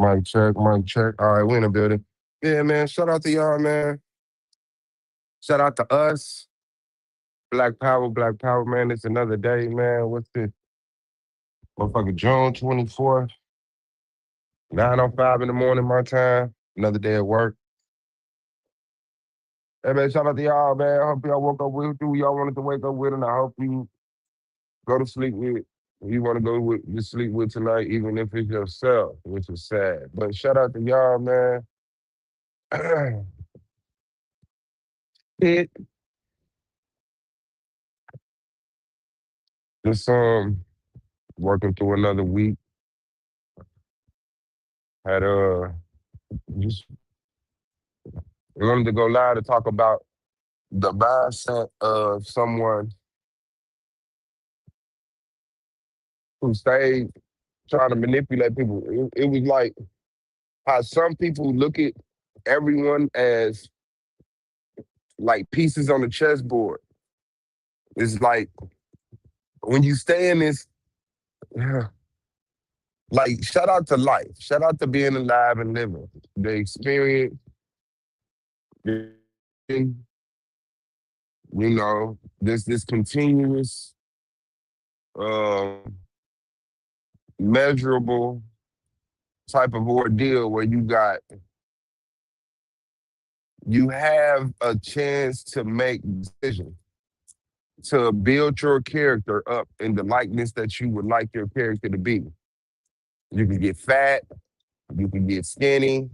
Mic check, mic check. All right, we in the building. Yeah, man. Shout out to y'all, man. Shout out to us. Black Power, man. It's another day, man. What's this? Motherfucker, June 24th, 9:05 in the morning, my time. Another day at work. Hey, man, shout out to y'all, man. I hope y'all woke up with who y'all wanted to wake up with, and I hope you go to sleep with who you want to go to sleep with tonight, even if it's yourself, which is sad. But shout out to y'all, man. It just working through another week. Had just wanted to go live to talk about the mindset of someone who stayed trying to manipulate people. It was like how some people look at everyone as like pieces on the chessboard. It's like when you stay in this, like shout out to life, shout out to being alive and living, the experience, the- this continuous, um, measurable type of ordeal where you have a chance to make decisions to build your character up in the likeness that you would like your character to be. You can get fat, you can get skinny.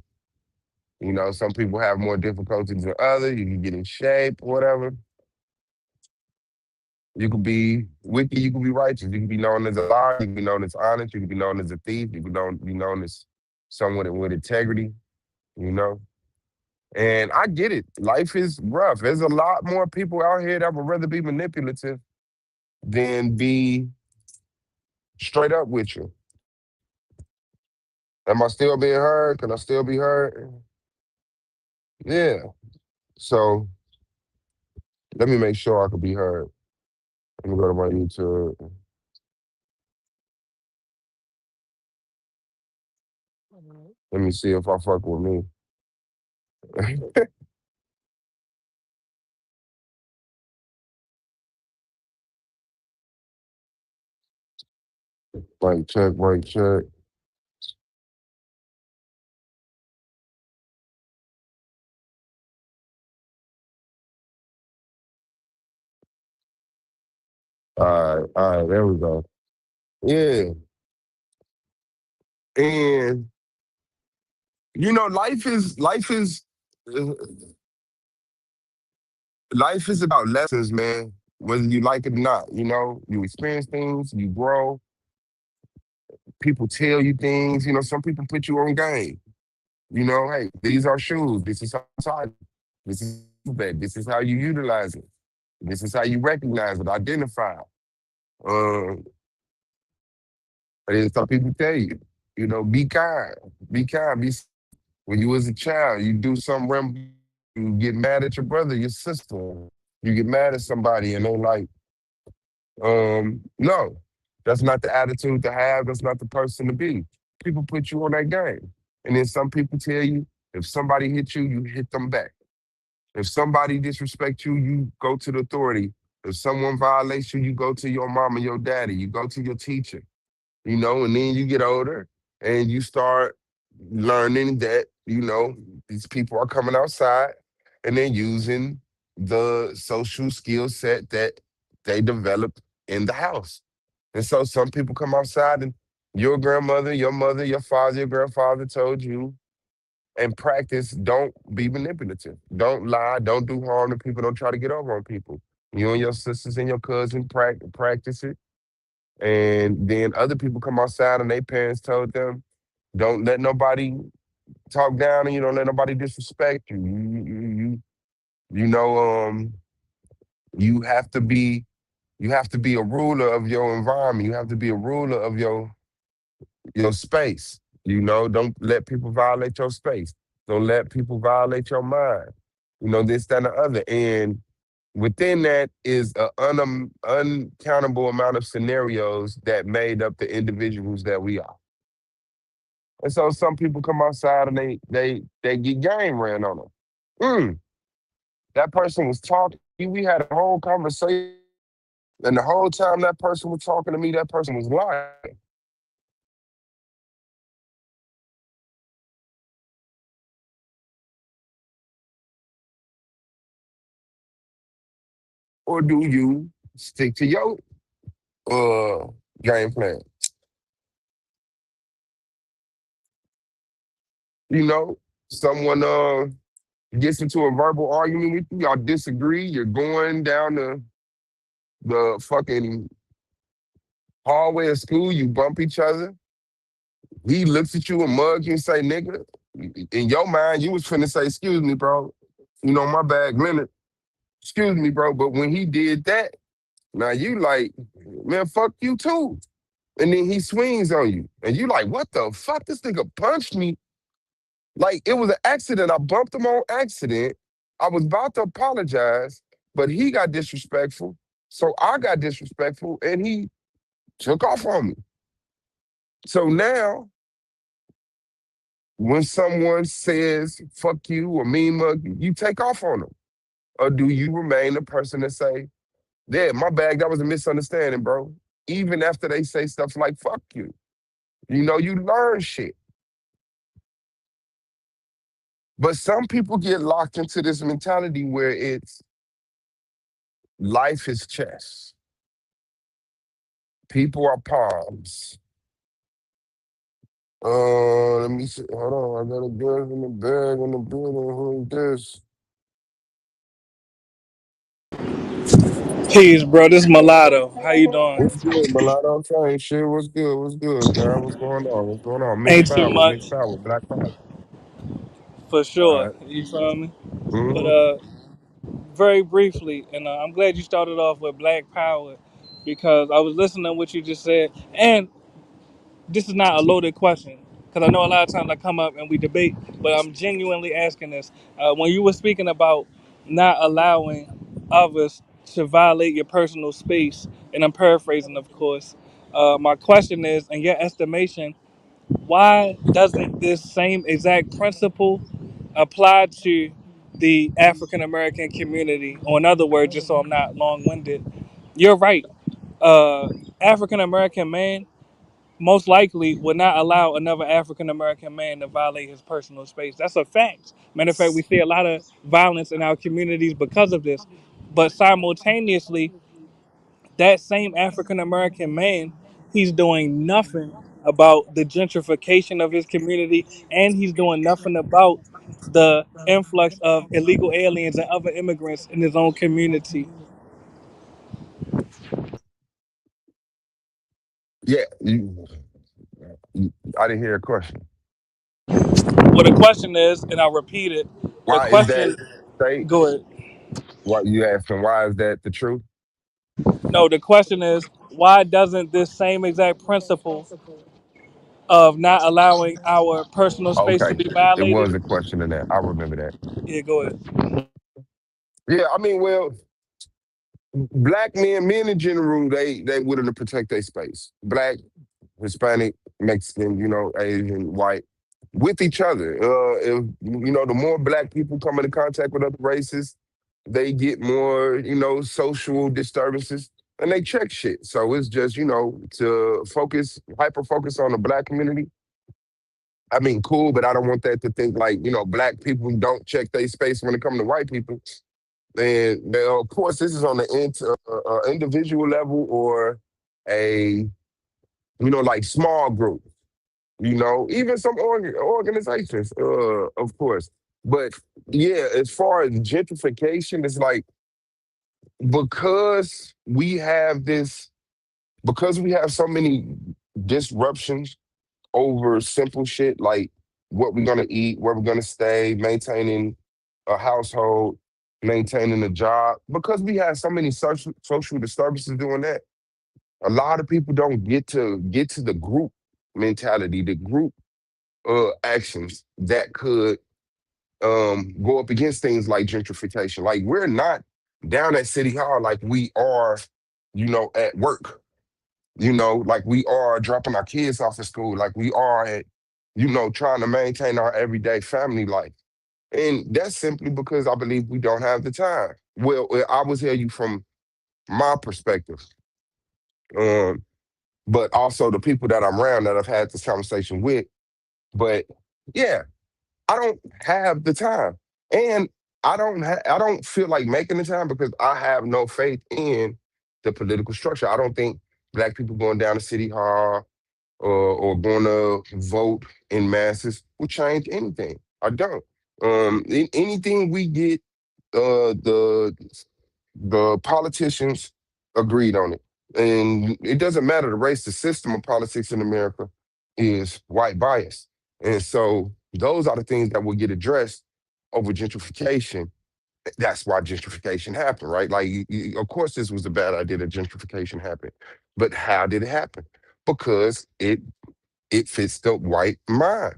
Some people have more difficulties than others. You can get in shape, whatever. You could be wicked, you could be righteous. You can be known as a liar, you can be known as honest, you can be known as a thief, you can be known as someone with integrity, you know. And I get it. Life is rough. There's a lot more people out here that would rather be manipulative than be straight up with you. Am I still being heard? Can I still be heard? Yeah. So let me make sure I can be heard. Let me go to my YouTube. Let me see if I fuck with me. Mic check, mic check. All right, there we go. Yeah. And uh, life is about lessons, man. Whether you like it or not, you experience things, you grow. People tell you things. Some people put you on game. Hey, these are shoes. This is how this is that. This is how you utilize it. This is how you recognize it, identify it. Um, and then some people tell you, be kind, be kind. When you was a child, you do something, you get mad at your brother, your sister. You get mad at somebody, and they're like, no, that's not the attitude to have. That's not the person to be. People put you on that game. And then some people tell you, if somebody hit you, you hit them back. If somebody disrespects you, you go to the authority. If someone violates you, you go to your mom and your daddy. You go to your teacher, and then you get older and you start learning that, these people are coming outside and they're using the social skill set that they developed in the house. And so some people come outside and your grandmother, your mother, your father, your grandfather told you and practice, don't be manipulative. Don't lie. Don't do harm to people. Don't try to get over on people. You and your sisters and your cousin practice it. And then other people come outside and their parents told them, don't let nobody talk down and you don't let nobody disrespect you. You know, you have to be a ruler of your environment. You have to be a ruler of your space. Don't let people violate your space. Don't let people violate your mind. This, that, and the other. And within that is an uncountable amount of scenarios that made up the individuals that we are. And so some people come outside and they get game ran on them. Mm, that person was talking to me. We had a whole conversation. And the whole time that person was talking to me, that person was lying. Or do you stick to your game plan? You know, someone gets into a verbal argument with you, y'all disagree, you're going down the fucking hallway of school, you bump each other. He looks at you and mug you and say, nigga, in your mind, you was finna say, excuse me, bro. You know, my bad, Leonard. Excuse me, bro. But when he did that, now you like, man, fuck you too. And then he swings on you. And you like, what the fuck? This nigga punched me. Like it was an accident. I bumped him on accident. I was about to apologize, but he got disrespectful. So I got disrespectful and he took off on me. So now when someone says fuck you or mean mug you, you take off on them. Or do you remain the person that say, yeah, my bad, that was a misunderstanding, bro. Even after they say stuff like fuck you. You know, you learn shit. But some people get locked into this mentality where it's life is chess. People are pawns. Let me see. Hold on. I got a girl in the bag in the building. Who is this? Peace, bro. This Mulatto. How you doing? What's good, mulatto? Same shit. What's good? What's good, God? What's going on? What's going on? Mixed Ain't too power. Mixed much, power. Black power. for All sure. right. You feel me? But Mm-hmm. very briefly, and I'm glad you started off with Black Power because I was listening to what you just said, and this is not a loaded question because I know a lot of times I come up and we debate, but I'm genuinely asking this. When you were speaking about not allowing others to violate your personal space, and I'm paraphrasing, of course. My question is, in your estimation, why doesn't this same exact principle apply to the African American community? Or, in other words, just so I'm not long winded, you're right. Uh, African American man most likely would not allow another African American man to violate his personal space. That's a fact. Matter of fact, we see a lot of violence in our communities because of this. But simultaneously, that same African American man, he's doing nothing about the gentrification of his community, and he's doing nothing about the influx of illegal aliens and other immigrants in his own community. Yeah. I didn't hear a question. Well, the question is, and I'll repeat it. The Why is that question, state? go ahead. What you asking? Why is that the truth? No, the question is, why doesn't this same exact principle of not allowing our personal space to Okay. be It was a violated? question in that. I remember that. Yeah, go ahead. Yeah, I mean, well, black men in general, they willing to protect their space. Black, Hispanic, Mexican, Asian, white, with each other. If the more black people come into contact with other races, they get more, social disturbances and they check shit. So it's just, to hyper focus on the black community. I mean, cool, but I don't want that to think like, black people don't check their space when it comes to white people. And of course, this is on the individual level or a, like small group, even some organizations, of course. But yeah, as far as gentrification, it's like because we have this, because we have so many disruptions over simple shit like what we're gonna eat, where we're gonna stay, maintaining a household, maintaining a job. Because we have so many social disturbances doing that, a lot of people don't get to the group mentality, the group actions that could go up against things like gentrification. Like we're not down at City Hall like we are, at work. Like we are dropping our kids off at school, like we are at trying to maintain our everyday family life. And that's simply because I believe we don't have the time. Well, I will tell you from my perspective, um, but also the people that I'm around that I've had this conversation with. But yeah, I don't have the time, and I don't feel like making the time because I have no faith in the political structure. I don't think black people going down to city hall or going to vote in masses will change anything. I don't. Anything we get, the politicians agreed on it, and it doesn't matter the race. The system of politics in America is white bias, and so those are the things that will get addressed over gentrification. That's why gentrification happened, right? Like, of course, this was a bad idea that gentrification happened, but how did it happen? Because it fits the white mind.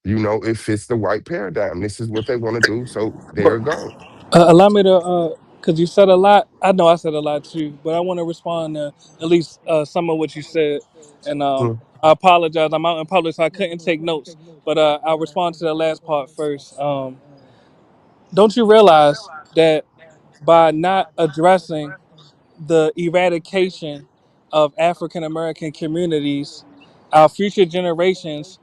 It fits the white paradigm. This is what they want to do, so there But it goes. allow me to, because you said a lot. I know I said a lot too, but I want to respond to at least some of what you said. And Mm. I apologize. I'm out in public, so I couldn't take notes. But I'll respond to the last part first. Don't you realize that by not addressing the eradication of African American communities, our future generations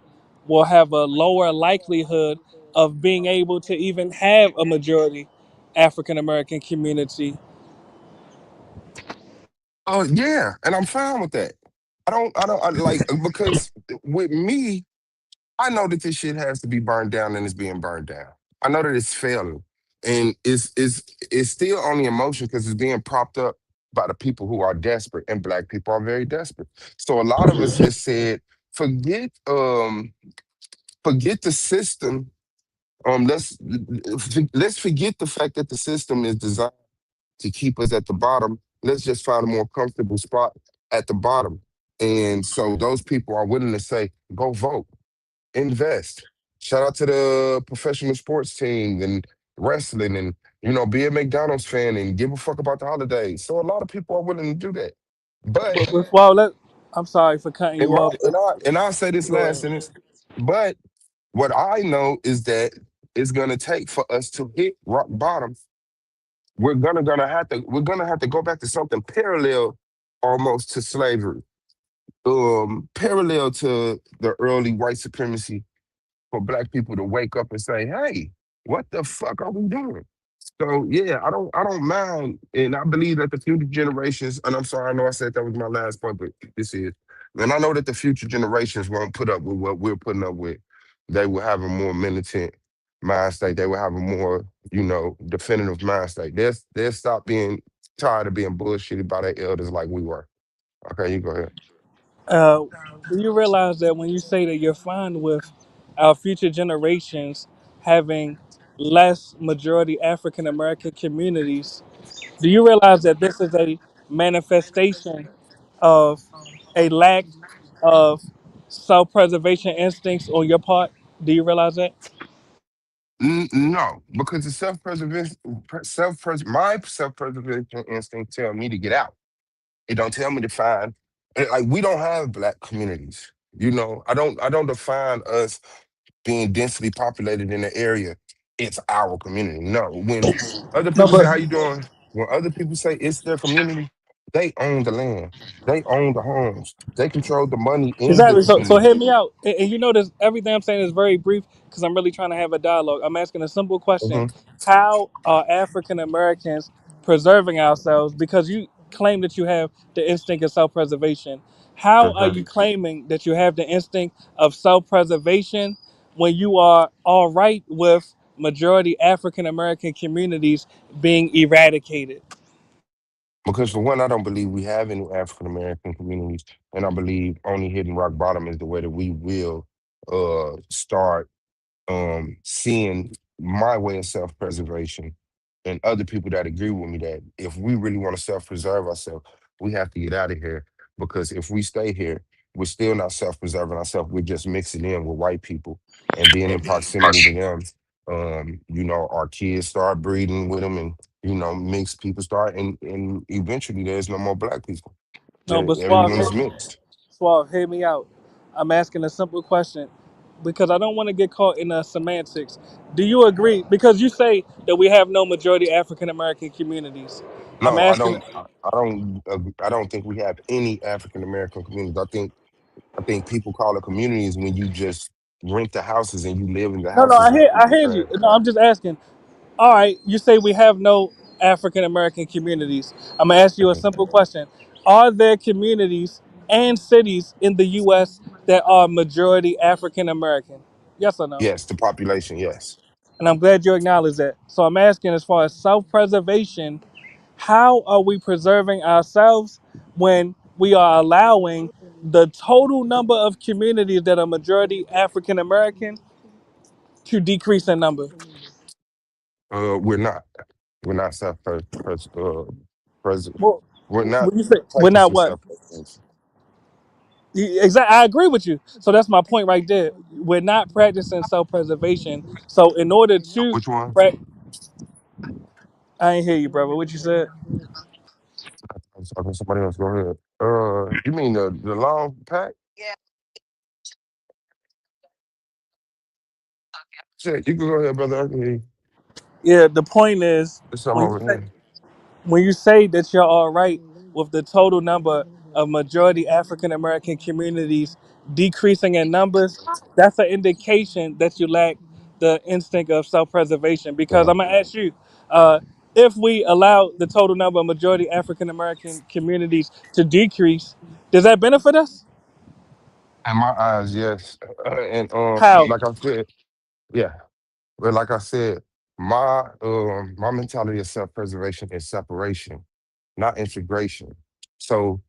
will have a lower likelihood of being able to even have a majority African American community? Oh yeah, and I'm fine with that. I like because with me, I know that this shit has to be burned down and it's being burned down. I know that it's failing, and it's still only emotion because it's being propped up by the people who are desperate, and black people are very desperate. So a lot of us has said, forget forget the system. Let's forget the fact that the system is designed to keep us at the bottom. Let's just find a more comfortable spot at the bottom. And so those people are willing to say, go vote, invest. Shout out to the professional sports team and wrestling and, be a McDonald's fan and give a fuck about the holidays. So a lot of people are willing to do that. But, But before I'm sorry for cutting and, you my, off, but and I'll say this go last ahead. sentence, but what I know is that it's going to take for us to hit rock bottom. We're gonna have to go back to something parallel almost to slavery, parallel to the early white supremacy, for black people to wake up and say, hey, what the fuck are we doing? So yeah, I don't mind, and I believe that the future generations, and I'm sorry, I know I said that was my last point, but this is, and I know that the future generations won't put up with what we're putting up with. They will have a more militant mind state. They will have a more, definitive mind state. They'll stop being tired of being bullshitted by their elders like we were. Okay, you go ahead. Uh, do you realize that when you say that you're fine with our future generations having less majority African American communities, do you realize that this is a manifestation of a lack of self-preservation instincts on your part? Do you realize that? No, because the my self-preservation instinct tell me to get out. It don't tell me to find, like, we don't have black communities. I don't define us being densely populated in the area. It's our community. No, when other No, people say but how you doing, when other people say it's their community, they own the land, they own the homes, they control the money in the exactly. So community. hear me out. And you notice everything I'm saying is very brief because I'm really trying to have a dialogue. I'm asking a simple question: Hmm. how are African Americans preserving ourselves? Because you claim that you have the instinct of self-preservation. How are you claiming that you have the instinct of self-preservation when you are all right with majority African American communities being eradicated? Because for one, I don't believe we have any African American communities, and I believe only hitting rock bottom is the way that we will start seeing my way of self-preservation, and other people that agree with me that if we really want to self-preserve ourselves, we have to get out of here. Because if we stay here, we're still not self-preserving ourselves. We're just mixing in with white people and being in proximity to them. Our kids start breeding with them, and mixed people start, and eventually there's no more black people. No, but Everyone's mixed. Suave, hear me out. I'm asking a simple question. because I don't want to get caught in the semantics. Do you agree? Because you say that we have no majority African American communities. I'm No, I asking. don't. I don't think we have any African American communities. I think people call it communities when you just rent the houses and you live in the No, no, houses like I people hear you. saying. No, I'm just asking. All right, you say we have no African American communities. I'm gonna ask you a Mhm. simple question: are there communities and cities in the U.S. that are majority African American? Yes or no? Yes, the population. Yes. And I'm glad you acknowledge that. So I'm asking, as far as self-preservation, how are we preserving ourselves when we are allowing the total number of communities that are majority African American to decrease in number? We're not. We're not self pres Well, we're not when you say we're not practicing what? self preservation. Exactly, I agree with you. So that's my point right there. We're not practicing self-preservation. So in order to, Which one? I ain't hear you, brother. What you said? I was talking to somebody else. Go ahead. You mean the long pack? Shit, you can go ahead, brother. I can hear you. Yeah, the point is There's some when you over say here. that you're all right with the total number of majority African American communities decreasing in numbers, that's an indication that you lack the instinct of self-preservation. Because Yeah. I'm gonna ask you, uh, if we allow the total number of majority African American communities to decrease, does that benefit us? In my eyes, yes. And How? like I said, yeah. But like I said, my mentality of self preservation is separation, not integration. So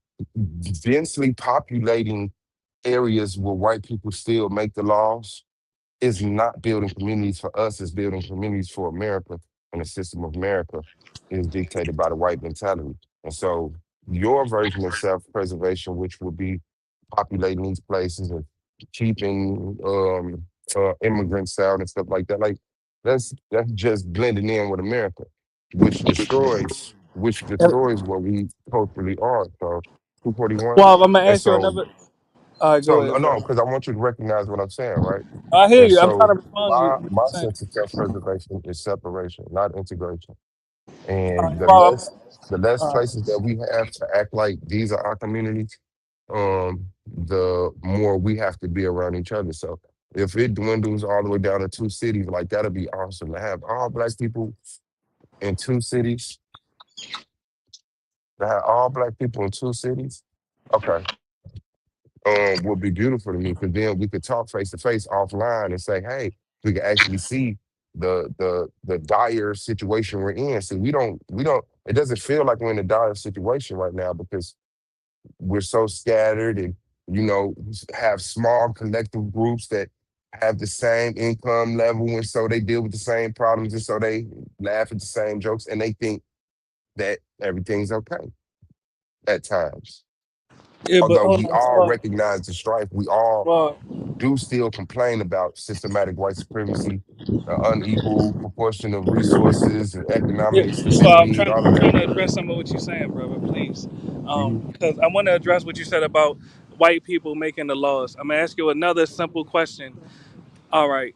densely populating areas where white people still make the laws is not building communities for us, it's building communities for America. And the system of America is dictated by the white mentality. And so your version of self-preservation, which would be populating these places and keeping immigrants out and stuff like that, like that's just blending in with America, which destroys what we culturally are. So 241. Well, I'm gonna And ask you so another. All right, so go no, ahead, no, bro. because I want you to recognize what I'm saying, right? I hear And you. I'm trying to so respond to what my you're saying. sense of self-preservation is separation, not integration. All And right, well, the less all right. places that we have to act like these are our communities, the more we have to be around each other. So if it dwindles all the way down to two cities, like that'll be awesome to have all black people in two cities, to have all black people in two cities. Okay. Would be beautiful to me because then we could talk face to face offline and say, hey, we could actually see the dire situation we're in. So we don't it doesn't feel like we're in a dire situation right now because we're so scattered and have small collective groups that have the same income level and so they deal with the same problems and so they laugh at the same jokes and they think that everything's okay at times. Yeah, but Although hold we on. all recognize the strife, we all Well, do still complain about systematic white supremacy, unequal proportion of resources, and yeah, economic so I'm instability, and trying, all of I'm that. trying to address some of what you're saying, brother, please. Hmm. Because I want to address what you said about white people making the laws. I'm going to ask you another simple question. All right.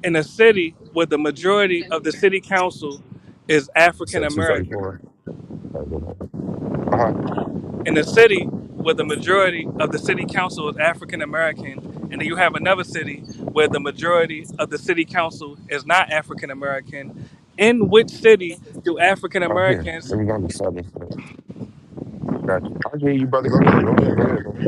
In a city where the majority of the city council is African Said American, 234. Uh-huh. in a city where the majority of the city council is African American, and then you have another city where the majority of the city council is not African American, in which city do African Oh, here. Americans? Let me go on the side. Got you. I hear you, brother. Go ahead. Go ahead. Go ahead, bro.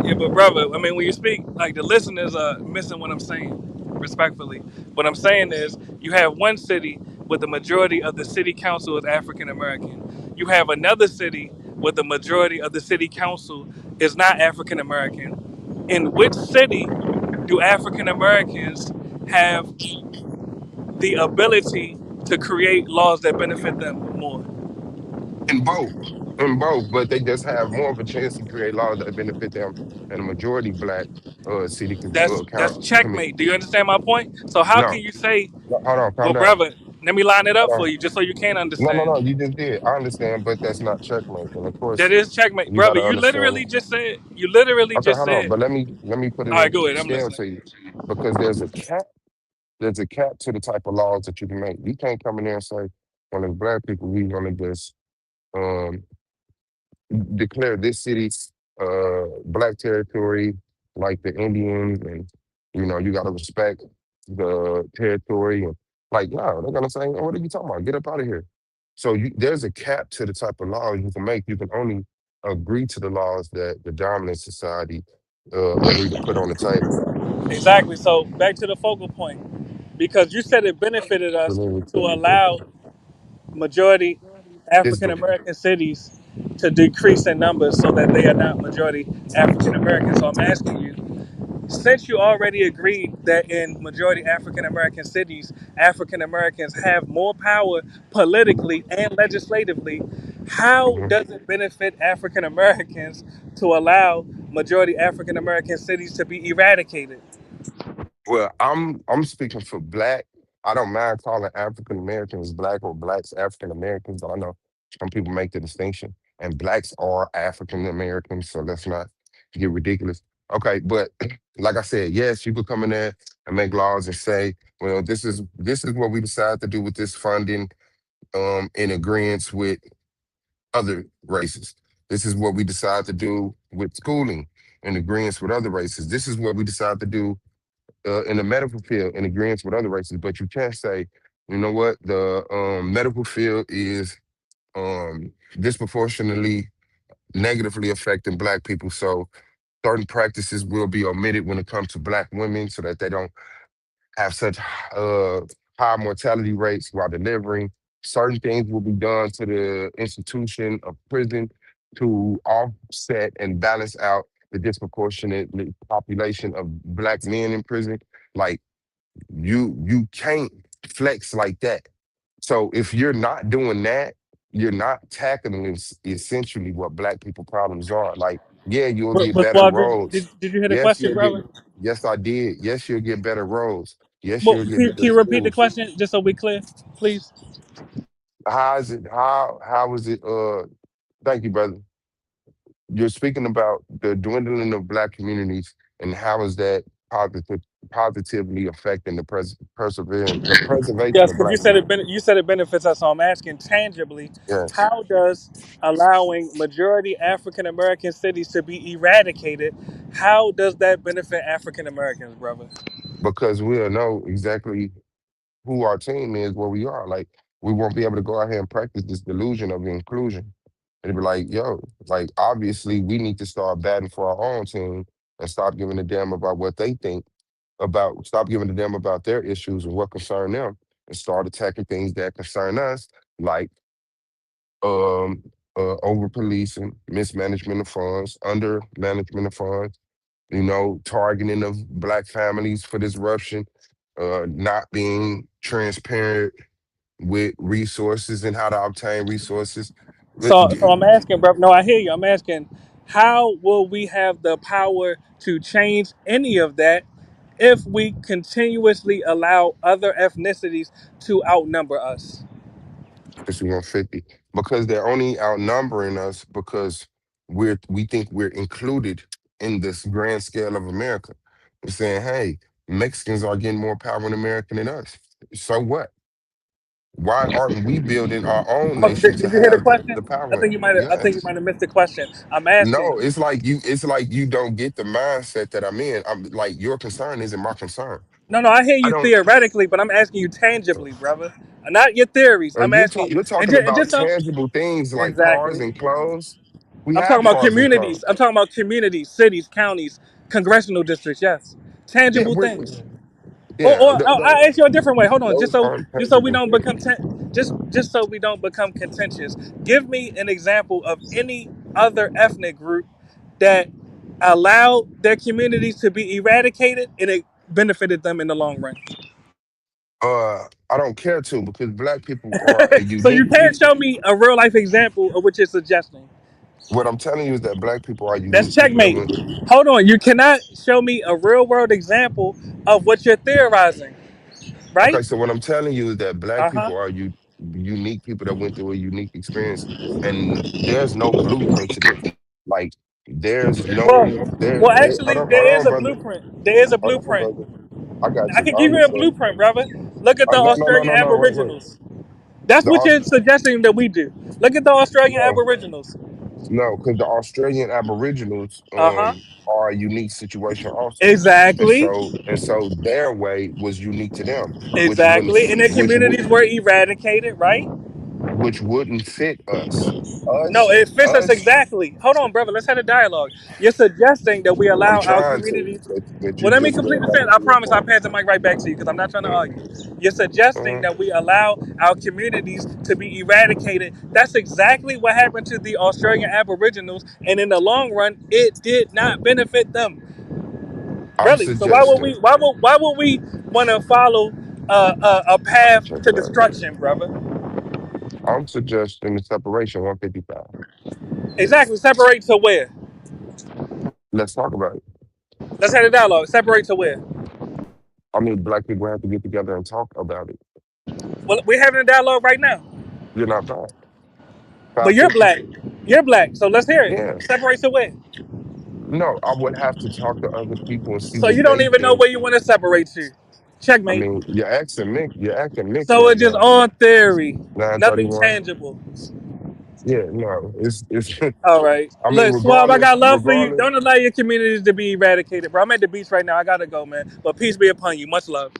Yeah, but brother, I mean, when you speak, like the listeners are missing what I'm saying, respectfully. What I'm saying is, you have one city where the majority of the city council is African American. You have another city where the majority of the city council is not African American. In which city do African Americans have the ability to create laws that benefit them more? In both. In both, but they just have more of a chance to create laws that benefit them and a majority black city That's count. I mean, checkmate. Do you understand my point? So how no. can you say, No, hold on, calm well, down. brother? Let me line it up Uh, for you, just so you can no, no, understand. no. You just did. I understand, but that's not checkmate. And of That course, is checkmate, you got brother. to You understand. literally just said. You literally Okay, just hold on. said. But let me put it All right, on go ahead. I'm scale listening. to you, because there's a cap. There's a cap to the type of laws that you can make. You can't come in there and say, "Well, as black people, we want to just um, declare this city black territory like the Indians, and you got to respect the territory." And like, no, they're gonna say, "Oh, what are you talking about? Get up out of here." So there's a cap to the type of laws you can make. You can only agree to the laws that the dominant society agree to put on the table. Exactly. So back to the focal point, because you said it benefited So us then we to put the table. allow majority Is African the American cities to decrease in numbers so that they are not majority African American. So I'm asking you, since you already agreed that in majority African American cities, African Americans have more power politically and legislatively, how Mhm. does it benefit African Americans to allow majority African American cities to be eradicated? Well, I'm speaking for black. I don't mind calling African Americans black or blacks African Americans, but I know some people make the distinction, and blacks are African Americans, so let's not get ridiculous. Okay, but like I said, yes, you could come in there and make laws and say, well, this is what we decide to do with this funding, in agreement with other races. This is what we decide to do with schooling in agreement with other races. This is what we decide to do in the medical field in agreement with other races. But you can't say, you know what, the medical field is disproportionately negatively affecting black people. So certain practices will be omitted when it comes to black women so that they don't have such high mortality rates while delivering. Certain things will be done to the institution of prison to offset and balance out the disproportionate population of black men in prison. Like, you can't flex like that. So if you're not doing that, you're not tackling essentially what black people problems are. Like, yeah, you'll get But better Quadri, did, roads. did you hear the Yes, question, you'll get. brother? Yes, I did. Yes, you'll get better roads. Yes, Well, you'll get can better you repeat the schools. question just so we clear, please? How is it? How is it? Thank you, brother. You're speaking about the dwindling of black communities, and how is that positively affecting the preservation Yes, of because black people? you said it benefits us. So I'm asking tangibly, Yes, how does allowing majority African American cities to be eradicated, how does that benefit African Americans, brother? because we'll know exactly who our team is, where we are. Like, we won't be able to go out here and practice this delusion of inclusion. And be like, yo, like, obviously we need to start batting for our own team and stop giving a damn about what they think stop giving a damn about their issues and what concern them, and start attacking things that concern us, like um over policing, mismanagement of funds, under management of funds, targeting of black families for disruption, not being transparent with resources and how to obtain resources. But So I'm asking, bro. No, I hear you. I'm asking, how will we have the power to change any of that if we continuously allow other ethnicities to outnumber us? 150, because they're only outnumbering us because we think we're included in this grand scale of America. We're saying, hey, Mexicans are getting more power in America than us. So what? Why aren't we building our own Oh, nation to did you hear the have the question? power? I think you Yes. might have missed the question. I'm asking. No, it's like you don't get the mindset that I'm in. I'm like, your concern isn't my concern. No, no, I hear I you don't. theoretically, but I'm asking you tangibly, brother. Not your theories. I'm asking you, You're and talking just, and about just so tangible things like cars exactly. and clothes. We I'm talking have about cars and clothes. communities. I'm talking about communities, cities, counties, congressional districts. Yes, Yeah, tangible things. yeah. I ask you a different way. Hold on, Those aren't just so we tangible don't become things. just so we don't become contentious. Give me an example of any other ethnic group that allowed their communities to be eradicated and it benefited them in the long run. I don't care to, because black people are a So you unique can't people. show me a real life example of what you're suggesting. What I'm telling you is that black people are That's unique people that checkmate. went. Hold on, you cannot show me a real world example of what you're theorizing. right? Okay, so what I'm telling you is that black Uh huh. people are unique people that went through a unique experience, and there's no blueprint to this. Like, there's Well, no well, hold actually, on, there is a brother, blueprint. There is a hold on, blueprint. brother. I got I you. can I give you a understand. blueprint, brother. Look at the No, no, no, Australian no, no. Wait. Aboriginals. That's The what you're suggesting that we do. Look at the Australian no, Aboriginals. no, because the Australian Aboriginals Uh huh. are a unique situation also, Exactly. and so their way was unique to them, which wouldn't Exactly. And their communities were eradicated, right? which wouldn't fit us. No, Us, it fits us us. exactly. Hold on, brother. Let's have a dialogue. You're suggesting that we I'm allow our trying to, communities. but Well, you let me just complete going the back sentence. I to your promise I'll point. pass the mic right back to you because I'm not trying to Uh, argue. You're suggesting uh, that we allow our communities to be eradicated. That's exactly what happened to the Australian Aboriginals, and in the long run, it did not benefit them. I'm Really. So why would suggesting. we? Why would we want to follow a path Check to it out. destruction, brother? I'm suggesting the separation 155. Exactly. Separate to where? Let's talk about it. Let's have a dialogue. Separate to where? I mean, black people have to get together and talk about it. Well, we're having a dialogue right now. You're not black. But you're 550? black. You're black. So let's hear it. Yeah. Separate to where? No, I would have to talk to other people and see So you what don't they even know think. where you want to separate to. I Checkmate. mean, you're acting mixed So right it's just now. on theory. Nothing 931. tangible. Yeah, no, it's. All right. I mean, Look, Swab, I got love for you. regardless. Don't allow your communities to be eradicated, bro. I'm at the beach right now. I gotta go, man. But peace be upon you. Much love.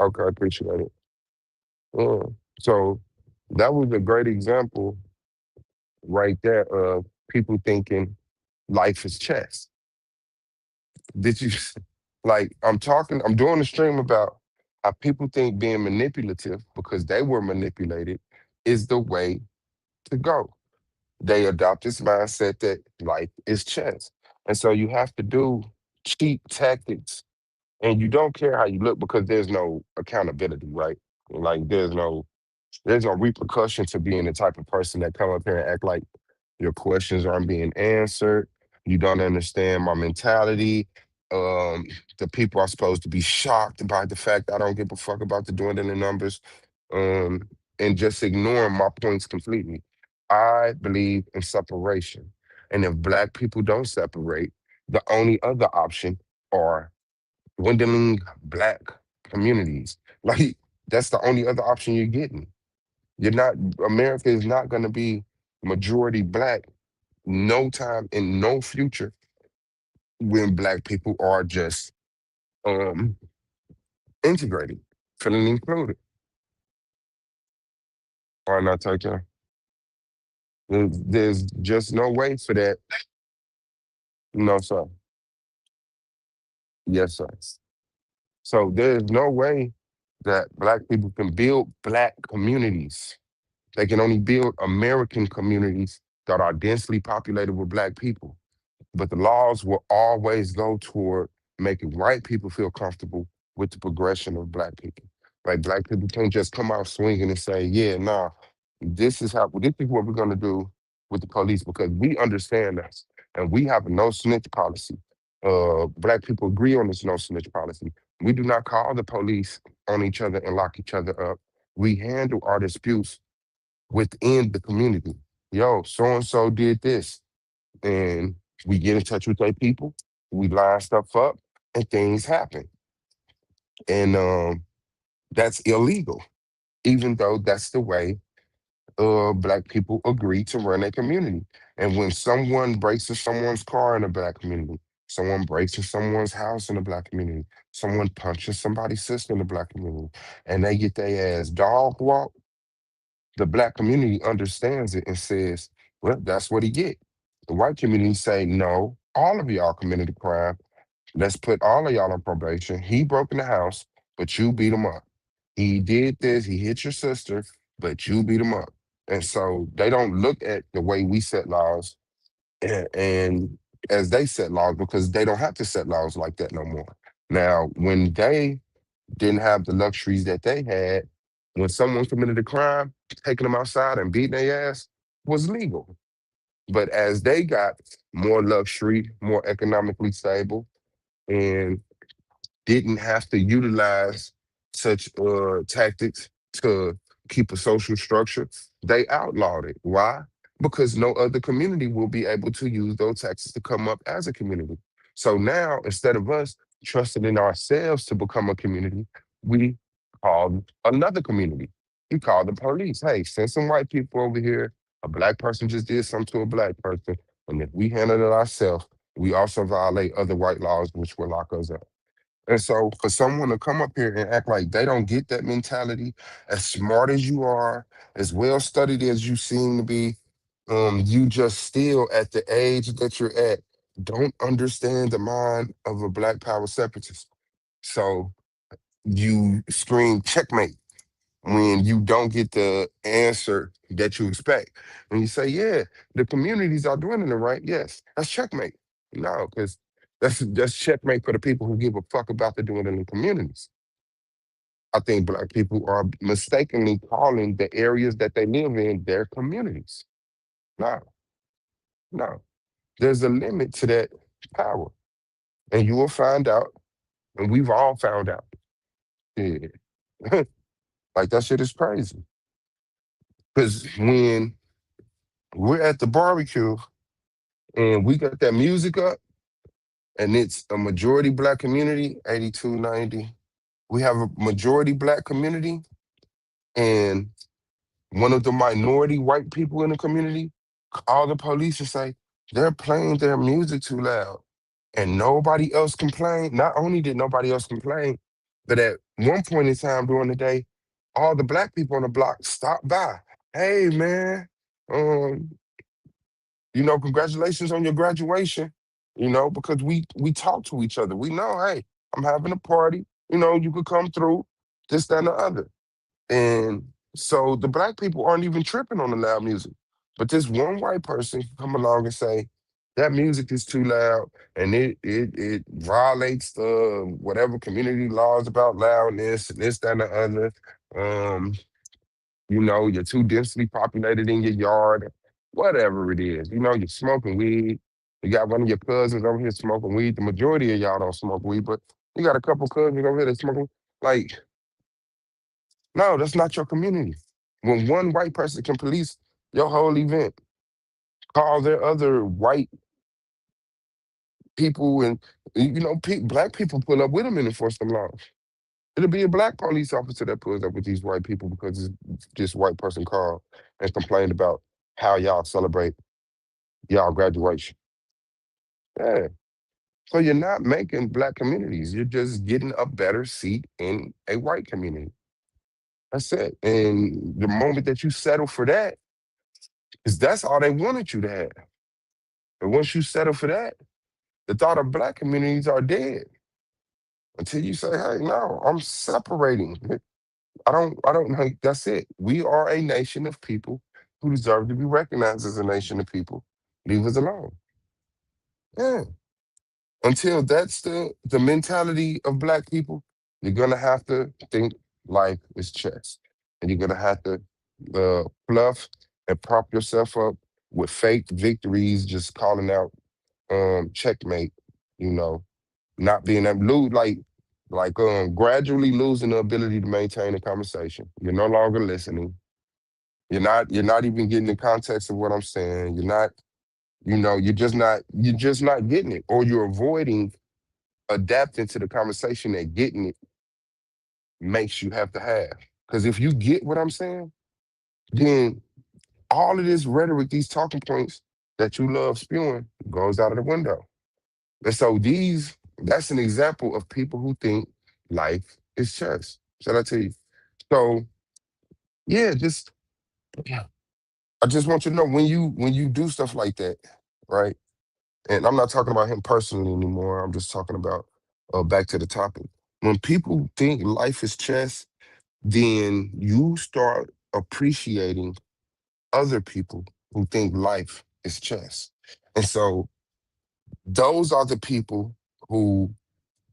Okay, I appreciate it. So that was a great example right there of people thinking life is chess. Did you like I'm doing a stream about how people think being manipulative because they were manipulated is the way to go. They adopt this mindset that life is chess. And so you have to do cheap tactics and you don't care how you look because there's no accountability, right? Like there's no repercussion to being the type of person that come up here and act like your questions aren't being answered. You don't understand my mentality. Um, the people are supposed to be shocked by the fact I don't give a fuck about the dwindling numbers, um, and just ignoring my points completely. I believe in separation. And if black people don't separate, the only other option are dwindling black communities. Like that's the only other option you're getting. You're not America is not gonna be majority black no time in no future when black people are just um integrated, feeling included. Why not take care? There's just no way for that. No, sir. Yes, sir. So there's no way that black people can build black communities. They can only build American communities that are densely populated with black people. But the laws will always go toward making white people feel comfortable with the progression of black people. Like black people can't just come out swinging and say, "Yeah, nah, this is what we're gonna do with the police," because we understand us and we have a no snitch policy. Black people agree on this no snitch policy. We do not call the police on each other and lock each other up. We handle our disputes within the community. Yo, so and so did this, and we get in touch with their people, we line stuff up, and things happen. And that's illegal, even though that's the way black people agree to run a community. And when someone breaks in someone's car in a black community, someone breaks in someone's house in a black community, someone punches somebody's sister in the black community, and they get their ass dog walked, the black community understands it and says, well, that's what he get. The white community say, no, all of y'all committed a crime. Let's put all of y'all on probation. He broke in the house, but you beat him up. He did this, he hit your sister, but you beat him up. And so they don't look at the way we set laws and as they set laws because they don't have to set laws like that no more. Now, when they didn't have the luxuries that they had, when someone committed a crime, taking them outside and beating their ass was legal. But as they got more luxury, more economically stable, and didn't have to utilize such tactics to keep a social structure, they outlawed it. Why? Because no other community will be able to use those tactics to come up as a community. So now, instead of us trusting in ourselves to become a community, we call another community. We call the police. Hey, send some white people over here. A black person just did something to a black person. And if we handle it ourselves, we also violate other white laws, which will lock us up. And so for someone to come up here and act like they don't get that mentality, as smart as you are, as well studied as you seem to be, you just still at the age that you're at, don't understand the mind of a black power separatist. So you scream checkmate when you don't get the answer that you expect. When you say, yeah, the communities are doing it right, yes, that's checkmate. No, because that's checkmate for the people who give a fuck about the doing it in the communities. I think black people are mistakenly calling the areas that they live in their communities. No, no. There's a limit to that power. And you will find out, and we've all found out. Yeah. Like that shit is crazy. Because when we're at the barbecue and we got that music up and it's a majority black community, 82, 90. We have a majority black community and one of the minority white people in the community call the police and say, they're playing their music too loud. And nobody else complained. Not only did nobody else complain, but at one point in time during the day, all the black people on the block stopped by. Hey man, um, congratulations on your graduation. Because we talk to each other. We know, hey, I'm having a party. You could come through, this, that, and the other. And so the black people aren't even tripping on the loud music. But this one white person come along and say, that music is too loud and it violates the whatever community laws about loudness, this, that, and the other. Um, you're too densely populated in your yard, whatever it is. You're smoking weed. You got one of your cousins over here smoking weed. The majority of y'all don't smoke weed, but you got a couple cousins over here that smoking. Like, no, that's not your community. When one white person can police your whole event, call their other white people, and black people pull up with them and enforce them laws. It'll be a black police officer that pulls up with these white people because this white person called and complained about how y'all celebrate y'all graduation. Yeah. So you're not making black communities. You're just getting a better seat in a white community. That's it. And the moment that you settle for that, is that's all they wanted you to have. And once you settle for that, the thought of black communities are dead until you say, hey, no, I'm separating. I don't know. That's it. We are a nation of people who deserve to be recognized as a nation of people. Leave us alone. Yeah. Until that's the mentality of black people, you're gonna have to think life is chess. And you're gonna have to fluff and prop yourself up with fake victories, just calling out checkmate, you know, not being able to lose, gradually losing the ability to maintain a conversation. You're no longer listening. You're not even getting the context of what I'm saying. You're just not getting it, or you're avoiding adapting to the conversation that getting it makes you have to have. Because if you get what I'm saying, then all of this rhetoric, these talking points that you love spewing goes out of the window. And so that's an example of people who think life is chess. Shall I tell you? So yeah, I just want you to know when you do stuff like that, right? And I'm not talking about him personally anymore. I'm just talking about back to the topic. When people think life is chess, then you start appreciating other people who think life is chess. And so those are the people who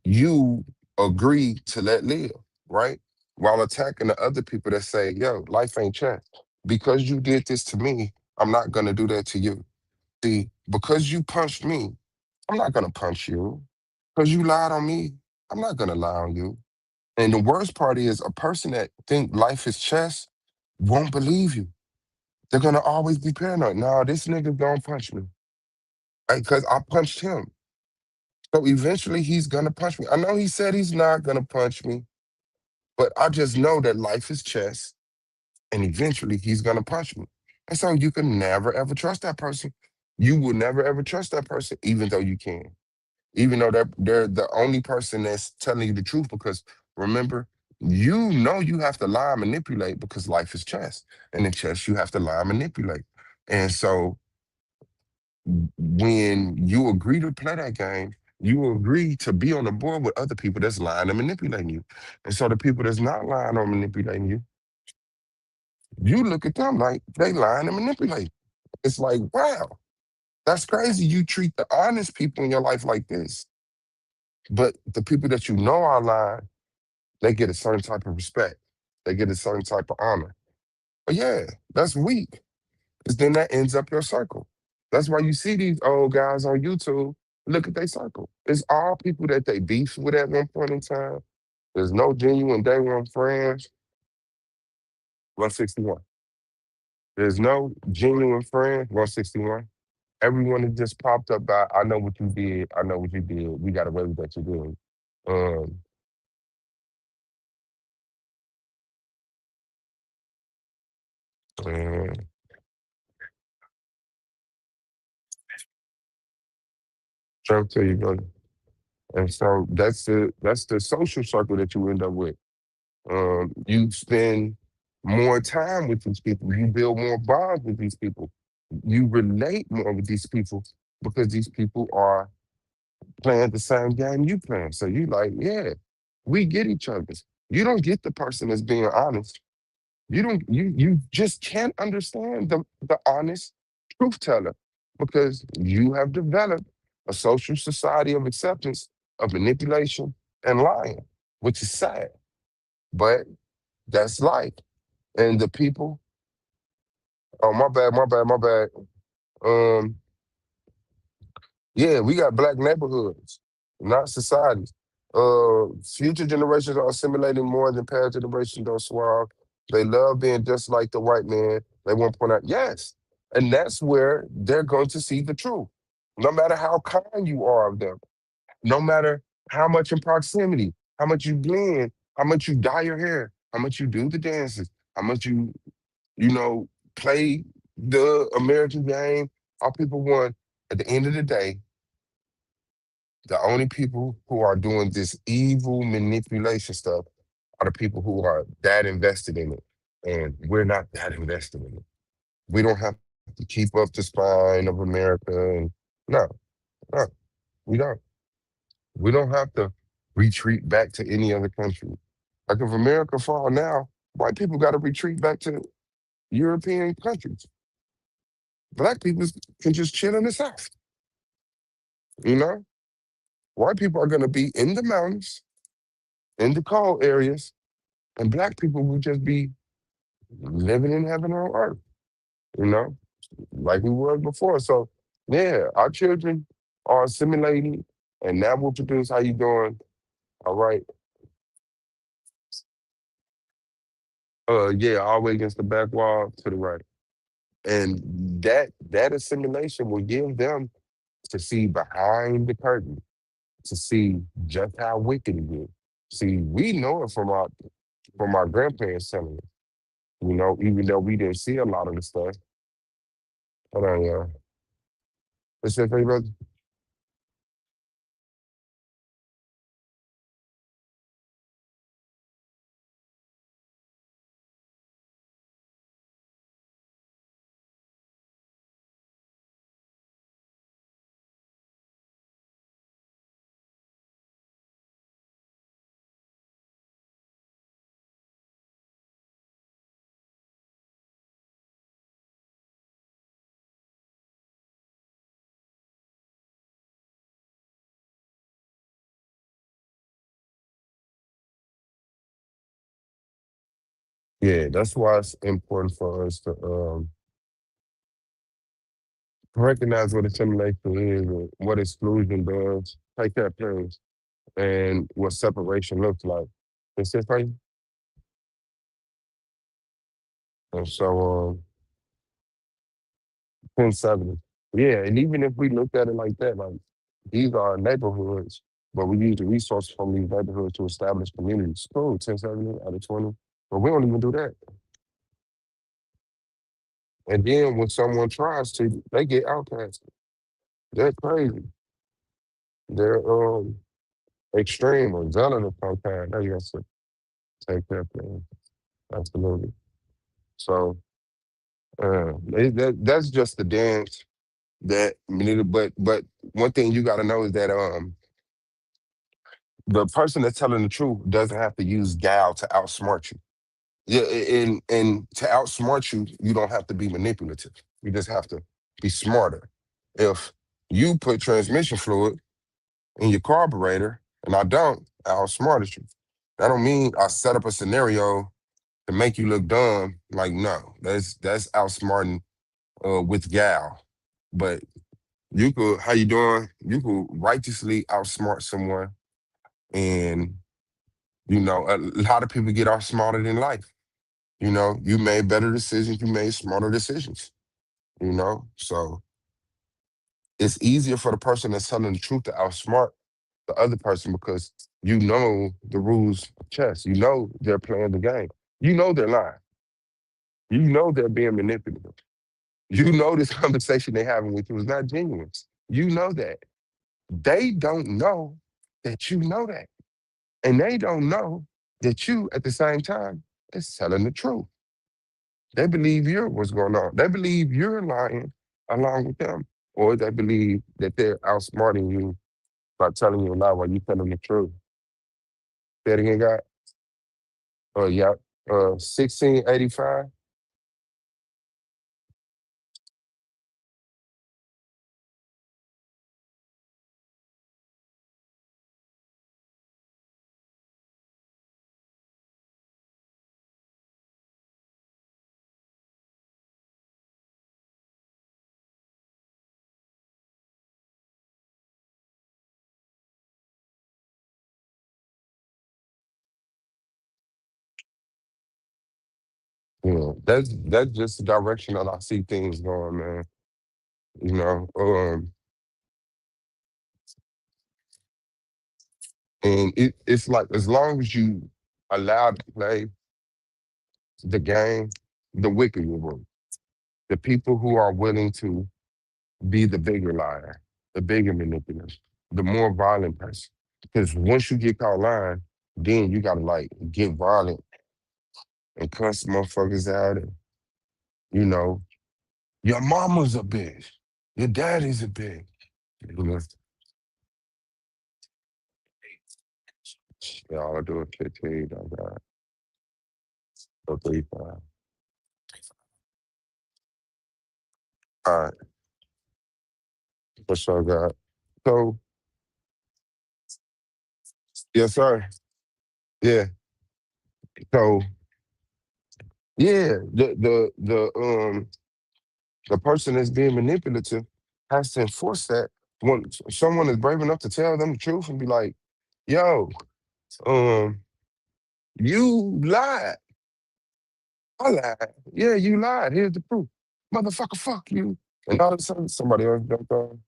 you agree to let live, right? While attacking the other people that say, yo, life ain't chess. Because you did this to me, I'm not gonna do that to you. See, because you punched me, I'm not gonna punch you. Because you lied on me, I'm not gonna lie on you. And the worst part is a person that think life is chess won't believe you. They're gonna always be paranoid. Nah, this nigga gonna punch me. Because I punched him. So eventually he's gonna punch me. I know he said he's not gonna punch me, but I just know that life is chess and eventually he's gonna punch me. And so you can never ever trust that person. You will never ever trust that person, even though you can. Even though they're the only person that's telling you the truth, because remember, you know you have to lie and manipulate because life is chess. And in chess, you have to lie and manipulate. And so when you agree to play that game, you agree to be on the board with other people that's lying and manipulating you. And so the people that's not lying or manipulating you, you look at them like they lying and manipulating. It's like, wow, that's crazy. You treat the honest people in your life like this. But the people that you know are lying, they get a certain type of respect. They get a certain type of honor. But yeah, that's weak. Because then that ends up your circle. That's why you see these old guys on YouTube. Look at their circle. It's all people that they beefed with at one point in time. There's no genuine day one friends. 161. There's no genuine friends. 161. Everyone that just popped up by, I know what you did. I know what you did. We got away with that you did. Um, and trying to tell you, brother. And so that's the social circle that you end up with. You spend more time with these people. You build more bonds with these people. You relate more with these people because these people are playing the same game you playing. So you like, yeah, we get each other. You don't get the person that's being honest. You just can't understand the honest truth teller because you have developed a social society of acceptance of manipulation and lying, which is sad. But that's life. And the people, oh my bad, my bad, my bad. Um, yeah, we got black neighborhoods, not societies. Future generations are assimilating more than past generations don't swallow. They love being just like the white man. They won't point out, yes. And that's where they're going to see the truth. No matter how kind you are of them, no matter how much in proximity, how much you blend, how much you dye your hair, how much you do the dances, how much you know, play the American game, all people want. At the end of the day, the only people who are doing this evil manipulation stuff are the people who are that invested in it. And we're not that invested in it. We don't have to keep up the spine of America. And no, no, we don't. We don't have to retreat back to any other country. Like if America fall now, white people got to retreat back to European countries. Black people can just chill in the South. You know, white people are going to be in the mountains, in the cold areas, and black people will just be living in heaven on earth, you know, like we were before. So, yeah, our children are assimilating, and that will produce how you doing. All right. Yeah, all the way against the back wall to the right. And that assimilation will give them to see behind the curtain, to see just how wicked it is. See, we know it from our grandparents telling us. Even though we didn't see a lot of the stuff. Hold on, y'all. What's that thing, brother? Yeah, that's why it's important for us to recognize what assimilation is and what exclusion does. Take that place and what separation looks like. It's just like, and so 1070. Yeah, and even if we looked at it like that, like these are neighborhoods, but we use the resources from these neighborhoods to establish communities. Cool, 1070 out of 20. But we don't even do that. And then when someone tries to, they get outcasted. They're crazy. They're extreme or violent of some kind. They got to take care of things. Absolutely. So that's just the dance that but one thing you gotta know is that the person that's telling the truth doesn't have to use gal to outsmart you. Yeah, and to outsmart you, you don't have to be manipulative. You just have to be smarter. If you put transmission fluid in your carburetor and I don't, I outsmarted you. That don't mean I set up a scenario to make you look dumb. Like, no, that's outsmarting with gal. But you could, how you doing? You could righteously outsmart someone, and a lot of people get outsmarted in life. You made better decisions, you made smarter decisions. So it's easier for the person that's telling the truth to outsmart the other person because you know the rules of chess. You know they're playing the game. You know they're lying. You know they're being manipulative. You know this conversation they're having with you is not genuine. You know that. They don't know that you know that. And they don't know that you, at the same time, is telling the truth. They believe you're what's going on. They believe you're lying along with them. Or they believe that they're outsmarting you by telling you a lie while you telling the truth. Say it again, God. Yeah. 1685. That's just the direction that I see things going, man. You know, and it's like as long as you allow to play the game, the wicked will win. The people who are willing to be the bigger liar, the bigger manipulator, the more violent person. Because once you get caught lying, then you gotta like get violent and cuss motherfuckers out. And you know, your mama's a bitch, your daddy's a bitch. You know, y'all do a 15. I got a 35. All right, what's up, God? So, yes, sir. Yeah. So, yeah, the person that's being manipulative has to enforce that. When someone is brave enough to tell them the truth and be like, "Yo, um, you lied. I lied. Yeah, you lied. Here's the proof, motherfucker. Fuck you." And all of a sudden, somebody else jumped on.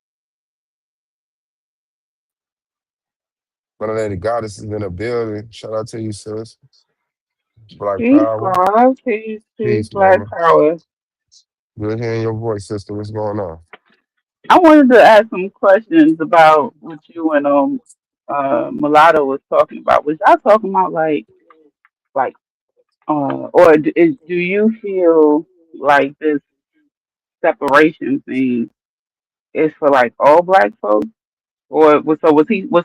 One of the goddesses in the building. Shout out to you, sis. Black Peace, power, God. Peace, peace, Black mama. Power. Good hearing your voice, sister. What's going on? I wanted to ask some questions about what you and Mulatto was talking about. Was y'all talking about like do you feel like this separation thing is for like all Black folks, or was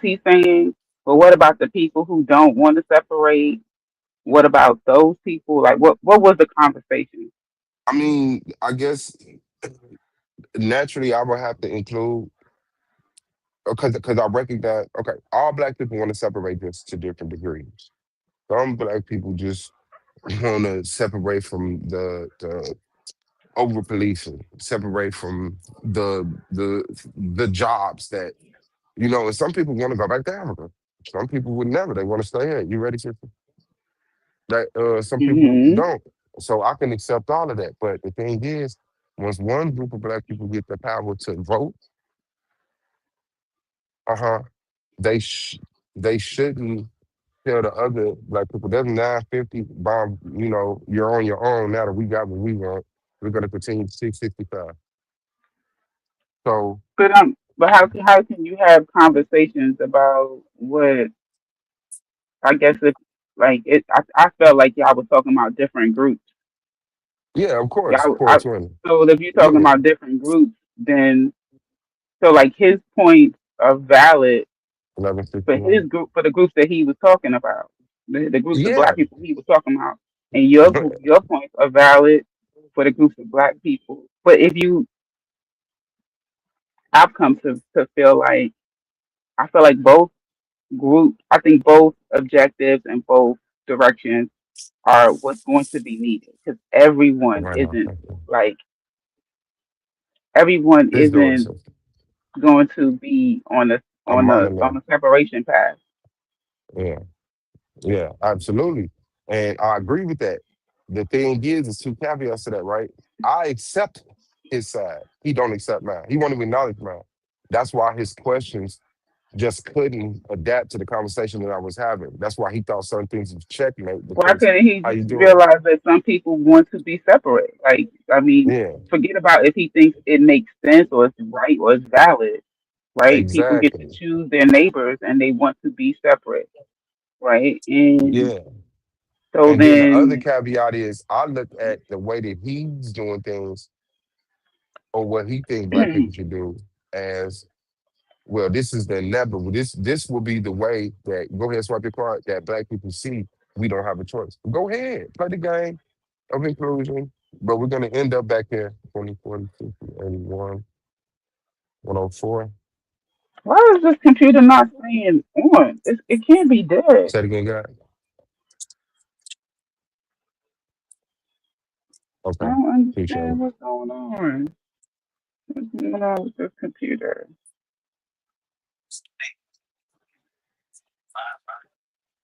he saying? Well, what about the people who don't want to separate? What about those people? Like, what was the conversation? I mean, I guess naturally I would have to include because I recognize all black people want to separate this to different degrees. Some black people just want to separate from the over policing, separate from the jobs that and some people want to go back to Africa. Some people would never. They want to stay here. You ready, sister? that some people Hmm. don't. So I can accept all of that. But the thing is, once one group of black people get the power to vote, uh-huh, they sh- they shouldn't tell the other black people that's 950 bomb, you're on your own now that we got what we want. We're gonna continue to 665. So But how can you have conversations about what I guess if like it I felt like y'all was talking about different groups. yeah, of course, Y'all I, 420. so if you're talking Yeah, about different groups, then so like his points are valid for 1161. his group for the groups that he was talking about, the groups of Yeah. black people he was talking about, and your points are valid for the groups of black people. But if you, I've come to feel like I feel like both groups, I think both objectives and both directions are what's going to be needed because Right now, thank you. like everyone This door isn't says going to be a on monolith. a separation path. Yeah. Yeah, absolutely. And I agree with that. The thing is two caveats to that, right? I accept his side. He don't accept mine. He won't even acknowledge mine. That's why his questions just couldn't adapt to the conversation that I was having. That's why he thought certain things was checkmate Why because couldn't he how just you doing? realize that some people want to be separate? Like, I mean, Yeah, forget about if he thinks it makes sense or it's right or it's valid, right? People get to exactly. choose their neighbors and they want to be separate, right? And Yeah. so And then the other then, caveat is I look at the way that he's doing things or what he thinks black people should do as well, this is the inevitable. This will be the way that go ahead, swipe your card that black people see we don't have a choice. Go ahead, play the game of inclusion, but we're gonna end up back here 20, 40, 50, 81, 104. why is this computer not staying on? It can't be dead. Say it again, guys. I Okay, don't appreciate understand it. what's going on. What's going on with this computer?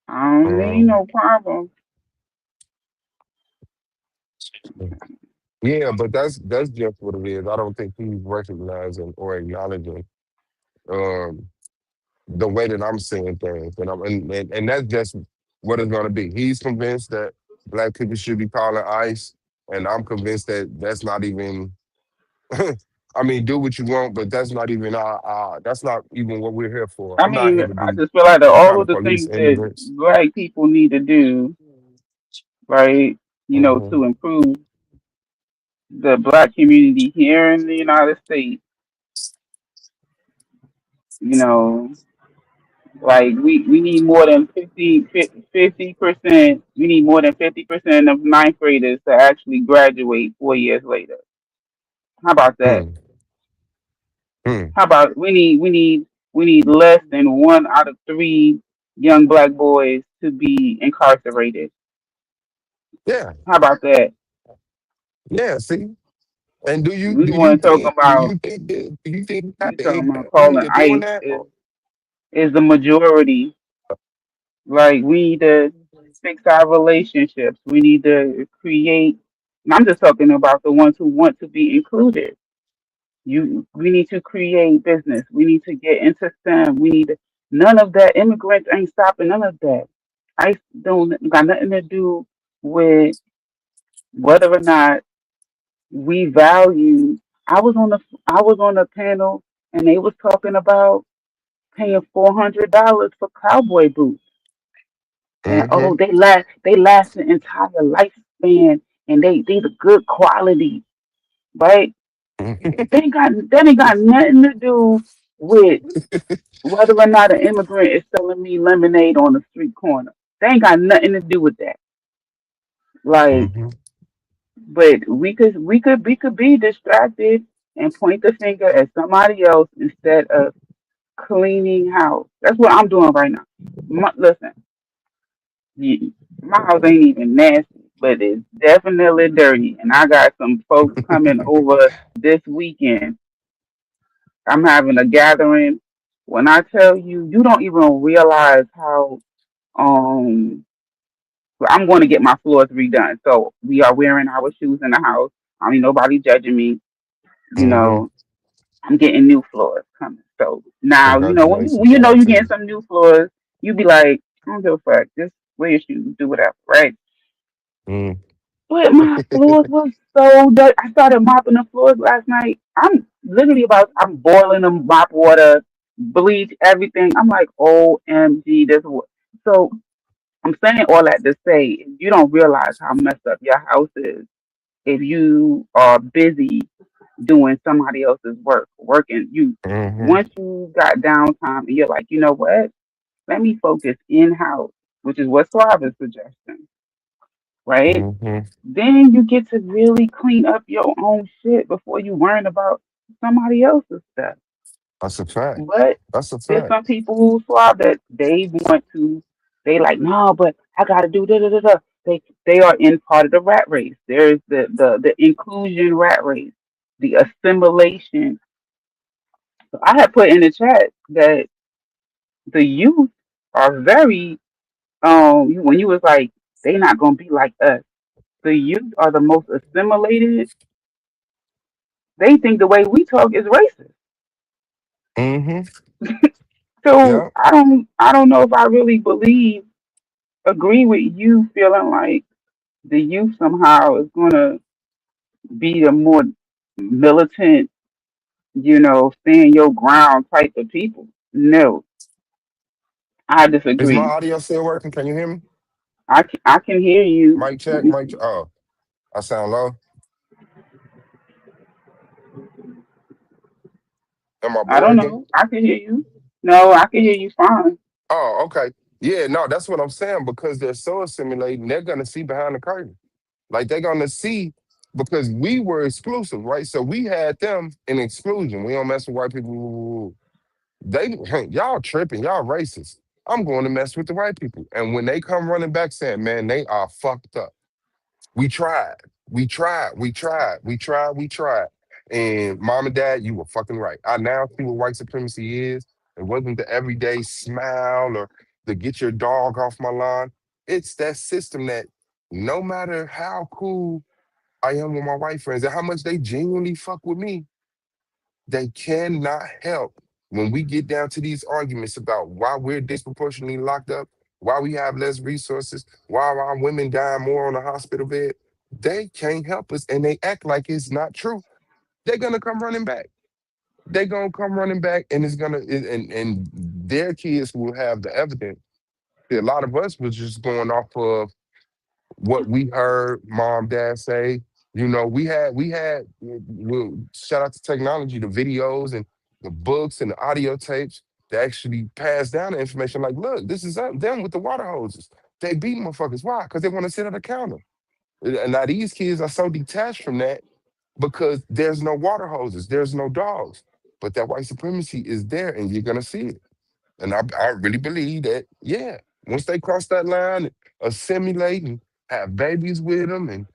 I don't need Um, no problem. yeah, but that's just what it is. I don't think he's recognizing or acknowledging um the way that I'm seeing things, and that's just what it's gonna be. He's convinced that black people should be calling ICE, and I'm convinced that that's not even. I mean, do what you want, but that's not even that's not even what we're here for. I I'm not mean, here to I be just feel like that all trying to of the police things that immigrants. black people need to do, right, Hmm. to improve the black community here in the United States, you know, like we need more than 50%, we need more than 50% of ninth graders to actually graduate 4 years later. How about that? Hmm. Hmm. How about we need less than 1 out of 3 young black boys to be incarcerated. Yeah. How about that? Yeah. See, and do you We do you want to talk think do about you think that, do you think we have we the talking about impact when calling you're doing ICE that? is the majority. Like we need to fix our relationships. We need to create. And I'm just talking about the ones who want to be included. We need to create business. We need to get into STEM. We need to, none of that. Immigrants ain't stopping none of that. ICE don't got nothing to do with whether or not we value. I was on the I was on a panel and they was talking about paying $400 for cowboy boots. And Mm-hmm. they last the entire lifespan and they the good quality, right? That ain't got nothing to do with whether or not an immigrant is selling me lemonade on the street corner. They ain't got nothing to do with that. Like, Mm-hmm. but we could be distracted and point the finger at somebody else instead of cleaning house. That's what I'm doing right now. Listen, my house ain't even nasty, but it's definitely dirty. And I got some folks coming over this weekend. I'm having a gathering. When I tell you, you don't even realize how um I'm going to get my floors redone. So we are wearing our shoes in the house. I mean, nobody judging me. You Mm-hmm. know, I'm getting new floors coming. So now, when Congratulations, you know shout out you're to getting you. some new floors, you be like, I don't give a fuck. Just wear your shoes, do whatever, right? Mm. But my floors was so dirty. I started mopping the floors last night. I'm boiling the mop water, bleach, everything. I'm like, OMG, this what. So I'm saying all that to say, you don't realize how messed up your house is if you are busy doing somebody else's work, working. You Mm-hmm. once you got downtime and you're like, you know what? Let me focus in house, which is what Suave is suggesting, right? Mm-hmm. Then you get to really clean up your own shit before you worrying about somebody else's stuff. That's a fact. But That's a there's fact. some people who Suave that they like, no, but I gotta do da da da da. They are in part of the rat race. There's the inclusion rat race, the assimilation. So I had put in the chat that the youth are very when you was like they not gonna be like us. The youth are the most assimilated. They think the way we talk is racist. Mm-hmm. So Yeah. I don't know if I really agree with you feeling like the youth somehow is gonna be the more militant, stand your ground type of people. No, I Is my disagree. audio still working? Can you hear me? I can hear you. Mic Let check. me Mic. see. Oh, I sound low. Am I I don't breaking? know. I can hear you. No, I can hear you fine. Oh, okay. Yeah, no, that's what I'm saying because they're so assimilating, they're gonna see behind the curtain. Like they're gonna see because we were exclusive, right? So we had them in exclusion. We don't mess with white people. They y'all tripping, y'all racist. I'm going to mess with the white people. And when they come running back saying, man, they are fucked up. We tried. We tried. And mom and dad, you were fucking right. I now see what white supremacy is. It wasn't the everyday smile or the get your dog off my lawn. It's that system that no matter how cool I am with my white friends and how much they genuinely fuck with me, they cannot help when we get down to these arguments about why we're disproportionately locked up, why we have less resources, why our women die more on the hospital bed. They can't help us and they act like it's not true. They're gonna come running back. They're gonna come running back and it's gonna and their kids will have the evidence. See, a lot of us was just going off of what we heard mom, dad say. Well, shout out to technology, the videos and the books and the audio tapes that actually pass down the information. Like, look, this is them with the water hoses. They beat motherfuckers. Why? Because they want to sit at a counter. And now these kids are so detached from that because there's no water hoses, there's no dogs. But that white supremacy is there and you're gonna see it. And I really believe that, yeah, once they cross that line, assimilate and have babies with them and,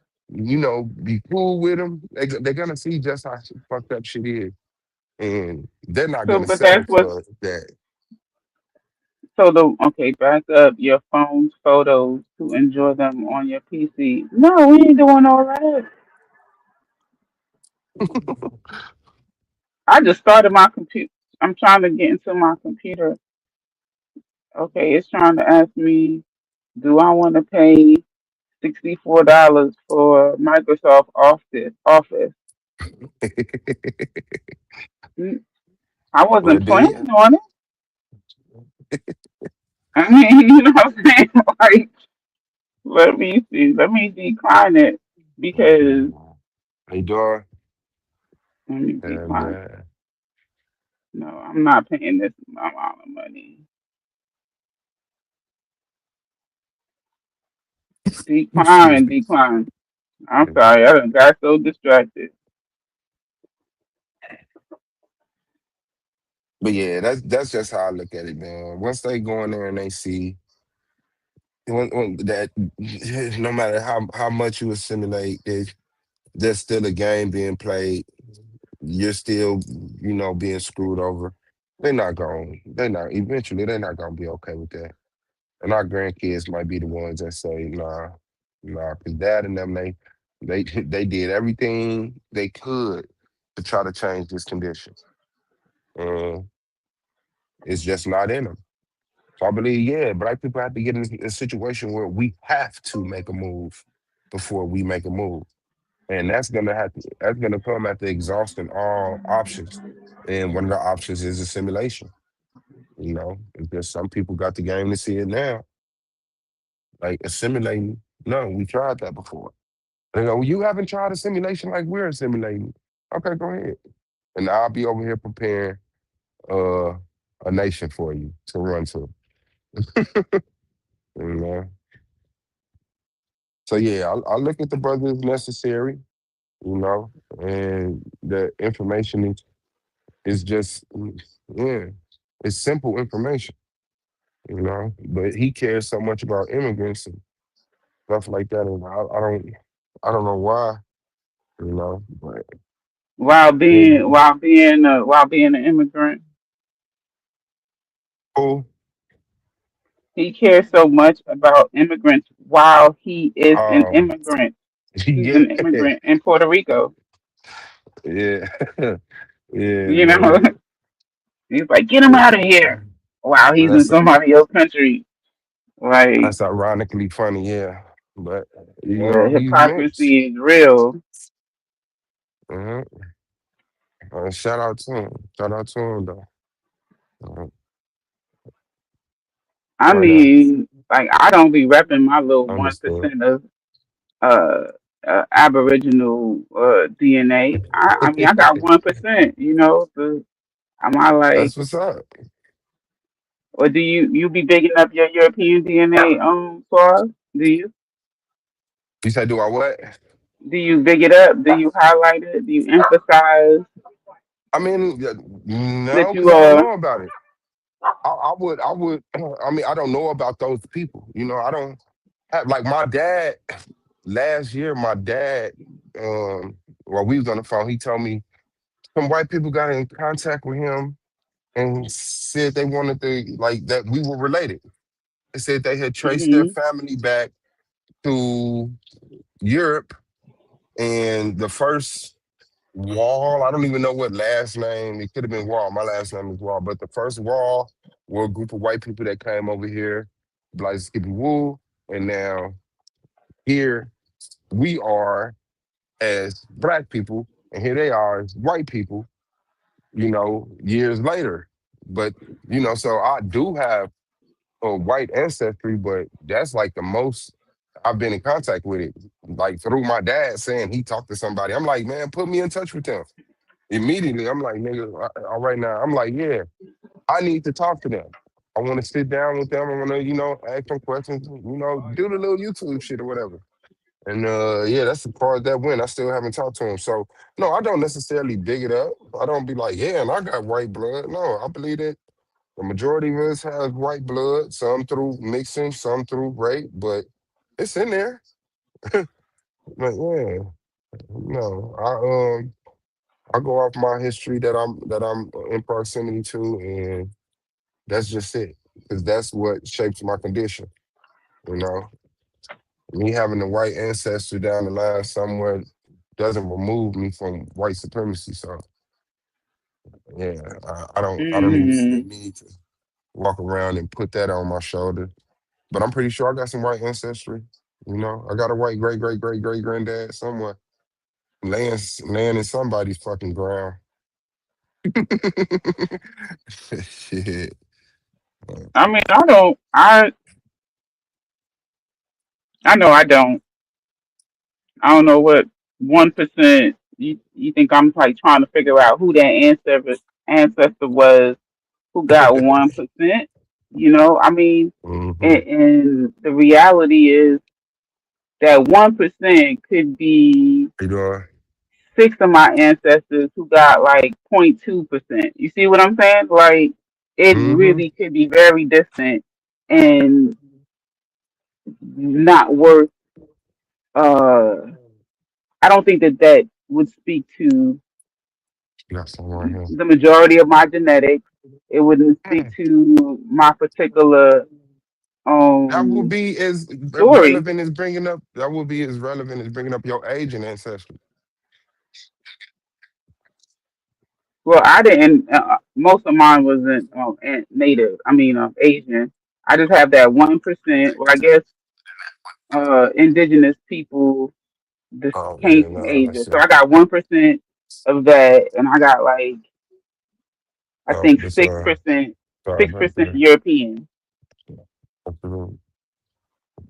be cool with them, they're going to see just how fucked up shit is. And they're not So, going to but settle that's what's for that. so the okay. Back up your phone's photos to enjoy them on your PC. No, we ain't doing all that. I just started my computer. I'm trying to get into my computer. Okay, it's trying to ask me, do I want to pay $64 for Microsoft Office? Mm, I Well, wasn't do you? planning on it. I mean, you know what I'm saying? Like, let me see. Let me decline it because Hey, Dora. let me And decline. No, I'm not paying this amount of money. excuse Decline, me. decline. I'm sorry, I done got so distracted. But yeah, that's just how I look at it, man. Once they go in there and they see that no matter how much you assimilate, there's still a game being played. You're still, being screwed over. They're not eventually they're not gonna be okay with that. And our grandkids might be the ones that say, nah, nah, because dad and them, they they did everything they could to try to change this condition. And it's just not in them. So I believe, yeah, black people have to get in a situation where we have to make a move before we make a move. And that's gonna come after exhausting all options. And one of the options is assimilation. Because some people got the game to see it now. Like assimilating. No, we tried that before. They go, well, you haven't tried assimilation like we're assimilating. Okay, go ahead. And I'll be over here preparing uh, a nation for you to run to. You know? So yeah, I look at the brother as necessary, you know, and the information is just yeah, it's simple information, But he cares so much about immigrants and stuff like that, and I don't know why, but yeah, while being an immigrant, cool. he cares so much about immigrants while he is an Um, immigrant. He's yeah, an immigrant in Puerto Rico. yeah, yeah, You know, man. he's like, get him Yeah. out of here. While he's in That's somebody else's country, like that's ironically funny, yeah. But the he's mixed. hypocrisy is real. uh Shout out to him. Shout out to him though. Uh, I but mean, like I don't be repping my little one understood. percent of uh, Aboriginal DNA. I mean, I got 1%. You know, am I like, That's what's up. or do you be bigging up your European DNA, Suave? Do you? You said, do I what? Do you big it up? Do you highlight it? Do you emphasize I mean, no, that because you I don't are? know about it. I would. I mean, I don't know about those people. I don't have like my dad. Last year, my dad, while we was on the phone, he told me some white people got in contact with him and said they wanted to like that we were related. They said they had traced their Hmm. family back to Europe, and the first Wall, I don't even know what last name. It could have been Wall. My last name is Wall. But the first Wall were a group of white people that came over here, like Skippy Woo. And now here we are as black people, and here they are as white people, years later. But, so I do have a white ancestry, but that's like the most I've been in contact with it. Like through my dad saying he talked to somebody. I'm like, man, put me in touch with them. Immediately, I'm like, nigga, all right now. I'm like, yeah, I need to talk to them. I want to sit down with them. I want to, ask them questions, do the little YouTube shit or whatever. And yeah, that's the part that went. I still haven't talked to him. So no, I don't necessarily big it up. I don't be like, yeah, and I got white blood. No, I believe that the majority of us have white blood, some through mixing, some through rape, but it's in there. But yeah, no, I go off my history that I'm in proximity to, and that's just it. Because that's what shapes my condition. You know, Me having a white ancestor down the line somewhere doesn't remove me from white supremacy. So yeah, I don't even see the Hmm. need to walk around and put that on my shoulder. But I'm pretty sure I got some white ancestry. I got a white great great great great granddad somewhere laying in somebody's fucking ground. Shit. I mean, I don't. I know I don't. I don't know what 1%. You think I'm like trying to figure out who that ancestor was who got 1%? You know, I mean, Hmm. and the reality is that 1% could be You doing? six of my ancestors who got like 0.2%. You see what I'm saying? Like it Hmm. really could be very distant and not worth. Uh, I don't think that that would speak to Got some right here. the majority of my genetics. It wouldn't speak to my particular. That will um be as story. relevant as bringing up. That will be as relevant as bringing up your age and ancestry. Well, I didn't. Most of mine wasn't native. I mean, Asian. I just have that 1%. Well, I guess indigenous people just Oh came yeah, from no, Asia. that's So it. I got 1% of that, and I got like I Oh, think this 6%, sorry six about percent that. European. Absolutely.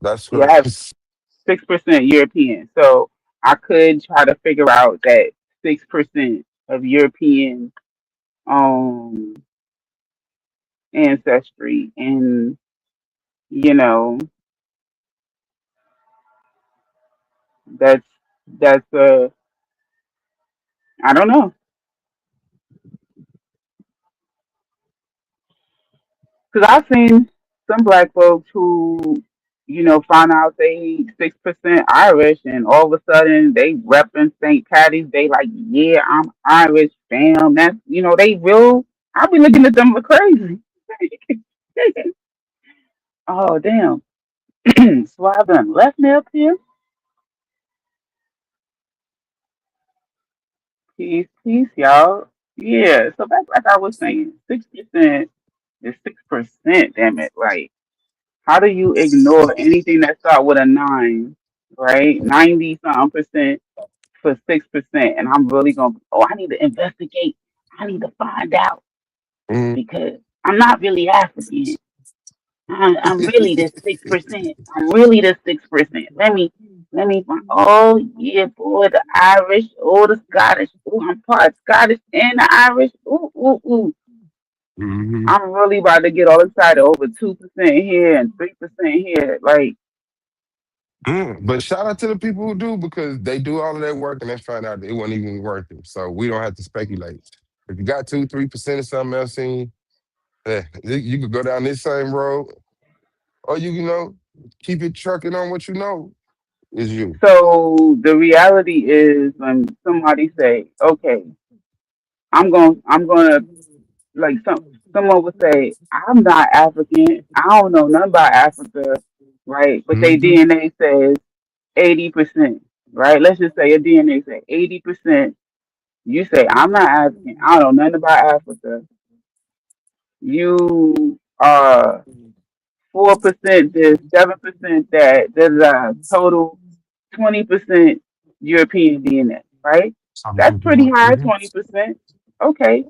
That's Yeah, what. I have 6% European. So I could try to figure out that 6% of European um ancestry, and you know that's that's I don't know, because I've seen some black folks who find out they 6% Irish, and all of a sudden they repping St. Patty's. They like, yeah, I'm Irish, fam. That's they real. I'll be looking at them like crazy. Oh damn. So I done left me up here. Peace, peace, y'all. Yeah. So that's like I was saying, 6% is 6%. Damn it! Like, how do you ignore anything that start with a nine? Right, 90 something percent for 6%, and I'm really gonna. Oh, I need to investigate. I need to find out Mm. because I'm not really African. I'm really the 6%. I'm really the 6%. Let me find. Oh yeah, boy, the Irish, oh the Scottish. Oh, I'm part Scottish and the Irish. Ooh, ooh, ooh. Hmm. I'm really about to get all excited over 2% here and 3% here. Like, But shout out to the people who do because they do all of that work and they find out it wasn't even worth it. So we don't have to speculate. If you got 2, 3% of something else in, you could go down this same road, or keep it trucking on what you know is you. so the reality is when somebody say, okay, I'm gonna like someone would say, I'm not African. I don't know nothing about Africa, right? But they Hmm. DNA says 80%, right? Let's just say your DNA says 80%. You say, I'm not African. I don't know nothing about Africa. You are 4% this, 7% that. There's a total 20% European DNA, right? Some That's people pretty know. high, 20%. Okay.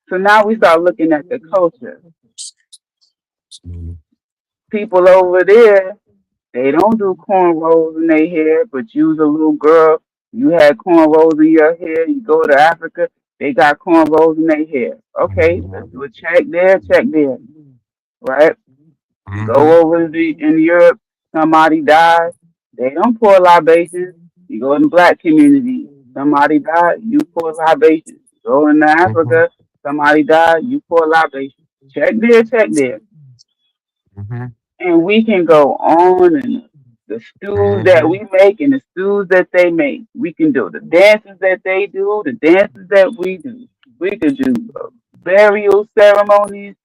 So now we start looking at the culture. Hmm. People over there, they don't do cornrows in their hair, but you's a little girl, you had cornrows in your hair, you go to Africa, they got cornrows in their hair. Okay, let's do a check there, right? Hmm. Go over in Europe, somebody died, they don't pour libations. You go in the black community, somebody died, you pour libations. Go in Hmm. Africa, somebody died, you pour libations. Check there. Hmm. And we can go on, and the stews that Hmm. we make and the stews that they make. We can do the dances that they do, the dances that we do. We could do burial ceremonies,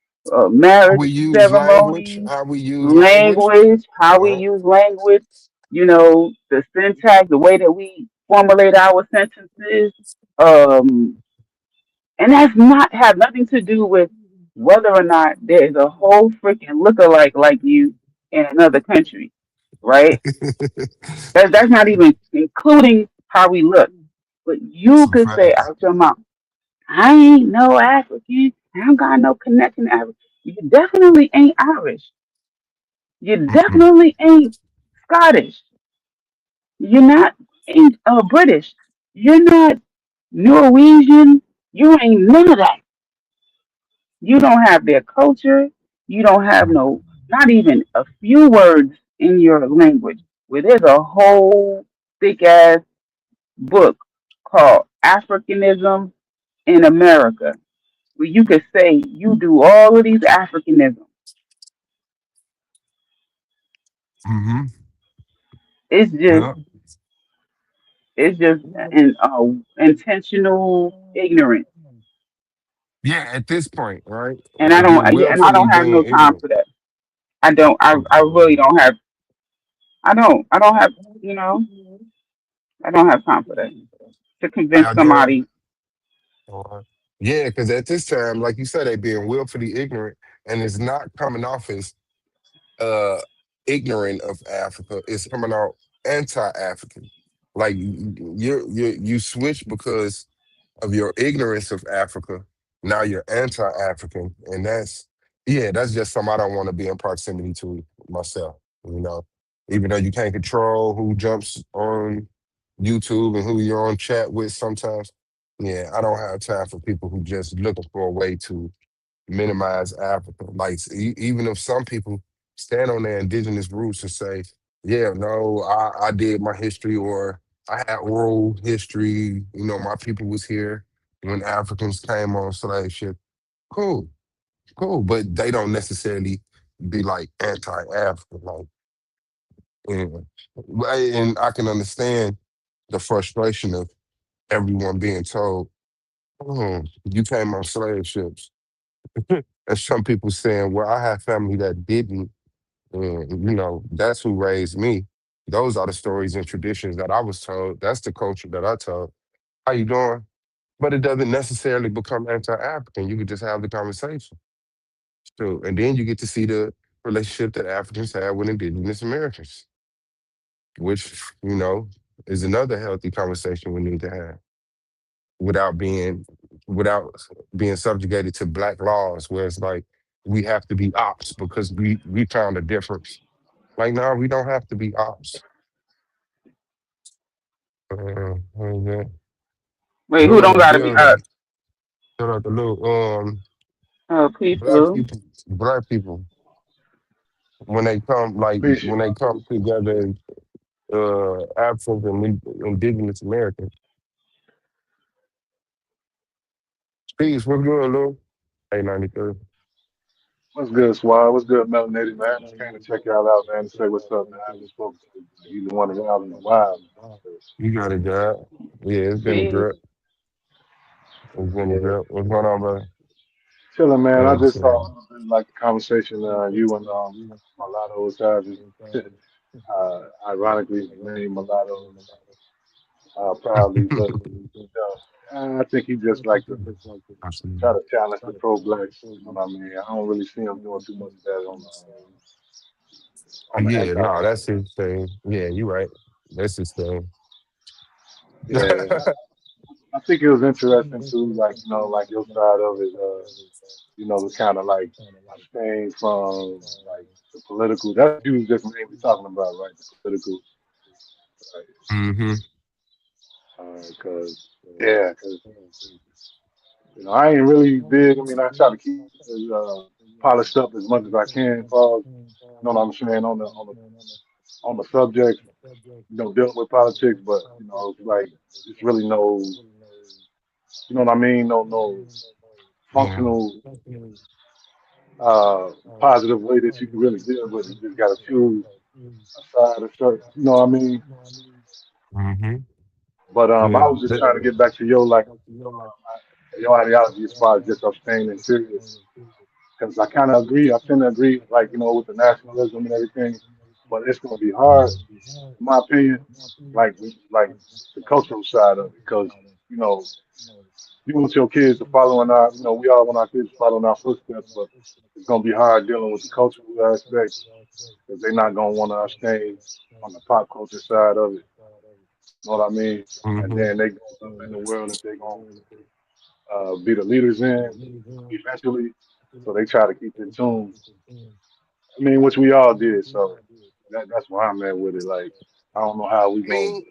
How we marriage use language, ceremonies, how we use language. language, how we Yeah. use language, the syntax, the way that we formulate our sentences. Um, and that's not have nothing to do with whether or not there is a whole freaking lookalike like you in another country, right? That's not even including how we look. But you Some could say facts. out your mouth, I ain't no African. I don't got no connection to Africa. You definitely ain't Irish. You Mm-mm. definitely ain't Scottish. You're not ain't British. You're not Norwegian. You ain't none of that. You don't have their culture. You don't have no, not even a few words in your language. Where there's a whole thick ass book called Africanism in America, where you could say you do all of these Africanisms. Mm-hmm. It's just, Yeah. it's just an intentional ignorance, Yeah, at this point, right? and I Like you're don't, yeah, and I willfully don't have no being time ignorant. for that. I don't. I really don't have. I don't have. You know. I don't have time for that to convince How you doing? somebody. Uh, yeah, because at this time, like you said, they being willfully ignorant, and it's not coming off as uh ignorant of Africa. It's coming out anti-African. Like you switch because of your ignorance of Africa. Now you're anti-African, and that's just something I don't want to be in proximity to myself. You know, even though you can't control who jumps on YouTube and who you're on chat with sometimes. Yeah, I don't have time for people who just looking for a way to minimize Africa. Like even if some people stand on their indigenous roots and say, "Yeah, no, I did my history," or "I had oral history." My people was here when Africans came on slave ship. Cool, cool, but they don't necessarily be like anti-African. Like, and I can understand the frustration of everyone being told, "Oh, you came on slave ships." And some people saying, well, I have family that didn't. And, that's who raised me. Those are the stories and traditions that I was told. That's the culture that I told. How you doing? But it doesn't necessarily become anti-African. You could just have the conversation. So, and then you get to see the relationship that Africans have with indigenous Americans, which, is another healthy conversation we need to have without being without being subjugated to black laws where it's like we have to be ops because we found a difference. Like, no, we don't have to be ops. Yeah. Wait, who Lou in don't the gotta be us? building. Shout out to Lou. Oh, peace, Black Blue. people, black people, when they come, like Peace, when they y'all. come Peace. together, Africans and indigenous Americans. Peace, what's good, Lou? 893. What's good, Swab? What's good, Melanated, man? Just came to check y'all out, man, to say what's up, man. I haven't spoken to either one of y'all in a while, man. So, You got it, God. Yeah, it's been a Peace. grip. It's been a yeah, grip. What's going on, brother? chilling, man. I Hey, just saw a so, little bit like the conversation you and Mulatto was having. Ironically, named Mulatto proudly, but I think he just like to try absolutely. to challenge the pro-blacks. You know what I mean? I don't really see him doing too much of that on the Yeah, no, anti-black. that's his thing. Yeah, you right. That's his thing. Yeah, I think it was interesting too, like like your side of it, to kind of like abstain from like the political. That's what you was just mainly talking about, right? The political, Mm-hmm. right? Because yeah, because I ain't really big. I mean, I try to keep as polished up as much as I can, Paul. You know what I'm saying on the subject, dealing with politics, but it's like it's really no, what I mean, no Yeah. functional uh, positive way that you can really deal with it. You just got to choose a side or certain, what I mean? Mm-hmm. But I Yeah. was just trying to get back to your like your ideology as far as just abstaining period, because I kind of agree. I tend to agree, like with the nationalism and everything, but it's going to be hard, in my opinion, like the cultural side of it, because you know you want your kids to follow in our, we all want our kids to follow in our footsteps, but it's going to be hard dealing with the cultural aspect because they're not gonna want to abstain on the pop culture side of it. You know what I mean? And Mm-hmm. then they go up in the world that they're gonna be the leaders in eventually. So they try to keep in tune. I mean, which we all did. So that's where I'm at with it. Like, I don't know how we I gonna. mean,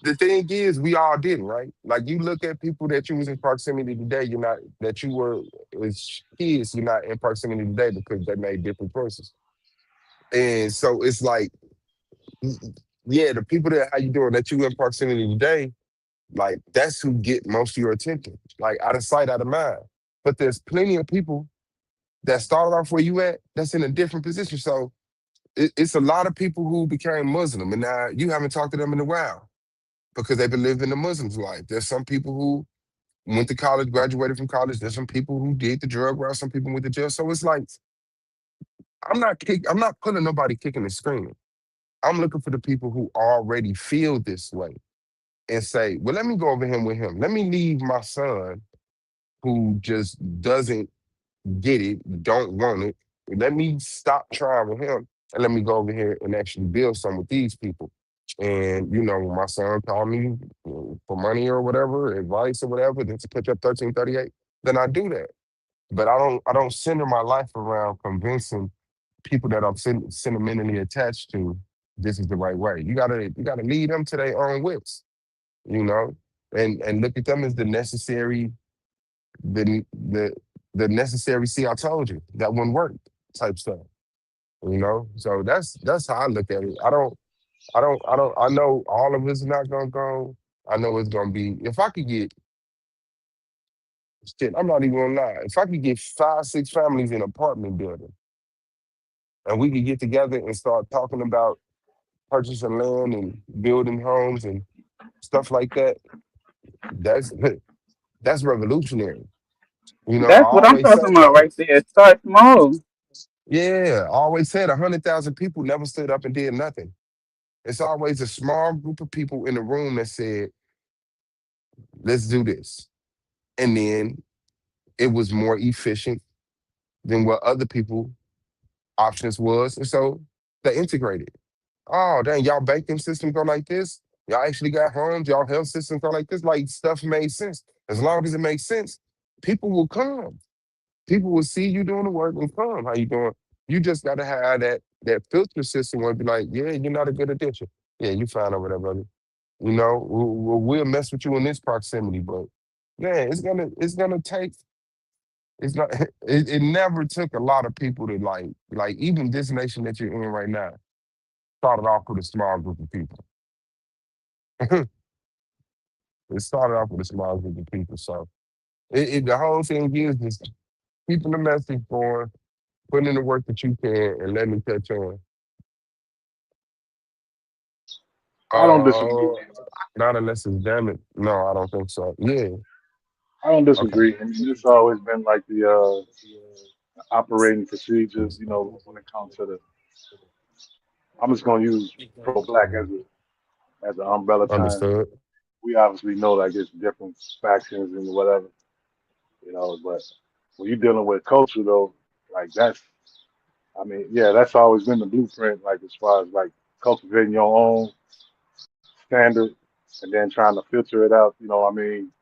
the thing is, we all didn't, right? Like you look at people that you was in proximity today, you're not that you were as kids, you're not in proximity today because they made different choices. And so it's like, yeah, the people that how you doing that you in proximity today, like that's who get most of your attention. Like out of sight, out of mind. But there's plenty of people that started off where you at that's in a different position. So it's a lot of people who became Muslim and now you haven't talked to them in a while because they've been living the Muslim's life. There's some people who went to college, graduated from college. There's some people who did the drug route. Some people went to jail. So it's like I'm not pulling nobody kicking and screaming. I'm looking for the people who already feel this way and say, well, let me go over here with him. Let me leave my son who just doesn't get it, don't want it. Let me stop trying with him and let me go over here and actually build some with these people. And when my son called me for money or whatever, advice or whatever, then to pitch up 1338, then I do that. But I don't center my life around convincing people that I'm sentimentally attached to this is the right way. You gotta lead them to their own wits, you know, and look at them as the the necessary see I told you that wouldn't work type stuff. So that's how I look at it. I know all of it's not gonna go. I know it's gonna be if I could get shit, I'm not even gonna lie. If I could get 5, 6 families in an apartment building and we could get together and start talking about purchasing land and building homes and stuff like that, that's that's revolutionary. I That's what I'm always talking said about that. right there. Start small. Yeah, I always said 100,000 people never stood up and did nothing. It's always a small group of people in the room that said, let's do this. And then it was more efficient than what other people options was. And so they integrated. Oh, dang, y'all banking system go like this. Y'all actually got homes. Y'all health system go like this. Like stuff made sense. As long as it makes sense, people will come. People will see you doing the work and come. How you doing? You just got to have that filter system where it be like, yeah, you're not a good addition. Yeah, you fine over there, brother. We'll mess with you in this proximity, but man, it's gonna take. It's not. It never took a lot of people to like even this nation that you're in right now started off with a small group of people. It started off with a small group of people. So the whole thing is just keeping the message going, putting in the work that you can, and letting it catch on. I don't disagree. Uh, Not unless it's damaged. No, I don't think so. Yeah. I don't Okay. disagree. I mean, this always been like the operating procedures. When it comes to the, I'm just gonna use pro-black as an umbrella term. Understood. We obviously know like it's different factions and whatever, But when you're dealing with culture though, like that's, I mean, yeah, that's always been the blueprint. Like as far as like cultivating your own standard and then trying to filter it out. I mean,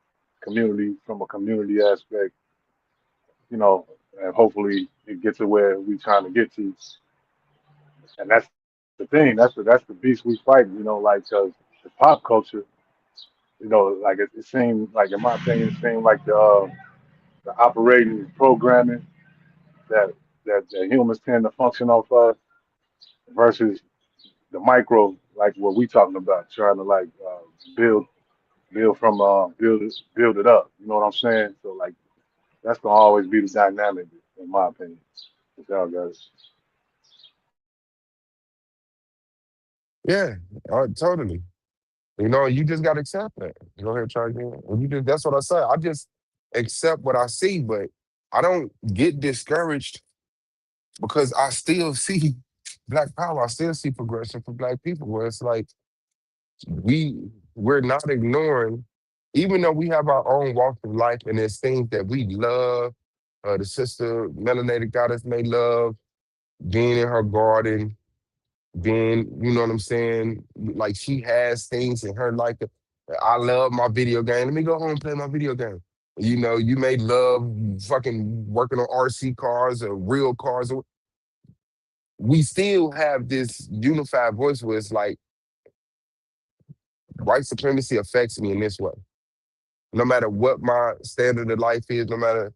community from a community aspect. You know, and hopefully it gets to where we trying to get to. And that's the thing. That's the beast we fight. Like 'cause the pop culture. Like it seemed like in my opinion, it seemed like the operating programming that that humans tend to function off of versus the micro, like what we talking about, trying to like build build it up. You know what I'm saying? So like that's gonna always be the dynamic, in my opinion. With y'all guys. Yeah. Totally. You just gotta accept that. Go ahead, try again. And that's what I say. I just accept what I see, but I don't get discouraged because I still see black power. I still see progression for black people where it's like we we're not ignoring, even though we have our own walk of life and there's things that we love. The sister melanated goddess may love being in her garden, being, you know what I'm saying? Like she has things in her life that I love my video game. Let me go home and play my video game. You may love fucking working on RC cars or real cars. We still have this unified voice where it's like white supremacy affects me in this way. No matter what my standard of life is, no matter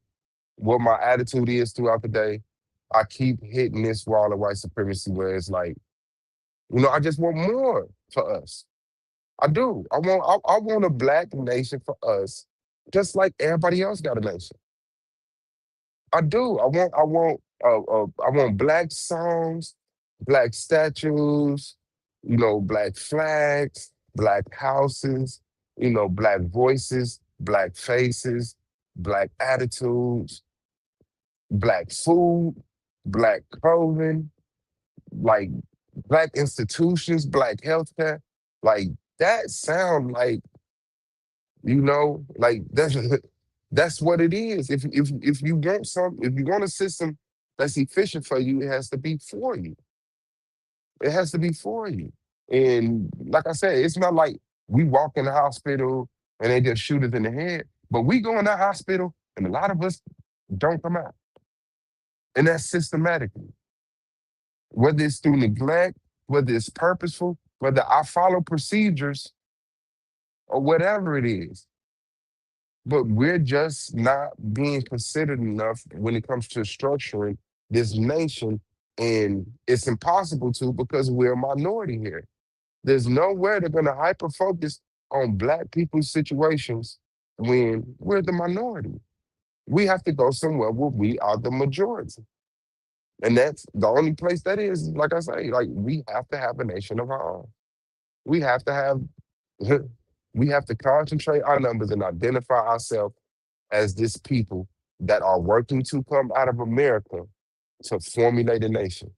what my attitude is throughout the day, I keep hitting this wall of white supremacy where it's like, I just want more for us. I do. I want a black nation for us, just like everybody else got a nation. I do. I want black songs, black statues, black flags, black houses, black voices, black faces, black attitudes, black food. black clothing, like black institutions, black healthcare. Like that sound like, like that's what it is. If you want if you want a system that's efficient for you, it has to be for you. It has to be for you. And like I said, it's not like we walk in the hospital and they just shoot us in the head. But we go in the hospital and a lot of us don't come out. And that's systematically. Whether it's through neglect, whether it's purposeful, whether I follow procedures or whatever it is. But we're just not being considered enough when it comes to structuring this nation. And it's impossible to because we're a minority here. There's nowhere they're going to hyper focus on black people's situations when we're the minority. We have to go somewhere where we are the majority. And that's the only place that is, like I say, like we have to have a nation of our own. We have to have, we have to concentrate our numbers and identify ourselves as this people that are working to come out of America to formulate a nation.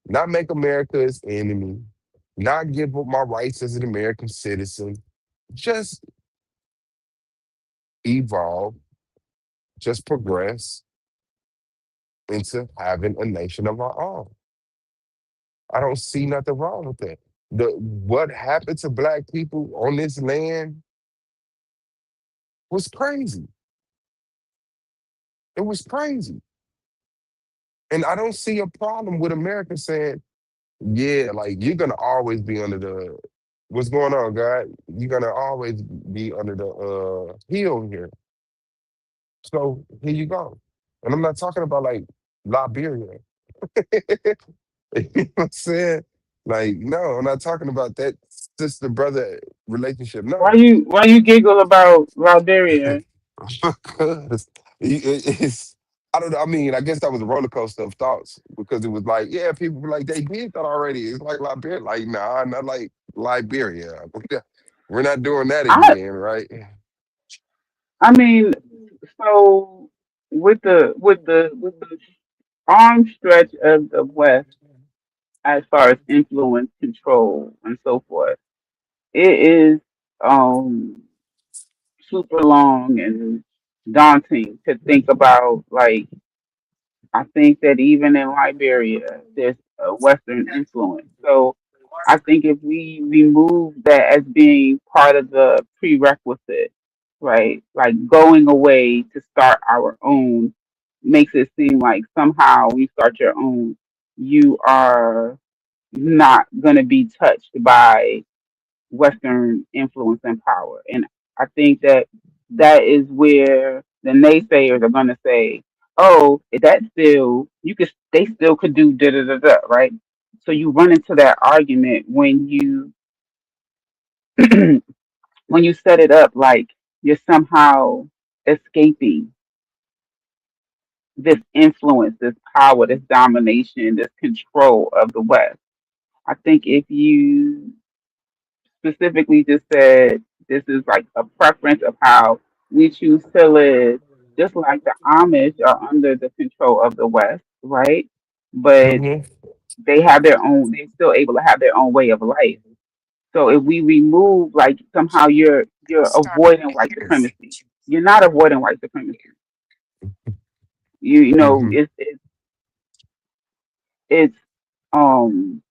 Not make America its enemy, not give up my rights as an American citizen, just evolve, just progress into having a nation of our own. I don't see nothing wrong with that. What happened to black people on this land was crazy. It was crazy. And I don't see a problem with America saying, yeah, like you're gonna always be under the what's going on, God? You're gonna always be under the heel here. So here you go. And I'm not talking about like Liberia. You know what I'm saying? Like, no, I'm not talking about that sister brother relationship. No. Why you giggle about Liberia? Because it's I don't know. I mean, I guess that was a roller coaster of thoughts because it was like, yeah, people were like, they did that already. It's like Liberia. Like, nah, not like Liberia. We're not doing that I again, right? I mean, so with the arm stretch of the West as far as influence, control, and so forth, it is um super long and daunting to think about. Like, I think that even in Liberia, there's a Western influence. So I think if we remove that as being part of the prerequisite, right, like going away to start our own, makes it seem like somehow when you start your own, you are not going to be touched by Western influence and power. And I think that that is where the naysayers are going to say, "Oh, that still you could they still could do da da da da," right? So you run into that argument when you when you set it up like you're somehow escaping this influence, this power, this domination, this control of the West. I think if you specifically just said this is like a preference of how we choose to live, just like the Amish are under the control of the West, right? But Hmm. they have their own, they're still able to have their own way of life. So if we remove like somehow you're avoiding white supremacy. You're not avoiding white supremacy. You know, Hmm. it's um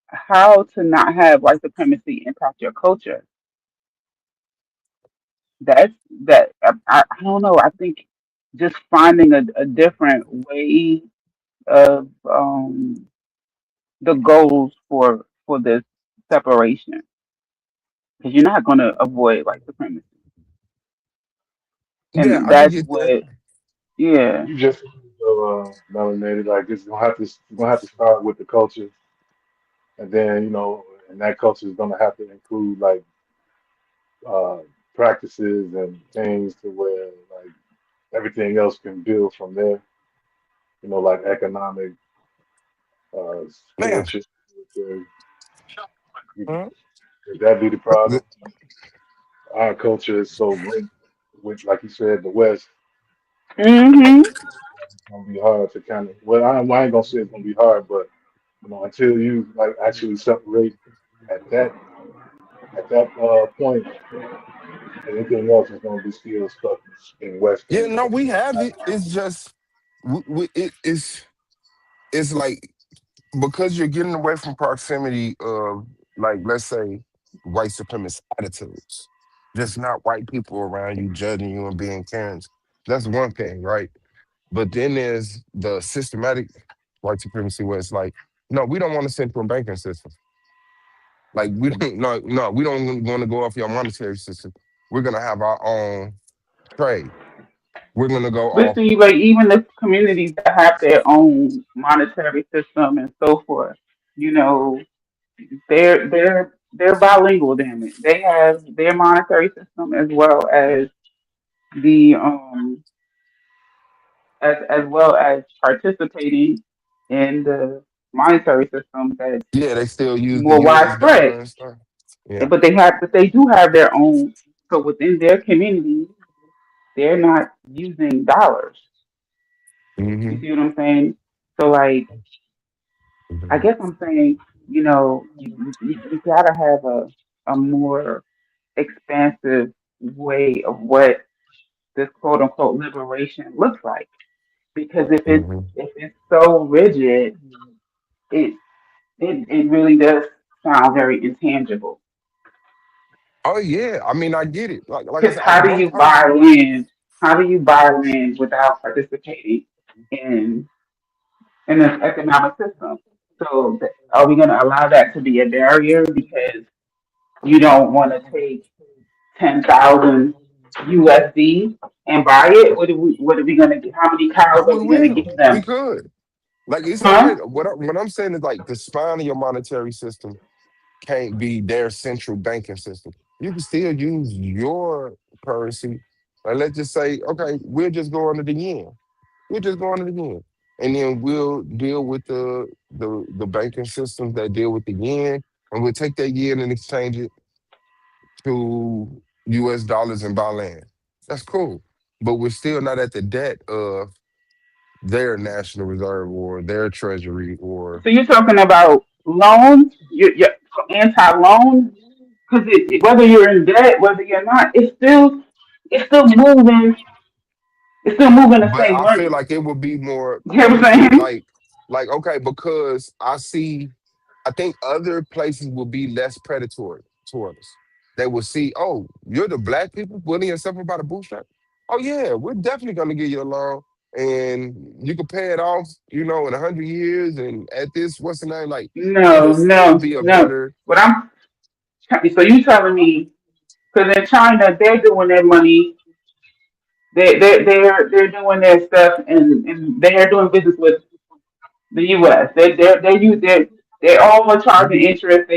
how to not have white supremacy impact your culture. That's that I don't know. I think just finding a different way of the goals for this separation because you're not going to avoid white supremacy, Yeah, and I can that's get that. what yeah. You just melanated. Like it's gonna have to start with the culture, and then and that culture is gonna have to include like uh, practices and things to where like everything else can build from there. Like economic, Man. spiritual. Military. Huh? Could that be the problem? Our culture is so linked with, like you said, the West. Mhm. gonna be hard to kind of. Well, I ain't gonna say it's gonna be hard, but until you like actually separate at that point, anything else is gonna be still stuck in Yeah, Western no, we have it. nationalism. It's just it's like because you're getting away from proximity of, like, let's say, white supremacist attitudes. Just not white people around you judging you and being Karens. That's one thing, right? But then there's the systematic white supremacy where it's like, no, we don't want a central banking system. Like we don't no, we don't want to go off your monetary system. We're gonna have our own trade. We're gonna go But off. see, like even the communities that have their own monetary system and so forth, you know, they're bilingual. Damn it, they have their monetary system as well as the as well as participating in the monetary system that's Yeah, they still use the more US dollar widespread. and stuff. Yeah. But they do have their own. So within their community, they're not using dollars. You Hmm. see what I'm saying? So like, I guess I'm saying, you gotta have a more expansive way of what this quote unquote liberation looks like. Because Hmm. if it's so rigid, it it really does sound very intangible. Oh yeah, I mean I get it. Like I Because said, how on do both you buy parties. land? How do you buy land without participating in this economic system? So are we going to allow that to be a barrier because you don't want to take 10,000 USD and buy it? What are we going to get? How many cows Oh, are we we going to will. give We them? could. Like it's all Huh? right. What I'm saying is like the spine of your monetary system can't be their central banking system. You can still use your currency. And let's just say, okay, we'll just go under the yen. We'll just go under the yen. And then we'll deal with the banking systems that deal with the yen. And we'll take that yen and exchange it to US dollars and buy land. That's cool. But we're still not at the debt of their national reserve or their treasury or So you're talking about loans? You're anti-loan because whether you're in debt, whether you're not, it's still moving. It's still moving the but same I feel money. like it would be more You know what I'm closer, saying? like okay, because I think other places will be less predatory toward us. They will see, oh, you're the black people putting yourself about a bootstrap. Oh yeah, we're definitely gonna give you a loan, and you can pay it off, in 100 years. And at this, what's the name? Like, it'll No, still no, be a no. better. What I'm so you telling me because in China they're doing their money, they're doing their stuff, and they're doing business with the U.S. They're all charging interest.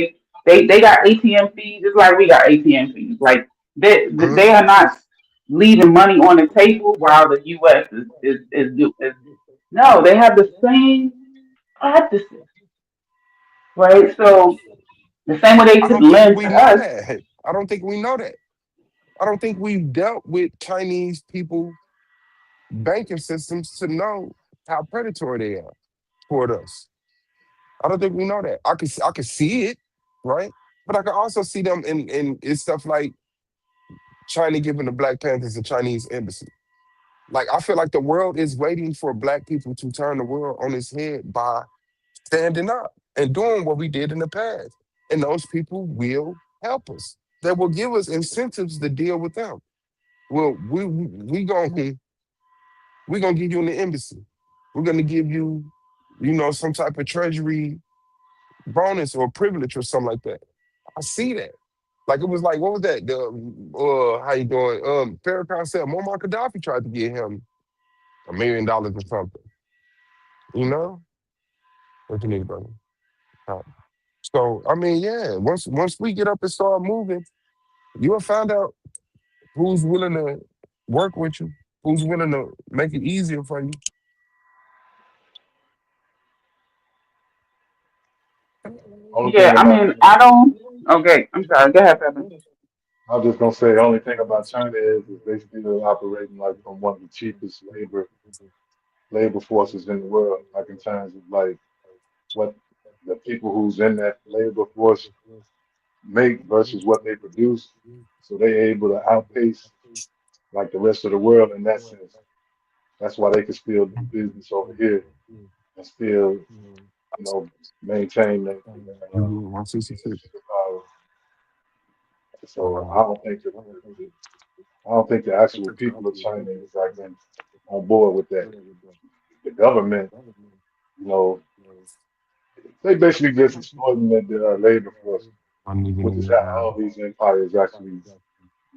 They got ATM fees just like we got ATM fees. Like they Mhm. are not leaving money on the table while the U.S. is no. They have the same practices, right? So the same way they I could don't think lend we to know us. that. I don't think we know that. I don't think we've dealt with Chinese people banking systems to know how predatory they are toward us. I don't think we know that. I could see it, right? But I can also see them in it's stuff like China giving the Black Panthers a Chinese embassy. Like I feel like the world is waiting for black people to turn the world on its head by standing up and doing what we did in the past. And those people will help us. They will give us incentives to deal with them. Well, we gonna give you in the embassy. We're gonna give you, some type of treasury bonus or privilege or something like that. I see that. Like it was like, what was that? The how you doing? Farrakhan said Muammar Gaddafi tried to get him $1 million or something. You know? What you need, brother? Uh, So I mean, yeah, once we get up and start moving, you'll find out who's willing to work with you, who's willing to make it easier for you. Only Yeah, thing I about mean, China, I don't. Okay, I'm sorry. Go ahead, Evan. I was just gonna say, the only thing about China is they still operating like from one of the cheapest labor labor forces in the world, like in terms of like what the people who's in that labor force make versus what they produce. So they're able to outpace like the rest of the world in that sense. That's why they can still do business over here and still, maintain You do 166. the power. So I don't think the actual people of China is like on board with that. The government, you know, they basically just exploiting the labor force, I'm even which is in how all these empires actually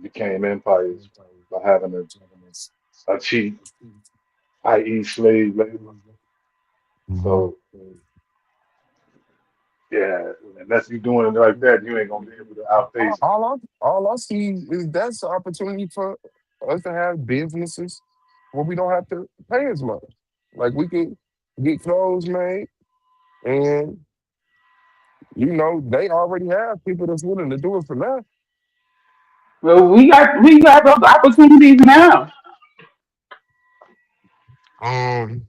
became empires by having a cheap, i.e., slave labor. the. So yeah, unless you're doing it like that, you ain't gonna be able to outpace it. All I see is that's an opportunity for us to have businesses where we don't have to pay as much. Like we can get clothes made, and they already have people that's willing to do it for less. Well, we got those opportunities now. Um,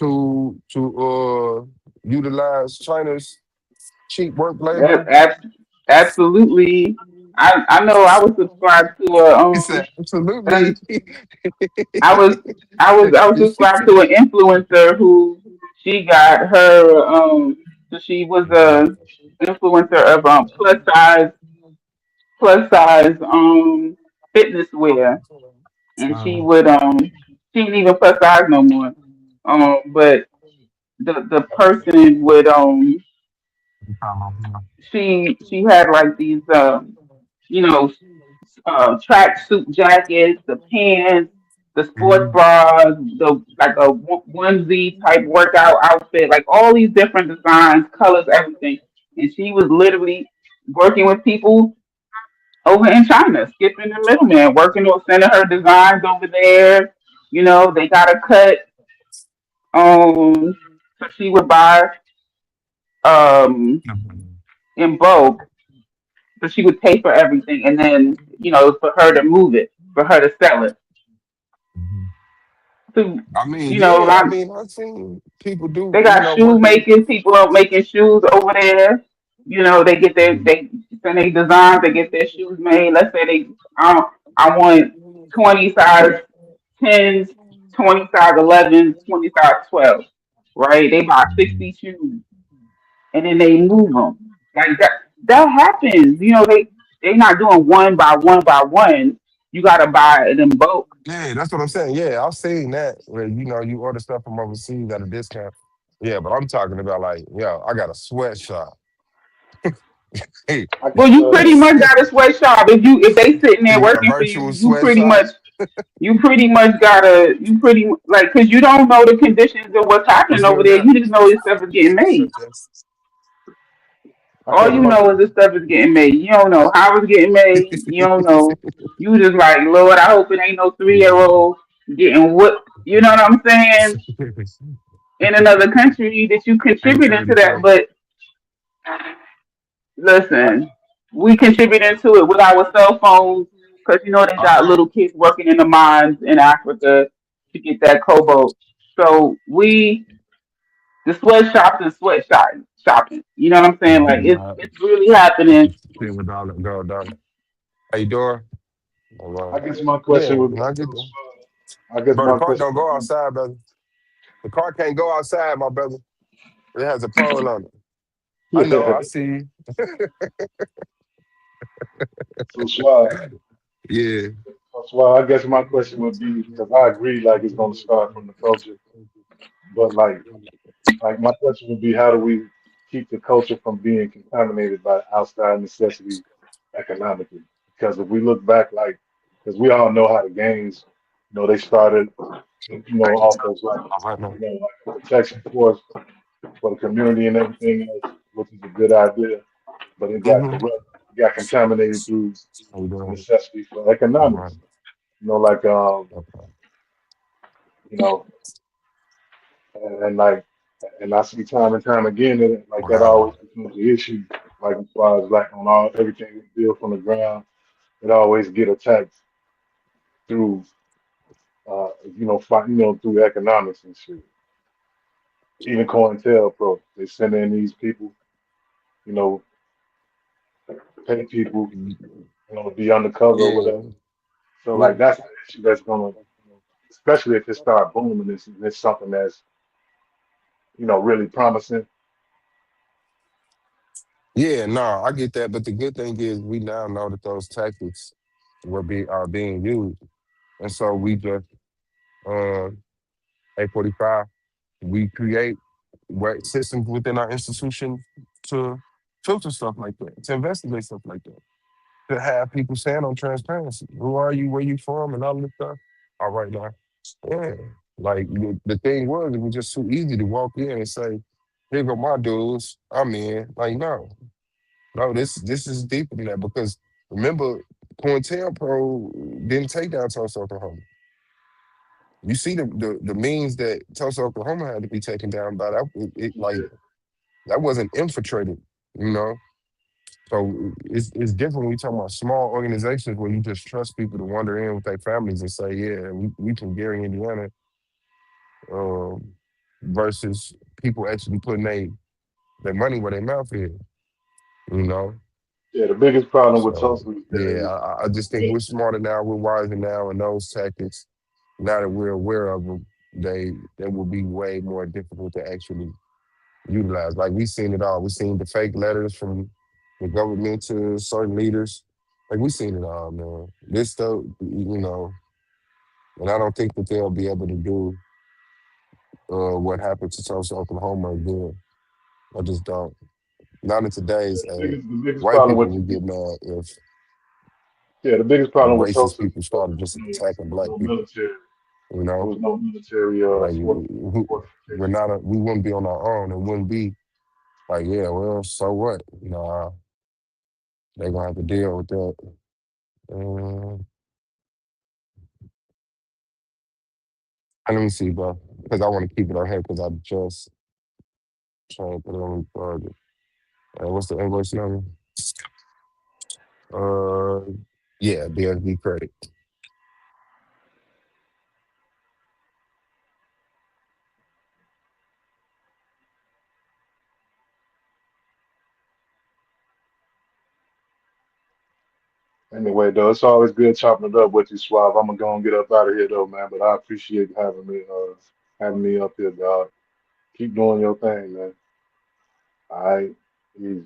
to utilize China's cheap work Ab- labor. ab- Absolutely. I know I was subscribed to He said, an absolutely. I was I was subscribed to an influencer who she got her so she was a influencer of plus size fitness wear, and she would she ain't even plus size no more, but the person would she had like these you know track suit jackets, the pants, the sports Mhm. bras, the like a onesie type workout outfit, like all these different designs, colors, everything. And she was literally working with people over in China, skipping the middleman, working or sending her designs over there. They got a cut. So she would buy um in bulk, so she would pay for everything, and then for her to move it, for her to sell it. Mhm. So, I mean, you know, yeah. I like, mean, I've seen people do, they got shoe working. making people are making shoes over there. They get they send their designs, they get their shoes made. Let's say I want 20 size 10s, 20 size 11s, 20 size 12. Right? They buy 60 shoes and then they move them. Like that happens. They not doing one by one by one. You gotta buy it in bulk. Yeah, that's what I'm saying. Yeah, I've seen that where you order stuff from overseas at a discount. Yeah, but I'm talking about like, I got a sweatshop. Hey, I Well, guess you pretty much got a sweatshop. If they sitting there you got a working for you, virtual sweatshop. you pretty much gotta you pretty like because you don't know the conditions of what's happening What's over good, there. that? You just know this stuff is getting made. I All guess you my know is this stuff is getting made. You don't know how it's getting made. You don't know. You just like, Lord, I hope it ain't no 3-year old getting whooped. You know what I'm saying? In another country that you contributing to that. 832. But I, listen, we contributing to it with our cell phones because they got Uh-huh. little kids working in the mines in Africa to get that cobalt. So the sweatshops and shopping. You know what I'm saying? Like it's really happening. Shit with all that gold dollar. How you doing? All I right. guess my Yeah, question would be, I get that. I guess Bro, the my car question don't would go be, outside, brother. The car can't go outside, my brother. It has a pole on it. I know, I see you. so Suave, Yeah. I guess my question would be because I agree, like it's going to start from the culture, but like my question would be, how do we keep the culture from being contaminated by outside necessity economically? Because if we look back, like, because we all know how the gangs, they started, off as like, All right, man. like a protection force for the community and everything else, which is a good idea, but it got Mm-hmm. corrupt, it got contaminated through How you doing? necessity for All right. economics. Like Okay. you know, and like, and I see time and time again that like What that happened? always becomes the issue. Like as far as like on all everything we build from the ground, it always get attacked through through economics and shit. Even COINTELPRO, they send in these people, you know, pay people, to be undercover or whatever. Yeah. So like Well, that's an issue that's gonna, especially if it start booming, it's something that's, really promising. yeah, no, I get that. But the good thing is we now know that those tactics are being used. And so we just uh 845, we create systems within our institution to filter stuff like that, to investigate stuff like that, to have people stand on transparency. Who are you? Where you from? And all this stuff. All right now. Yeah. Like the thing was, it was just too easy to walk in and say, here go my dudes. I'm in. Like, no. No, this is deeper than that because remember, COINTELPRO didn't take down Tulsa, Oklahoma. You see the means that Tulsa, Oklahoma had to be taken down by that. Like Yeah, that wasn't infiltrated, you know. So it's different when you talk about small organizations where you just trust people to wander in with their families and say, yeah, we from Gary, Indiana, um, versus people actually putting their money where their mouth is, you know. yeah. The biggest problem with So Tulsa is that yeah, I just think we're smarter now, we're wiser now, and those tactics, now that we're aware of them, they will be way more difficult to actually utilize. Like we seen it all. We seen the fake letters from the government to certain leaders. Like we seen it all, man. This stuff, and I don't think that they'll be able to do what happened to Tulsa, Oklahoma again. I just don't. Not in today's age. the biggest White problem people with would get mad yeah, the biggest if problem with racist Tulsa is people started just attacking there was black no people. military. You There know, was no military like we're fortification. not, we wouldn't be on our own. It wouldn't be like, yeah, well, so what? Nah, they're gonna have to deal with that. Uh, let me see, bro, because I want to keep it on here because I just trying to put it on the target. What's the invoice number? Uh, yeah, BSB credit. Anyway, though, it's always good chopping it up with you, Suave. I'm gonna go and get up out of here, though, man. But I appreciate having me up here, dog. Keep doing your thing, man. All right, easy.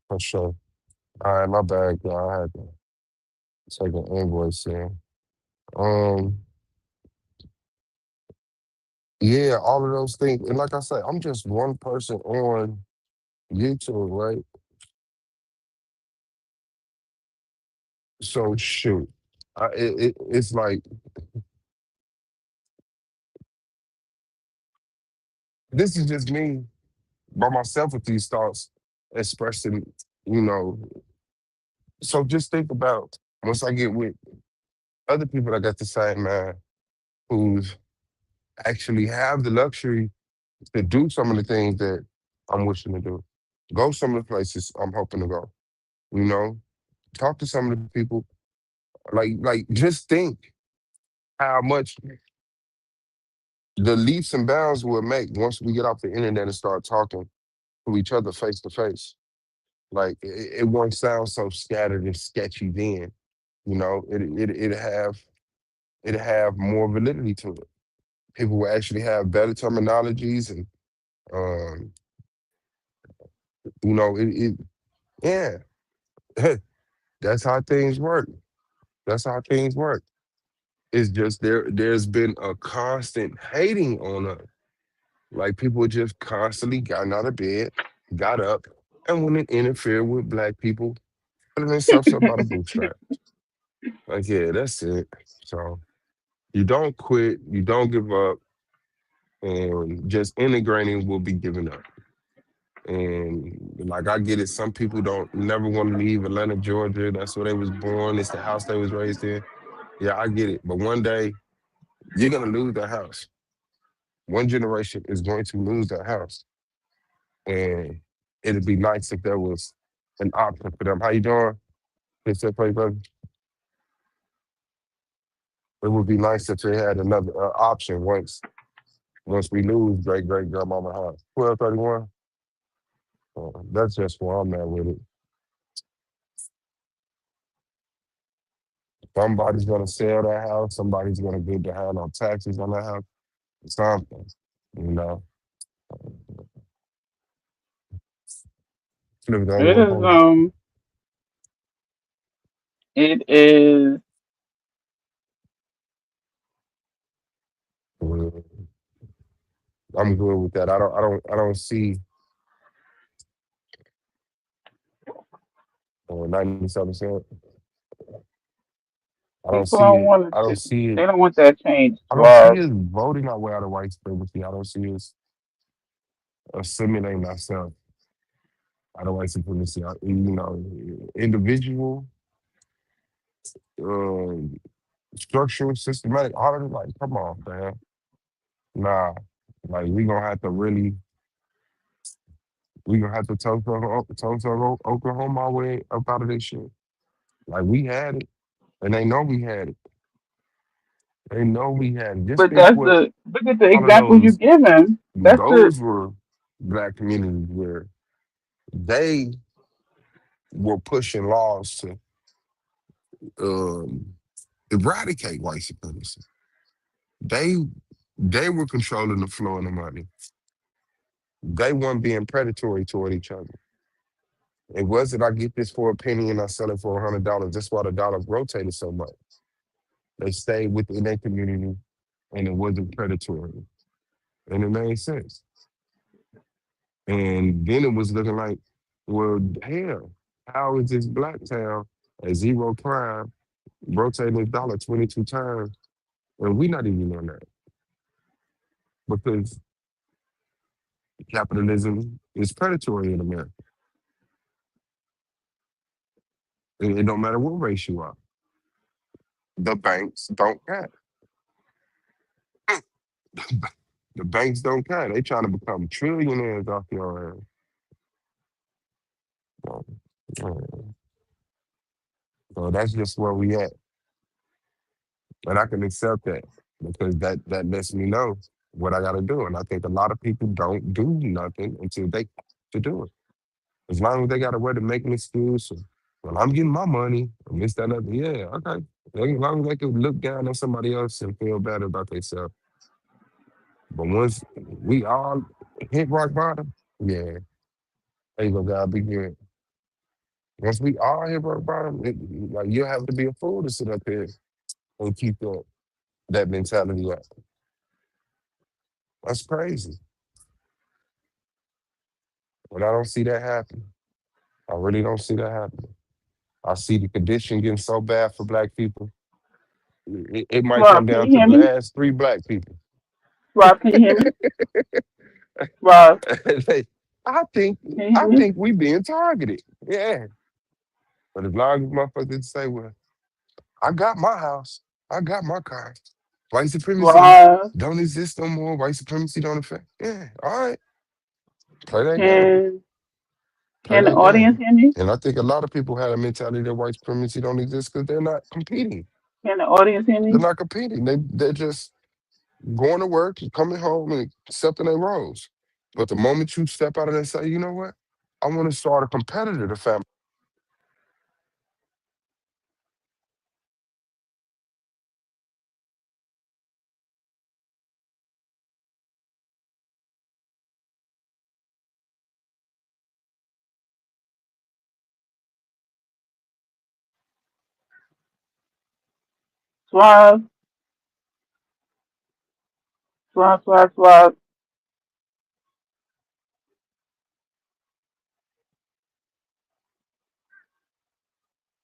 For sure. All right, my bad, y'all. I had to take an invoice in. Um, yeah, all of those things. And like I said, I'm just one person on YouTube, right? So shoot, it's like this is just me by myself with these thoughts expressing, you know. So just think about once I get with other people that got the same mind who actually have the luxury to do some of the things that I'm wishing to do. Go some of the places I'm hoping to go. You know, talk to some of the people. Like just think how much the leaps and bounds we'll make once we get off the internet and start talking to each other face to face. Like it won't sound so scattered and sketchy then. You know, it have more validity to it. People will actually have better terminologies and um, it yeah. That's how things work. That's how things work. It's just there's been a constant hating on us. Like people just constantly gotten out of bed, got up, and went and interfered with black people, putting themselves up by the bootstrap. Like, yeah, that's it. So you don't quit, you don't give up, and just integrating will be given up. And like I get it, some people don't never want to leave Atlanta, Georgia. That's where they was born. It's the house they was raised in. Yeah, I get it. But one day you're gonna lose that house. One generation is going to lose that house. And it'd be nice if there was an option for them. How you doing? They said, "Play, brother." It would be nice if they had another option once we lose great great grandmama house. 1231. That's just where I'm at with it. Somebody's gonna sell that house. Somebody's gonna get behind on taxes on that house. Something, you know. Flip it on It one is phone. it is I'm good with that. I don't see 97 cents. I don't people see don't it. want I don't to see it. they don't want that change, I don't see Suave. us voting our way out of white supremacy. I don't see us assimilating ourselves out of white supremacy. Individual, um, structural, systematic, all of it. Like, come on, man. Nah, like we gonna have to Tulsa, Oklahoma our way up out of this shit. Like we had it, and they know we had it. They know we had it. Just But think that's what the look at the all of example you given. That's the those were black communities where they were pushing laws to um, eradicate white supremacy. They they were controlling the flow of the money. They weren't being predatory toward each other. It wasn't I get this for a penny and I sell it for $100. That's why the dollar rotated so much. They stayed within their community and it wasn't predatory. And it made sense. And then it was looking like, well, hell, how is this black town at zero crime rotating the dollar 22 times? And we not even on that because capitalism is predatory in America. It don't matter what race you are. The banks don't care. The banks don't care. They trying to become trillionaires off your ass. So, so that's just where we at. And I can accept that because that lets me know what I gotta do. And I think a lot of people don't do nothing until they to do it. As long as they got a way to make an excuse, or, well, I'm getting my money, or this, that, other. Yeah, okay. As long as they can look down on somebody else and feel better about themselves. But once we all hit rock bottom, yeah, there you go, God, be good. Once we all hit rock bottom, like you have to be a fool to sit up here and keep that mentality up. That's crazy. But I don't see that happening. I really don't see that happening. I see the condition getting so bad for black people. It might come Suave. Can down you to hear the me? last three black people. Suave, can you hear me? Suave, They- I think can you hear I me? think we being targeted. Yeah. But as long as motherfuckers say, well, I got my house, I got my car. White supremacy Suave, don't exist no more. White supremacy don't affect. Yeah, all right. Play that game. can Play can the that audience game. hear me? And I think a lot of people have a mentality that white supremacy don't exist because they're not competing. Can the audience hear They're me? not competing. They're just going to work, coming home, and accepting their roles. But the moment you step out of there and say, you know what? I want to start a competitor to family. Suave. Swap, swap, swap.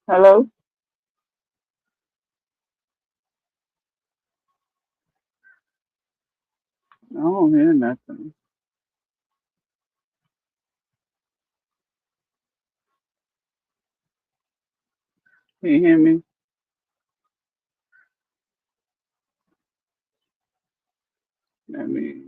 Hello? I don't hear nothing. Can you hear me? Let me.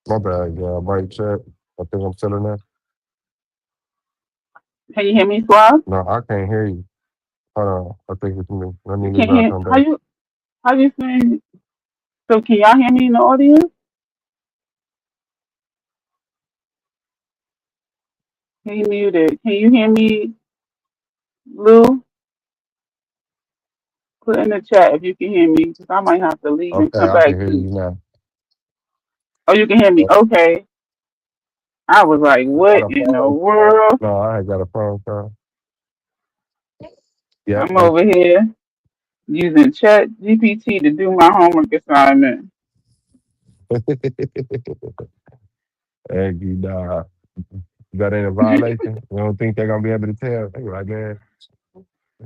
My bad, yeah. Mic check. I think I'm still in there. Can you hear me, Swab? No, I can't hear you. Hold on. I think it's me. Let me You leave can't out, hear. come How back. you? How you saying? So can y'all hear me in the audience? He muted. Can you hear me, Lou? Put in the chat if you can hear me, because I might have to leave and Okay, come I can back hear too. you now. Oh, you can hear me. Okay. I was like, I got what a in the phone call. world? No, I had got a phone call. Yep. I'm over here using Chat GPT to do my homework assignment. Hey, nah, that ain't a violation. You don't think they're gonna be able to tell? They like, man,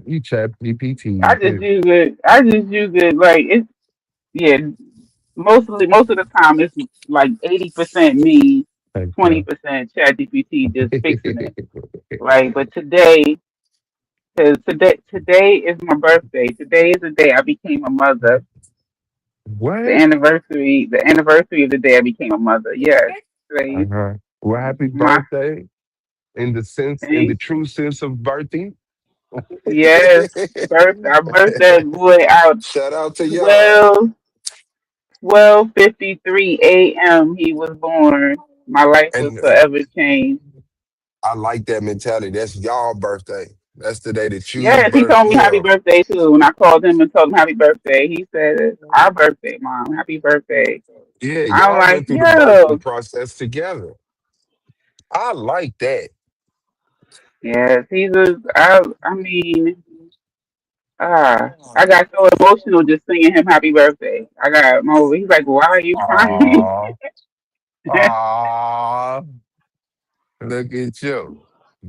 you chat GPT. I just use it. I just use it like it's yeah. Most of the time, it's like 80% me, Hey, 20% Chat GPT just fixing it. Right, but today, cause today is my birthday. Today is the day I became a mother. what? The anniversary of the day I became a mother. Yes, today Uh-huh. Well, happy my birthday in the thank true sense of birthing. yes, I birthed that boy out Shout out to y'all. 12 12:53 a.m. He was born. My life was And forever changed. I like that mentality. That's y'all birthday. That's the day that you Yes, he birthed told me happy him. birthday too. When I called him and told him happy birthday, he said, "It's our birthday, mom. Happy birthday." Yeah, I'm y'all like, went through the birthing yo, process together. I like that. yes, he's a. I mean, I got so emotional just singing him happy birthday. I got my. He's like, why are you crying? Aw, aw, look at you.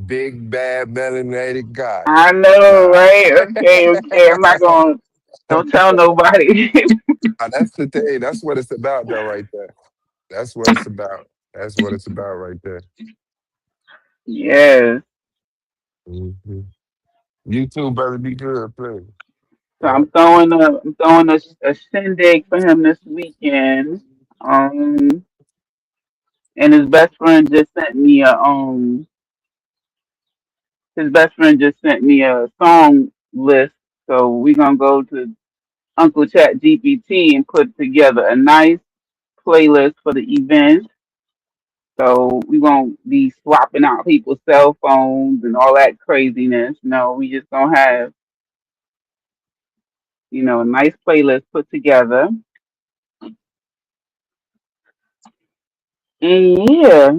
Big bad melanated guy. I know, Nah. right? Okay, okay. I'm not going. Don't tell nobody. That's the thing. That's what it's about, though, right there. That's what it's about. That's what it's about, right there. Yes. Mhm. You too, brother. Be good, please. So Yeah. I'm throwing a shindig for him this weekend. Um, and his best friend just sent me a song list. So we're gonna go to Uncle Chat GPT and put together a nice playlist for the event. So we won't be swapping out people's cell phones and all that craziness. No, we just gonna have, a nice playlist put together. And yeah,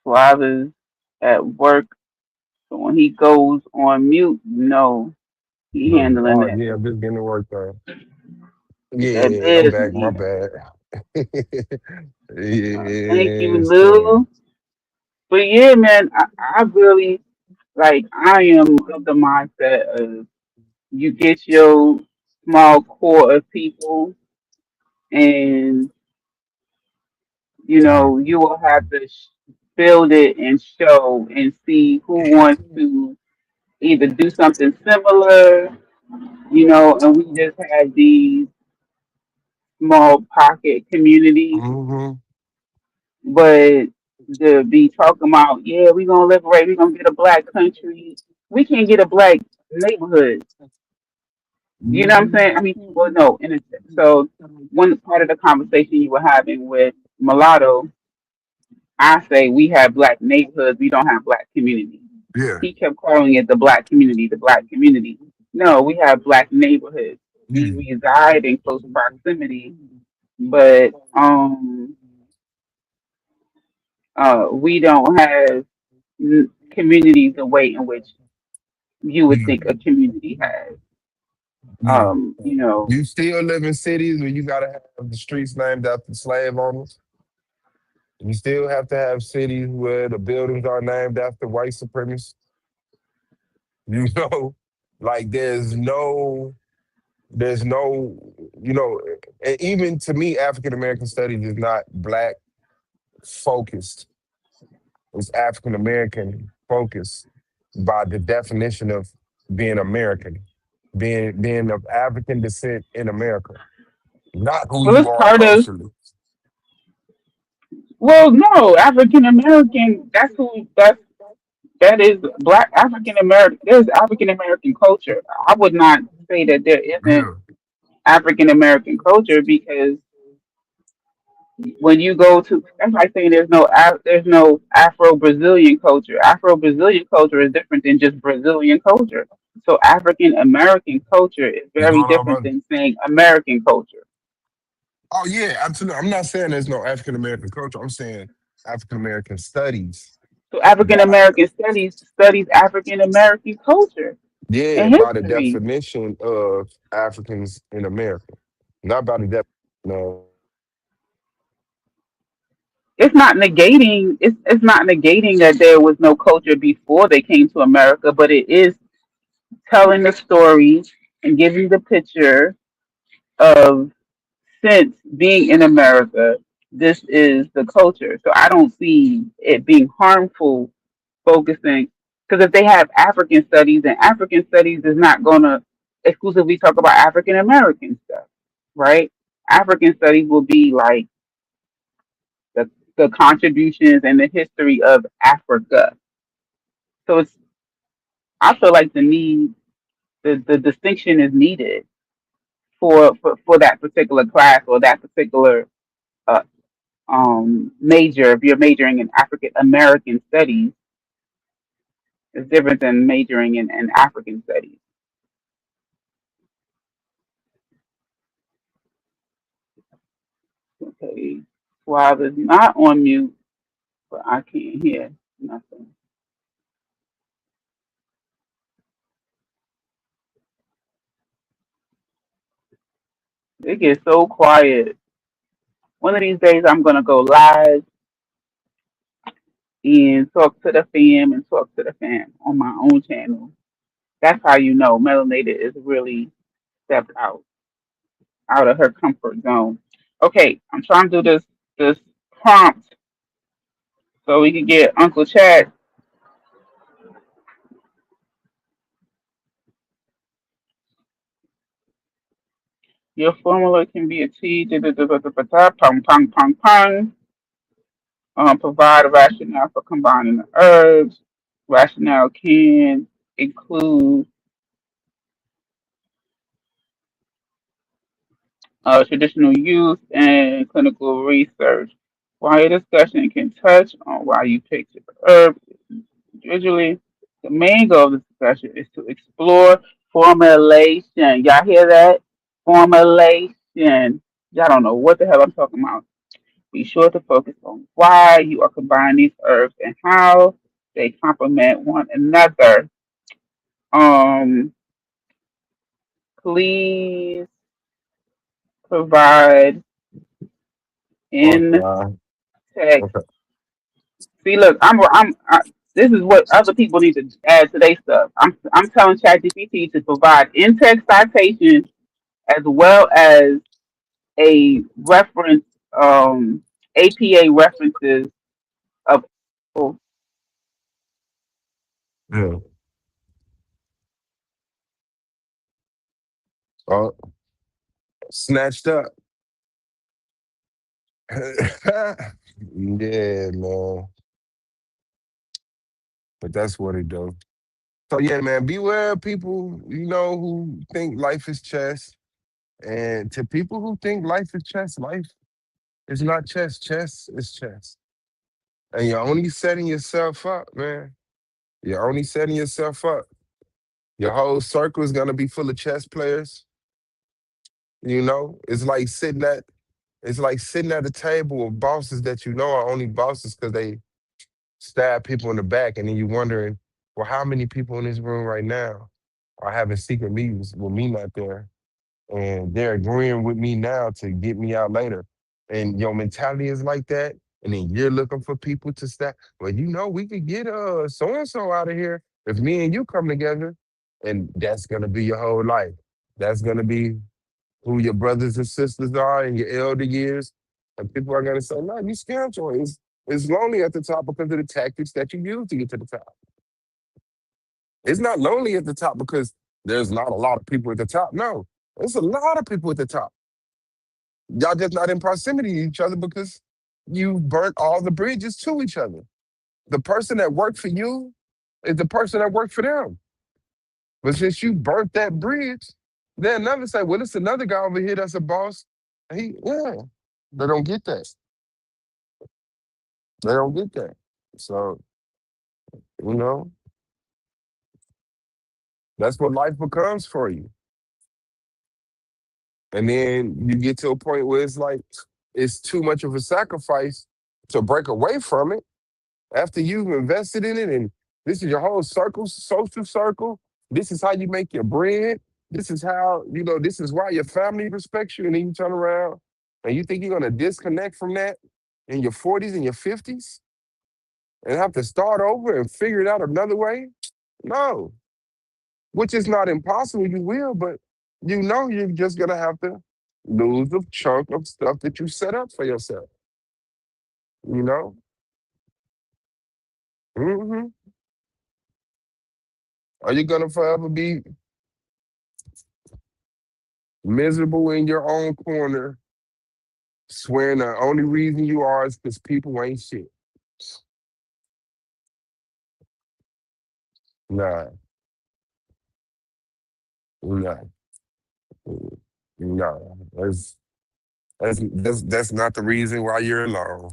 Father's at work. So when he goes on mute, no, he handling Oh, that yeah, I'm just getting to work, though. that Yeah, I'm back. My business. bad. Thank you, Yeah, sir. Lou. But yeah, man, I really like. I am of the mindset of you get your small core of people, and you will have to build it and show and see who wants to either do something similar, and we just have these small pocket communities. Mm-hmm. But to be talking about, yeah, we're gonna liberate, we're gonna get a black country. We can't get a black neighborhood. You know what I'm saying? I mean, well, no. So one part of the conversation you were having with Mulatto, I say we have black neighborhoods, we don't have black communities. Yeah. He kept calling it the black community, the black community. No, we have black neighborhoods. We Mm. reside in close proximity, but we don't have communities the way in which you would think a Mm. community has. Yeah. You know, You still live in cities where you gotta have the streets named after slave owners. You still have to have cities where the buildings are named after white supremacists. You know, like there's no, you know, and even to me, African American studies is not black focused. It's African American focused by the definition of being American, being of African descent in America, not who well, you it's are part of. culturally. Well, no, African American. That is black African American. There's African American culture. I would not say that there isn't Yeah. African American culture because when you go to, that's like saying there's no Afro Brazilian culture. Afro Brazilian culture is different than just Brazilian culture. So African American culture is What's very going on, different brother? than saying American culture. Oh yeah, absolutely. I'm not saying there's no African American culture. I'm saying African American studies. So African By American studies African American culture yeah, and by the history. definition of Africans in America, not by the definition of It's not negating that there was no culture before they came to America, but it is telling the story and giving the picture of since being in America, this is the culture. So I don't see it being harmful focusing because if they have African studies, and African studies is not going to exclusively talk about African American stuff, right? African studies will be like the the contributions and the history of Africa. So it's I feel like the distinction is needed for that particular class or that particular uh, major. If you're majoring in African American studies, it's different than majoring in African studies. Okay, Suave is not on mute, but I can't hear nothing. It gets so quiet. One of these days, I'm gonna go live and talk to the fam and talk to the fam on my own channel. That's how you know Melanated is really stepped out of her comfort zone. Okay, I'm trying to do this prompt so we can get Uncle Chad. Your formula can be achieved. Pong pong pong pong. Provide a rationale for combining the herbs. Rationale can include traditional use and clinical research. While your discussion can touch on why you picked the herb individually, the main goal of the discussion is to explore formulation. Y'all hear that? Formulation. Y'all don't know what the hell I'm talking about. Be sure to focus on why you are combining these herbs and how they complement one another. Um, please provide in okay, text. okay. See, look, this is what other people need to add to their stuff. I'm telling ChatGPT to provide in text citation as well as a reference, APA references of. Yeah. Oh, snatched up. Yeah, man. But that's what it does. So yeah, man, beware of people, who think life is chess. And to people who think life is chess, life is not chess. Chess is chess. And you're only setting yourself up, man. You're only setting yourself up. Your whole circle is gonna be full of chess players. You know, it's like sitting at a table with bosses that you know are only bosses because they stab people in the back, and then you wondering, well, how many people in this room right now are having secret meetings with me not there, and they're agreeing with me now to get me out later. And your mentality is like that, and then you're looking for people to stab. Well, you know, we could get so and so out of here if me and you come together, and that's gonna be your whole life. That's gonna be who your brothers and sisters are in your elder years. And people are going to say, no, you spiritual. It's lonely at the top because of the tactics that you use to get to the top. It's not lonely at the top because there's not a lot of people at the top. No, there's a lot of people at the top. Y'all just not in proximity to each other because you burnt all the bridges to each other. The person that worked for you is the person that worked for them. But since you burnt that bridge, then another say, well, it's another guy over here that's a boss. Yeah, they don't get that. They don't get that. So, you know, that's what life becomes for you. And then you get to a point where it's like, it's too much of a sacrifice to break away from it after you've invested in it. And this is your whole circle, social circle. This is how you make your bread. This is how, this is why your family respects you. And then you turn around and you think you're going to disconnect from that in your 40s and your 50s and have to start over and figure it out another way? No, which is not impossible. You will, but you're just going to have to lose a chunk of stuff that you set up for yourself. You know? hmm Are you going to forever be miserable in your own corner, swearing the only reason you are is because people ain't shit? Nah, nah, no. That's not the reason why you're alone.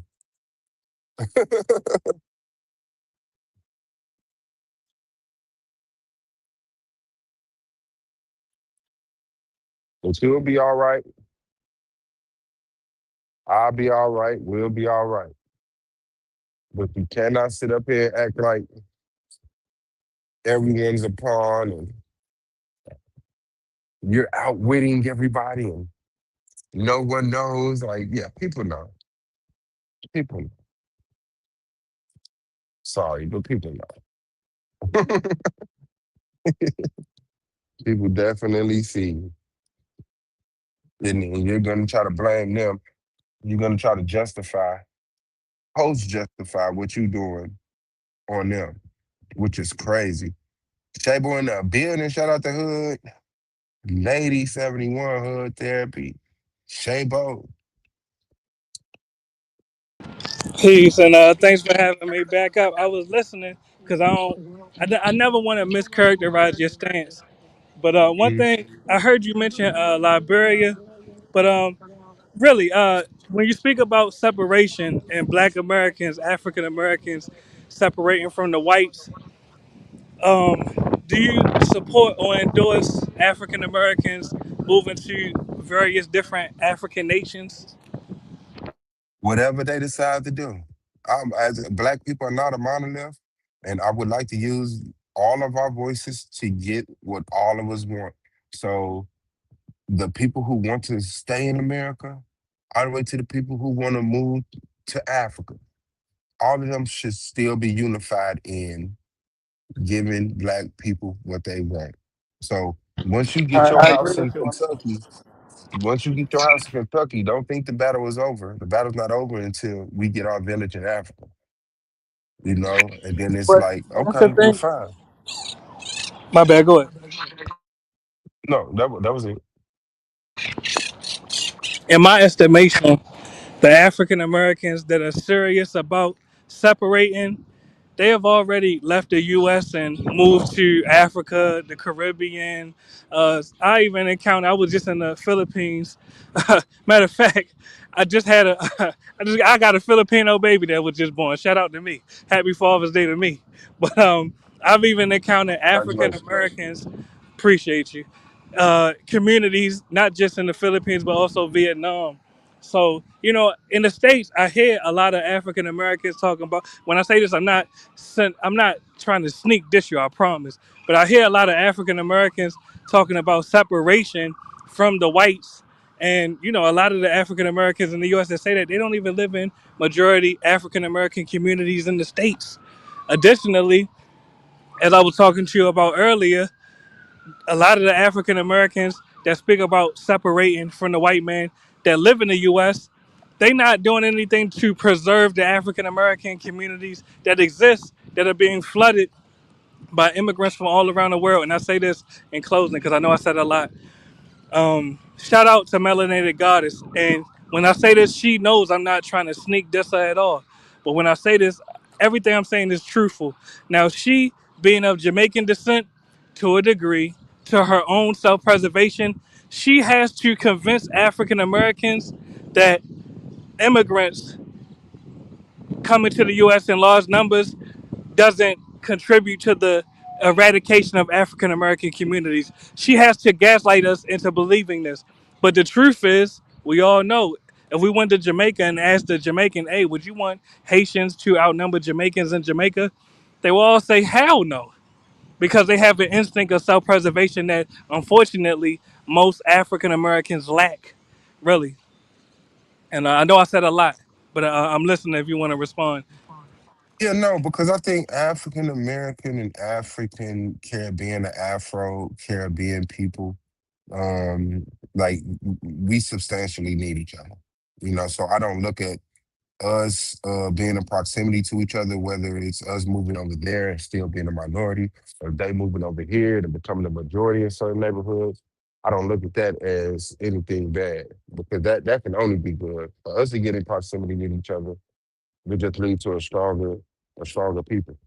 But you'll be all right. I'll be all right. We'll be all right. But you cannot sit up here and act like everyone's a pawn and you're outwitting everybody and no one knows. Like, yeah, people know. People know. Sorry, but people know. People definitely see. And you're gonna try to blame them. You're gonna try to post justify what you're doing on them, which is crazy. Shabo in the building, shout out to Hood. Lady 71 Hood Therapy. Shabo. Peace, and thanks for having me back up. I was listening because I never want to mischaracterize your stance. But one Mhm. thing I heard you mention Liberia, but really, when you speak about separation and Black Americans, African Americans separating from the whites, do you support or endorse African Americans moving to various different African nations? Whatever they decide to do. As Black people are not a monolith, and I would like to use all of our voices to get what all of us want. So the people who want to stay in America, all the way to the people who want to move to Africa, all of them should still be unified in giving Black people what they want. So once you get your I agree house with in you. Kentucky, once you get your house in Kentucky, don't think the battle is over. The battle's not over until we get our village in Africa, and then it's But like, that's the okay, we're thing. fine. My bad. Go ahead. No, that was it. In my estimation, the African Americans that are serious about separating, they have already left the U.S. and moved to Africa, the Caribbean. I even encountered. I was just in the Philippines. Matter of fact, I just had a. I got a Filipino baby that was just born. Shout out to me. Happy Father's Day to me. But I've even encountered African Congratulations. Americans, appreciate you, communities, not just in the Philippines, but also Vietnam. So, in the States, I hear a lot of African Americans talking about, when I say this, I'm not trying to sneak diss you, I promise. But I hear a lot of African Americans talking about separation from the whites. And, a lot of the African Americans in the US that say that they don't even live in majority African American communities in the States. Additionally, as I was talking to you about earlier, a lot of the African Americans that speak about separating from the white man that live in the U.S., they not doing anything to preserve the African American communities that exist that are being flooded by immigrants from all around the world. And I say this in closing because I know I said a lot. Shout out to Melanated Goddess. And when I say this, she knows I'm not trying to sneak diss her at all. But when I say this, everything I'm saying is truthful. Now, she, being of Jamaican descent to a degree, to her own self preservation, she has to convince African Americans that immigrants coming to the U.S. in large numbers doesn't contribute to the eradication of African American communities. She has to gaslight us into believing this. But the truth is, we all know, if we went to Jamaica and asked the Jamaican, hey, would you want Haitians to outnumber Jamaicans in Jamaica? They will all say, hell no. Because they have an instinct of self preservation that unfortunately most African Americans lack. Really. And I know I said a lot, but I'm listening if you want to respond. Yeah, no, because I think African American and African Caribbean, the Afro Caribbean people, um, like we substantially need each other. So I don't look at us being in proximity to each other, whether it's us moving over there and still being a minority, or they moving over here and becoming the majority in certain neighborhoods. I don't look at that as anything bad because that can only be good for us to get in proximity with each other. It just lead to a stronger people.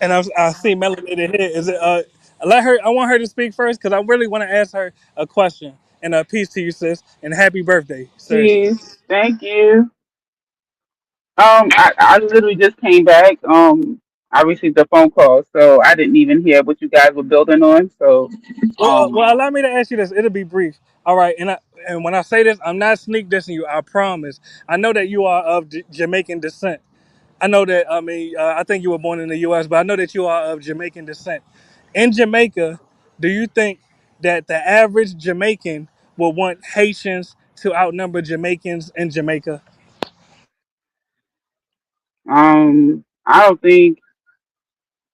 And I see melanated here. Is it? Let her. I want her to speak first because I really want to ask her a question. And peace to you, sis, and happy birthday, seriously. Peace. Thank you. I literally just came back. I received a phone call, so I didn't even hear what you guys were building on. So, um, Well, allow me to ask you this. It'll be brief. All right. And when I say this, I'm not sneak dissing you. I promise. I know that you are of Jamaican descent. I know that. I mean, I think you were born in the U.S., but I know that you are of Jamaican descent. In Jamaica, do you think that the average Jamaican will want Haitians to outnumber Jamaicans in Jamaica? I don't think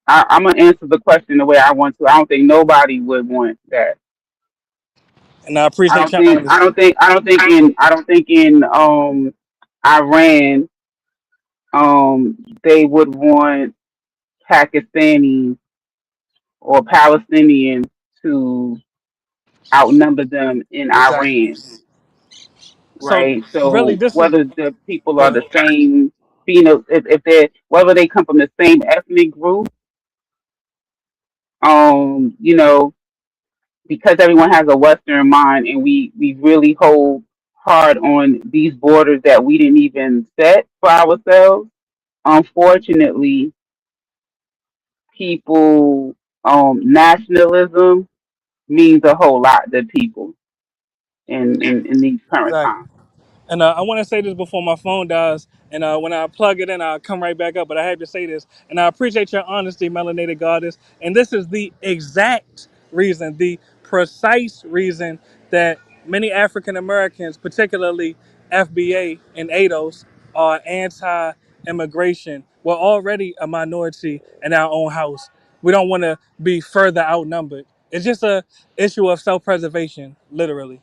I'm gonna answer the question the way I want to. I don't think nobody would want that. And I I appreciate don't your think. I don't honesty. think. I don't think in. I don't think in. Iran. They would want Pakistanis or Palestinians to outnumber them in Exactly. Iran, So right? really, So this is whether the people go are the ahead. same, if they're whether they come from the same ethnic group, you know, because everyone has a Western mind, and we really hold hard on these borders that we didn't even set for ourselves. Unfortunately, people nationalism means a whole lot to people in these current Exactly. times. And I want to say this before my phone dies. And when I plug it in, I'll come right back up. But I have to say this. And I appreciate your honesty, Melanated Goddess. And this is the exact reason, the precise reason that many African Americans, particularly FBA and ADOS, are anti immigration. We're already a minority in our own house. We don't want to be further outnumbered. It's just a issue of self preservation, literally.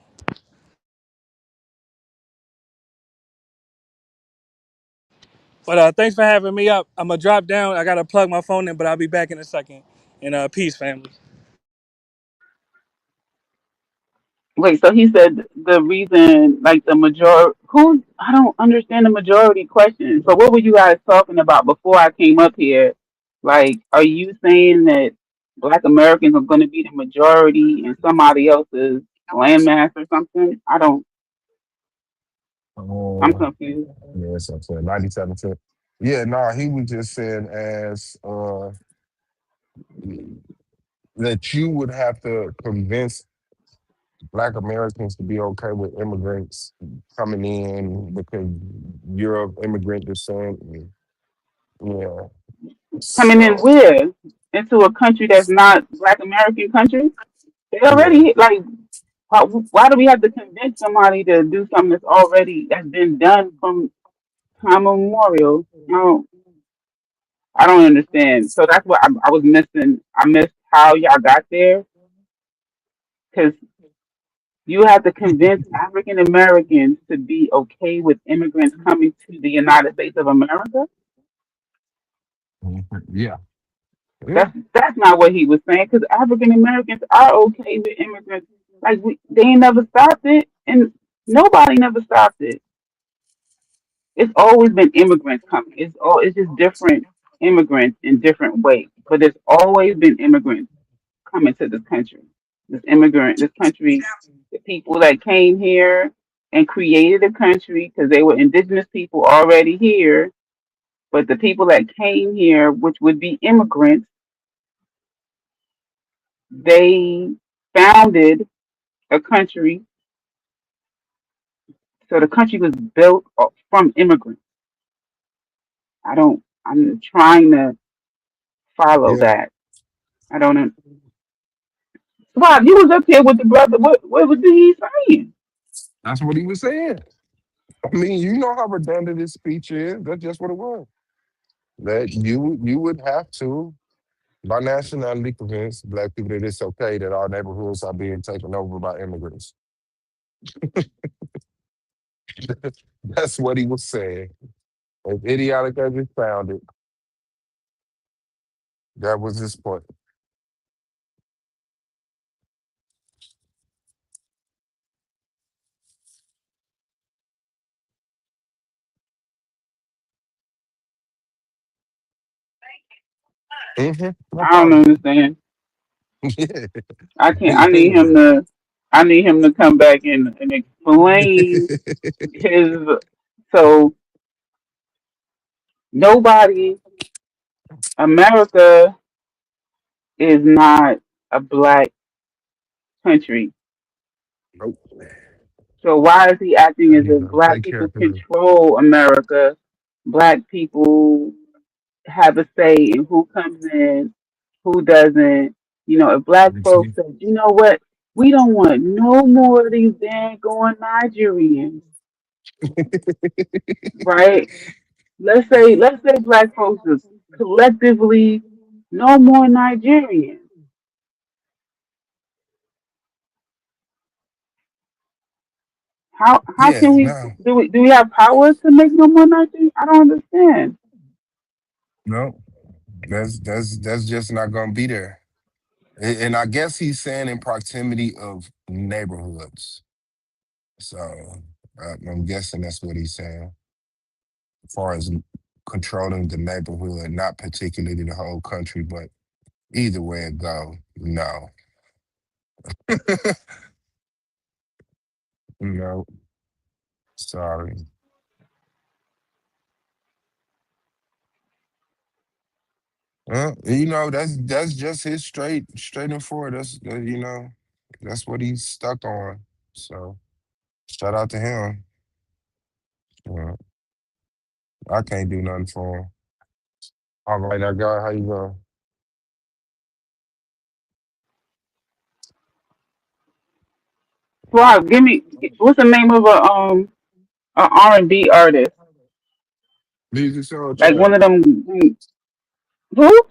But thanks for having me up. I'm gonna drop down. I gotta plug my phone in, but I'll be back in a second. And peace, family. Wait, so he said the reason, like the majority, who, I don't understand the majority question. So what were you guys talking about before I came up here? Like, are you saying that Black Americans are going to be the majority and somebody else is landmass or something? I'm Uh, confused. yeah, so 97 cents. Yeah, no, he was just saying as that you would have to convince Black Americans to be okay with immigrants coming in because you're of immigrant descent. And, yeah. Coming in So, where? Into a country that's not Black American country? They yeah. already like. Why do we have to convince somebody to do something that's been done from time immemorial? I don't understand. So that's what I was missing. I missed how y'all got there because you have to convince African Americans to be okay with immigrants coming to the United States of America. Mhm. Yeah. Yeah. That's not what he was saying. Because African Americans are okay with immigrants. Like they ain't never stopped it, and nobody never stopped it. It's always been immigrants coming. It's just different immigrants in different ways, but it's always been immigrants coming to this country. This country, the people that came here and created the country because they were indigenous people already here. But the people that came here, which would be immigrants, they founded a country. So the country was built from immigrants. I'm trying to follow Yeah. that. I don't. Bob, you was up here with the brother. What was he saying? That's what he was saying. I mean, you know how redundant his speech is. That's just what it was. That you would have to, by nationality, convince Black people that it's okay that our neighborhoods are being taken over by immigrants. That's what he was saying. As idiotic as it sounded, that was his point. No I don't problem. understand. Yeah. I can't. Yeah. I need him to come back and explain his. So nobody. America is not a black country. Nope. So why is he I acting as need if to black take care people of him. control America? Black people have a say in who comes in, who doesn't. If black You folks see? said, you know what, we don't want no more of these daggone Nigerians, right? Let's say black folks is collectively no more Nigerians. How Yeah, can we no, do we have power to make no more Nigerians? I don't understand. no. That's just not gonna be there. And I guess he's saying in proximity of neighborhoods. So I'm guessing that's what he's saying, as far as controlling the neighborhood, not particularly the whole country, but either way it go, no. No, sorry. That's just his straight and forward. That's what he's stuck on. So shout out to him. Uh, I can't do nothing for him. All right, now, guy, how you going? Wow, give me what's the name of a R&B artist? Music Soul Like one Child. of them. Who?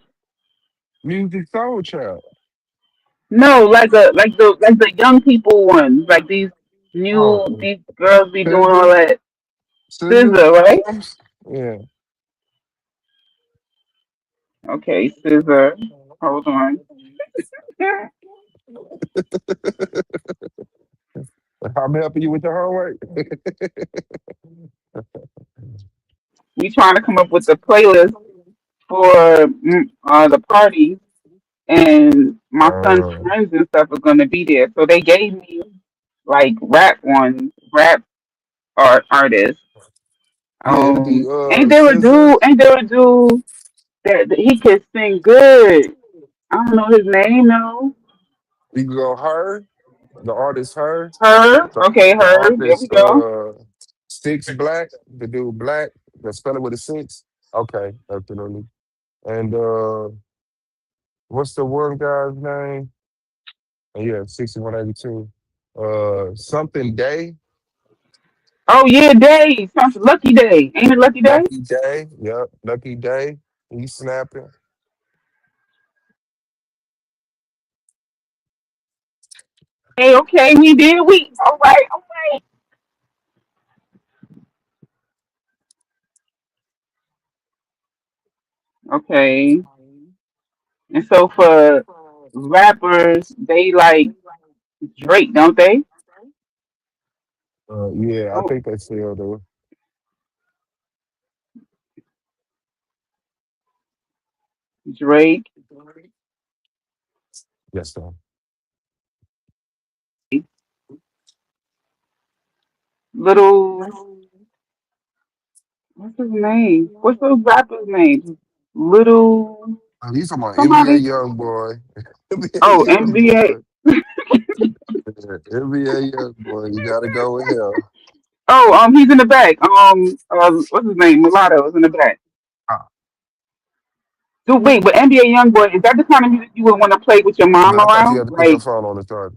Music Soul Child. No, like the young people ones. Like Oh, these girls be doing all Scissor, that. Scissor Scissor, right? albums. Yeah. Okay, Scissor. Hold on. I'm helping you with your homework. We trying to come up with the playlist for the party, and my son's Uh, friends and stuff are gonna be there. So they gave me like rap artists. yeah, it'll be Ain't there a Scissor. dude? Ain't there a dude that he could sing good? I don't know his name. No, You can go her, the artist her, her. the, Okay, the her. There we artist go. Six Black, the dude Black, the spelling with a six. Okay, definitely. And what's the one guy's name? Oh, yeah, 6182. Something Day, Oh yeah, Day. Something Lucky Day. Ain't it Lucky Day? Lucky Day. Yep, Lucky Day. He's snapping. Hey, okay, we did. We all right. Okay. And so for rappers, they like Drake, don't they? Yeah, I Oh, think they still do. Drake. Yes, sir. Little. What's his name? What's those rappers' names? Little. He's talking about NBA Somebody. young boy. Oh, NBA young NBA. boy. Yeah, NBA young boy. You gotta go with him. Oh, he's in the back. What's his name? Mulatto is in the back. Ah, Dude, wait, but NBA YoungBoy, is that the kind of music you would want to play with your no, mom I thought you around? had to put your Like, phone on the charger.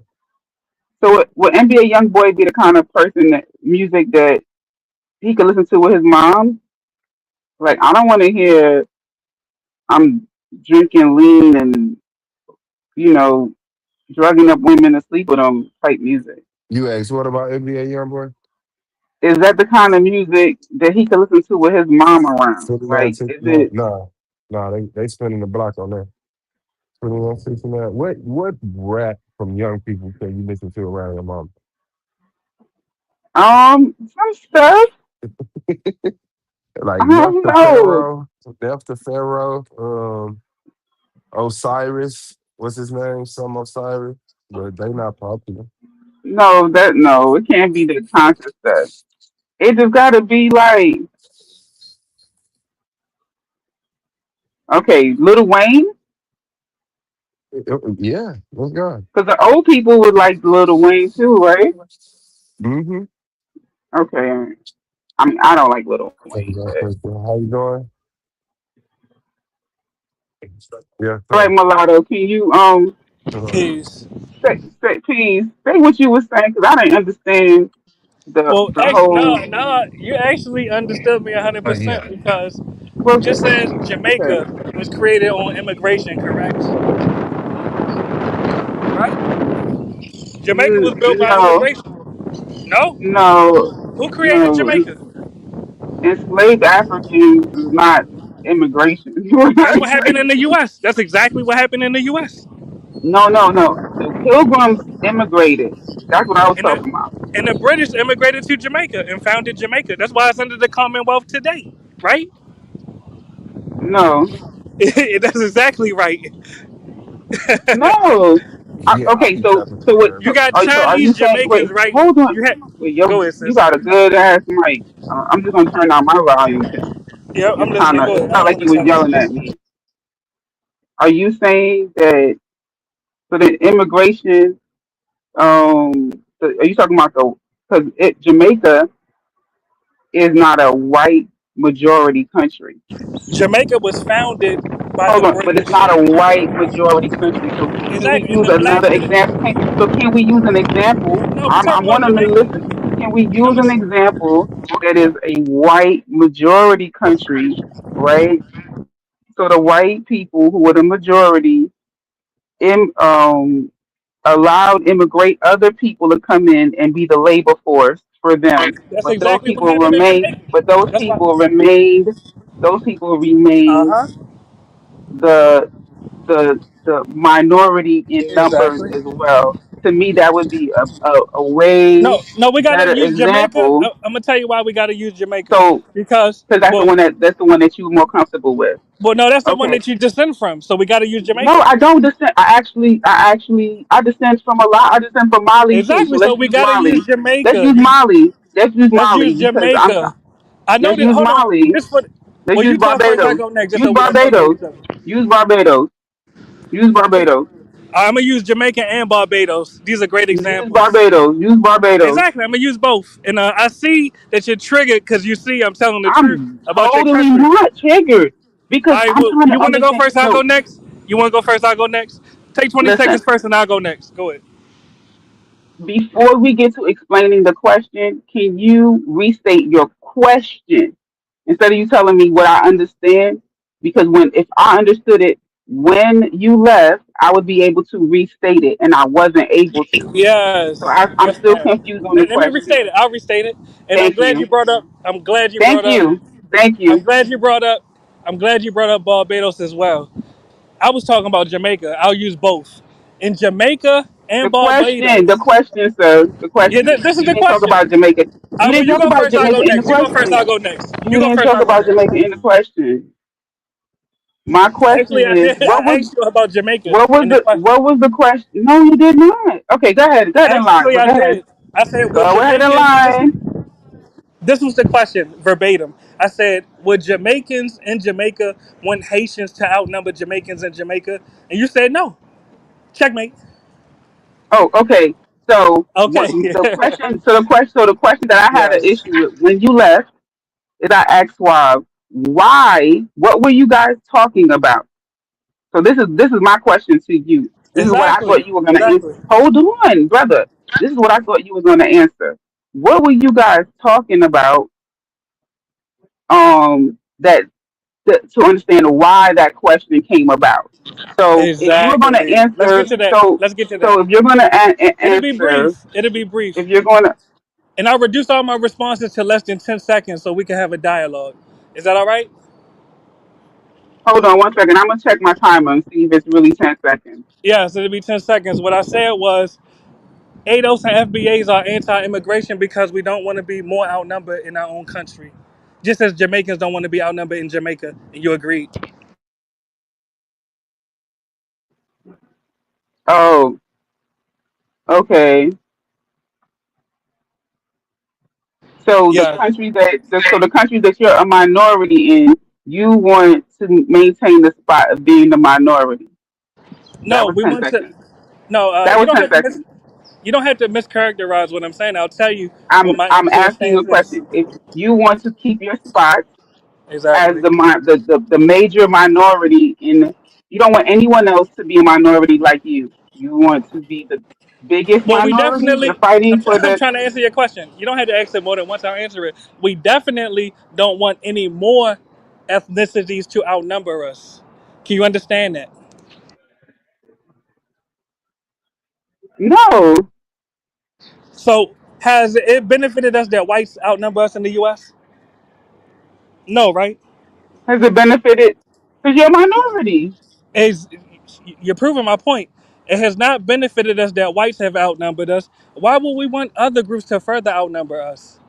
so would NBA YoungBoy be the kind of person that music that he could listen to with his mom? Like, I don't want to hear I'm drinking lean and you know drugging up women to sleep with them type music. You asked what about NBA young boy? Is that the kind of music that he could listen to with his mom around? Like, is 2969. it? No, no, they spinning the block on that. 2169. What rap from young people can you listen to around your mom? Some stuff. I Like Left don't the know. Pharaoh, Left the Pharaoh, Osiris, what's his name? Some Osiris, but they not popular. No, it can't be the conscious stuff. It just gotta be like, okay, Little Wayne, Yeah, let's go. because the old people would like Little Wayne too, right? Mm-hmm. Okay, I mean, I don't like Little Wayne, There you but go, Crystal. How you doing? Yeah, all right, sir. Mulatto, can you Peace. please say what you were saying because I didn't understand Well, the actually, no, whole. no, you actually understood me Yeah. 100% because you Well, just said okay, Jamaica was created on immigration, correct? Right? Jamaica was built by no, immigration. No? no, Who created no. Jamaica? Enslaved Africans is not immigration. That's what happened in the U.S. That's exactly what happened in the U.S. No. The Pilgrims immigrated. That's what I was And the talking about. and the British immigrated to Jamaica and founded Jamaica. That's why it's under the Commonwealth today, right? No, That's exactly right. no. Yeah, I'll Okay, be so tapping so what? for You got So are you Chinese saying? Jamaicans, Wait, right? hold on. You had Wait, yo, go ahead, you sis. got a good ass mic. I'm just gonna turn down my volume because Yeah, I'm you kind listening. of. Go It ahead. I felt don't like want to you was sound like yelling at this. me. Are you saying that? So the immigration. Are you talking about the? Because Jamaica is not a white majority country. Jamaica was founded by the Hold on, but it's British. not a white majority country. So can we Exactly. And use the black another example? Can we use an example? no, we I talking about want them to Jamaica. listen. Can we And I'm use a, an example that is a white majority country, right? So the white people who were the majority, im, allowed immigrate other people to come in and be the labor force for them. that's But those exactly what people happened in remain. Jamaica. But those That's why. people remained. Those people remained Uh huh. the the minority in numbers Exactly. as well. To me, that would be a way No, no, we gotta better use Jamaica. example. I'm gonna tell you why we gotta use Jamaica So, because because that's the one that you're more comfortable with. well, no, that's the one Okay. that you descend from. So we gotta use No, Jamaica. I don't descend. I descend from a lot. I descend from Mali too. So Exactly. So let's we use gotta use Mali. Let's Jamaica. use Mali. Let's use Let's Mali use because Jamaica. I know let's that. use Hold on. Mali. Just for Let's well, use you talk first. I Barbados. go next, just Use so we don't talk over Barbados. each other. Use Barbados. Use Barbados. I'm gonna use Jamaica and Barbados. These are great Use examples. Barbados. Use Barbados. Exactly. I'm gonna use both, and I see that you're triggered because you see I'm telling the truth I'm about your totally country. not triggered because I I'm will. trying You to want to go understand. first? I'll go So next. You want to go first? I'll go next. Take 20 listen, seconds first, and I'll go next. Go ahead. before we get to explaining the question, can you restate your question instead of you telling me what I understand? Because when if I understood it when you left, I would be able to restate it, and I wasn't able to. So Yes, I'm yes, still ma'am. confused on the Let me question. restate it. I'll restate it, and I'm Thank glad you you. brought up. I'm glad you Thank brought up. you. Thank I'm you. glad you brought up. I'm glad you brought up Barbados as well. I was talking about Jamaica. I'll use both. In Jamaica and The Barbados. question, sir, the Yeah, question. this is You the didn't talk question. about Jamaica. You Well, didn't you talk go about first. I'll go Jamaica in the next. You go first. question. I'll go next. You You go didn't first. talk I'll go about next. Jamaica in the question. My Actually, question I is, did. I asked you about Jamaica in the question. what was the question? No, you did not. Okay, go ahead. Go ahead and lie. Actually, But I go ahead. did. I said, would Go ahead and Jamaicans? lie. This was the question verbatim. I said, would Jamaicans in Jamaica want Haitians to outnumber Jamaicans in Jamaica? And you said no. Checkmate. Oh, okay. So what Okay. the question so the question that I had an Yes. issue with when you left is I asked Suave, why, what were you guys talking about? So this is my question to you. This is what I Exactly. thought you were gonna answer. Exactly. Hold on, brother. This is what I thought you were gonna answer. What were you guys talking about? That to understand why that question came about. So if you were gonna Exactly. Let's get answer, to that. so Let's get to that. so if you're gonna It'll be answer, brief. It'll be brief. if you're gonna And I'll reduce all my responses to less than 10 seconds so we can have a dialogue. Is that all right? hold on 1 second, I'm gonna check my timer and see if it's really 10 seconds. Yes, it'll be 10 seconds. What I said was ADOS and FBAs are anti-immigration because we don't want to be more outnumbered in our own country. Just as Jamaicans don't want to be outnumbered in Jamaica, and you agreed. Oh, okay. So the Yeah. countries the countries that you're a minority in, you want to maintain the spot of being the minority. That No, was we ten want to. seconds. No, That you was don't ten have to miss. seconds. You don't have to mischaracterize what I'm saying. I'll tell you what my I'm actual asking you a stance is. question. If you want to keep your spot as Exactly. the major minority in, you don't want anyone else to be a minority like you. You want to be the biggest Well, we minority. You're definitely. fighting for I'm the. trying to answer your question. You don't have to ask it more than once. I'll answer it. We definitely don't want any more ethnicities to outnumber us. Can you understand that? No, So, has it benefited us that whites outnumber us in the U.S.? No, right? has it benefited? Because you're a minority. Is You're proving my point. It has not benefited us that whites have outnumbered us. Why would we want other groups to further outnumber us?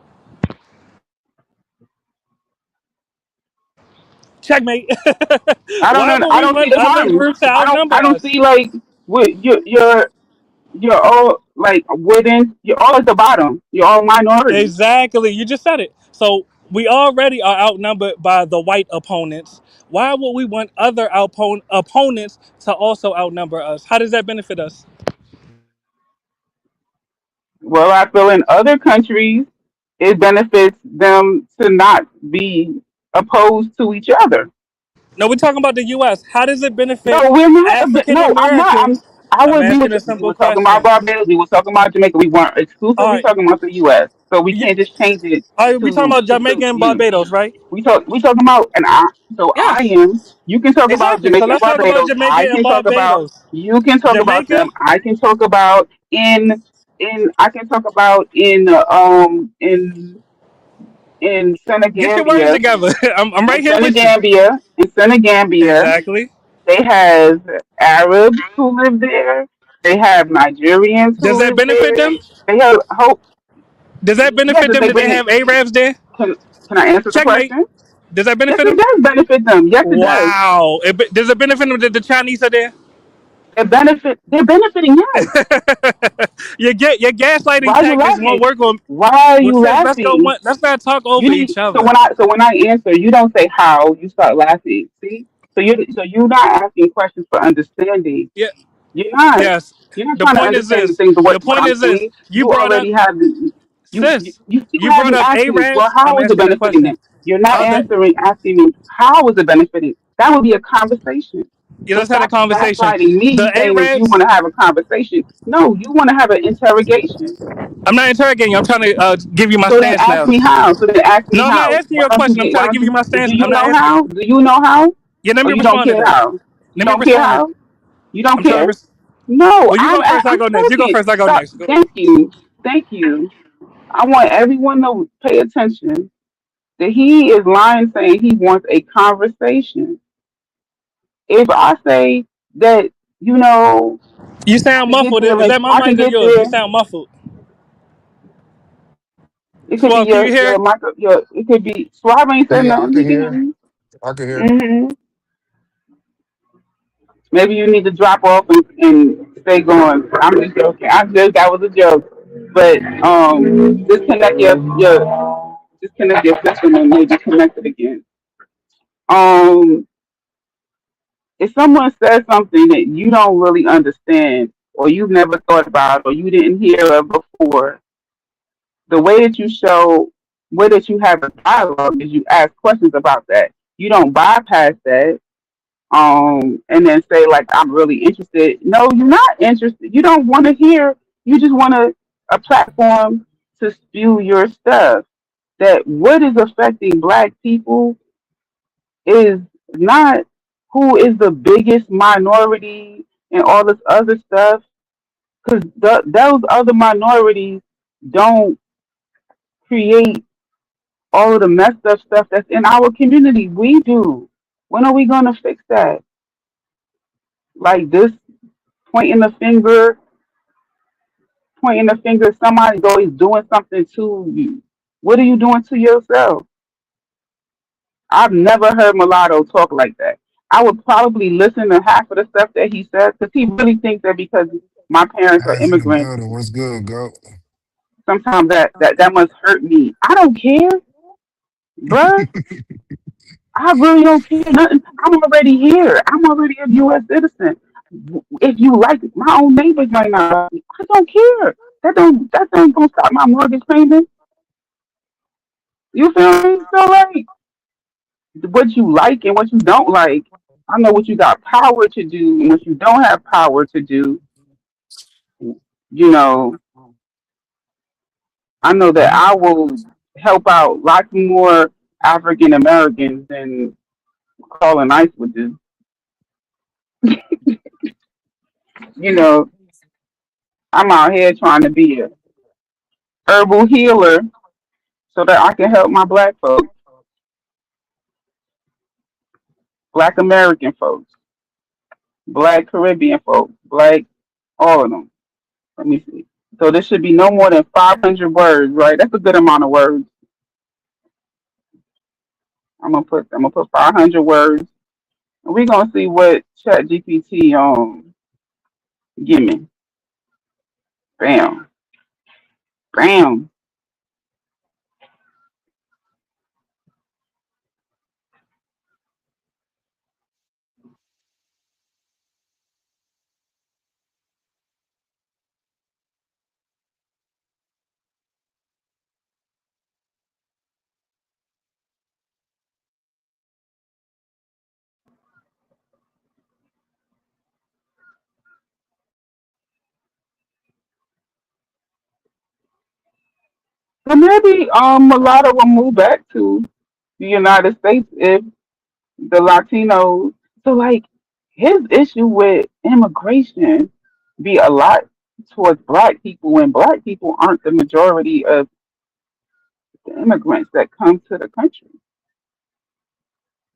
Checkmate. Why would I we don't see want the other harm. groups to outnumber I don't us? see like what you're all like wooden. You're all at the bottom. You're all minorities. Exactly. You just said it. So we already are outnumbered by the white opponents. Why would we want other opponents to also outnumber us? How does that benefit us? Well, I feel in other countries it benefits them to not be opposed to each other. No, we're talking about the U.S. How does it benefit No, we're not. African No, I'm not. Americans? I I'm would. asking a We simple were talking about question. Barbados. We were talking about Jamaica. We weren't All exclusively right. talking about the U.S. So we You, can't just change it all right, we talking about to Jamaica suit and you. Barbados, right? We talking about and I. So I Yes, am. You can talk about exactly. So Jamaica and let's talk about Barbados. Jamaica I and can talk about. Barbados. You can talk about them. Jamaica, I can talk about in. I can talk about in get your words Senegambia. together. I'm In right here with you. Senegambia. In Senegambia. Exactly. They have Arabs who live there. They have Nigerians Does who that live benefit there. them? They have hope. Does that Yes, benefit if them they that they bring have it. Arabs there? Can can I answer the Checkmate. question? Does that Yes, benefit it them? does benefit them. Yes, it does. Wow. Does it benefit them that the Chinese are there? They're benefiting. Yes. Your gaslighting Why are you tactics won't laughing? work on. Why are Well, you sis, laughing? let's not talk You over need each other. so when I answer, you don't say how. You start laughing. See? So you're not asking questions for understanding. Yeah. You're not. Yes. You're not The trying to point is understand the this. things of The what point I'm is this. saying. You You brought up already have the. sis. You still You brought haven't up asked me. Well, Arabs. I'm how is it asking you the benefiting question. them? You're not Are the asking me how is it benefiting. That would be a conversation. yeah, So let's have a stop conversation. gaslighting The me, saying that you Arabs. want to have a conversation. No, you want to have an interrogation. I'm not interrogating you. I'm trying to give you my So then stance ask now. me how. So then ask me No, I'm not how. asking you a question. I'm Why trying to don't give you you? my Do stance. you I'm not know asking. how? Do you know how? Yeah, let Or me you don't respond to care that. how? You Let me don't care respond to. how? You don't I'm trying to. care? No, Well, you go first. I I'm go next. You go talking. first. I go Stop. next. Go ahead. Thank you. Thank you. I want everyone to pay attention that he is lying saying he wants a conversation. If I say that, you know, You I sound can get muffled. there Is and that my I can mic or get yours? You there, sound muffled. it could be Swab, can you your hear? micro your it could be Suave ain't said Yeah, I nothing, can he can hear hear. me. I can hear. Hmm. Maybe you need to drop off and stay going. I'm just joking. I just that was a joke. But disconnect your system and maybe connect it again. Um if someone says something that you don't really understand or you've never thought about or you didn't hear of before, the way that you have a dialogue is you ask questions about that. You don't bypass that and then say like I'm really interested. No, you're not interested. You don't want to hear. You just want a platform to spew your stuff. That what is affecting black people is not who is the biggest minority and all this other stuff, because those other minorities don't create all of the messed up stuff that's in our community. We do. When are we going to fix that? Like this, pointing the finger, pointing the finger, somebody's always doing something to you. What are you doing to yourself? I've never heard Mulatto talk like that. I would probably listen to half of the stuff that he says because he really thinks that because my parents are Eyes in the immigrants, building. What's good, go? sometimes that must hurt me. I don't care, bruh. I really don't care nothing. I'm already here. I'm already a U.S. citizen. If you like it, my own neighbors might not like me. I don't care. That don't gonna stop my mortgage payment. You feel me? So like what you like and what you don't like. I know what you got power to do and what you don't have power to do. You know, I know that I will help out lots more African Americans than calling ICE would do. You know, I'm out here trying to be a herbal healer so that I can help my black folks, black American folks, black Caribbean folks, black all of them. Let me see. So this should be no more than 500 words, right? That's a good amount of words. I'm gonna put 500 words, and we're gonna see what Chat GPT give me. Bam, bam. So maybe Mulatto will move back to the United States if the Latinos. So like his issue with immigration be a lot towards black people when black people aren't the majority of the immigrants that come to the country.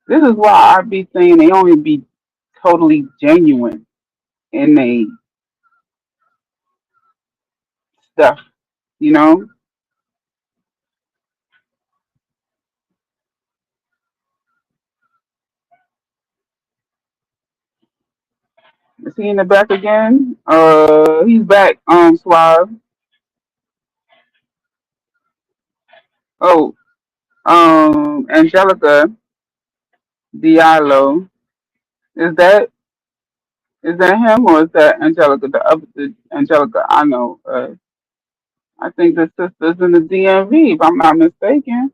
This is why I be saying they only be totally genuine in they stuff, you know? Is he in the back again? He's back, Suave. Oh, Angelica Diallo. Is that him or is that Angelica? The Angelica I know. I think the sisters in the DMV, if I'm not mistaken.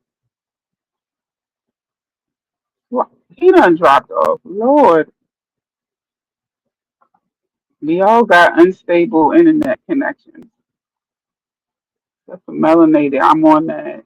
He done dropped off. Lord, we all got unstable internet connections. Except for melanated, I'm on that.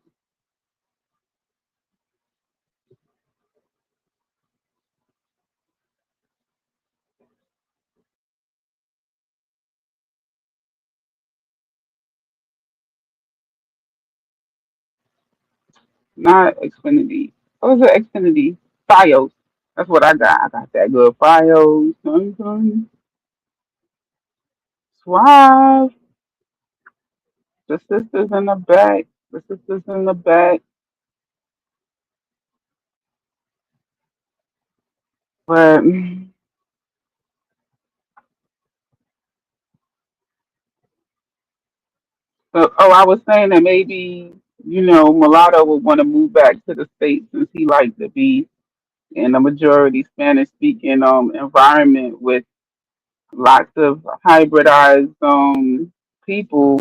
Not Xfinity. What was it? Xfinity. Fios. That's what I got. I got that good Fios. Son. Suave. The sisters in the back. The sisters in the back. But I was saying that maybe Mulatto would want to move back to the states since he liked to be in a majority Spanish speaking environment with lots of hybridized people.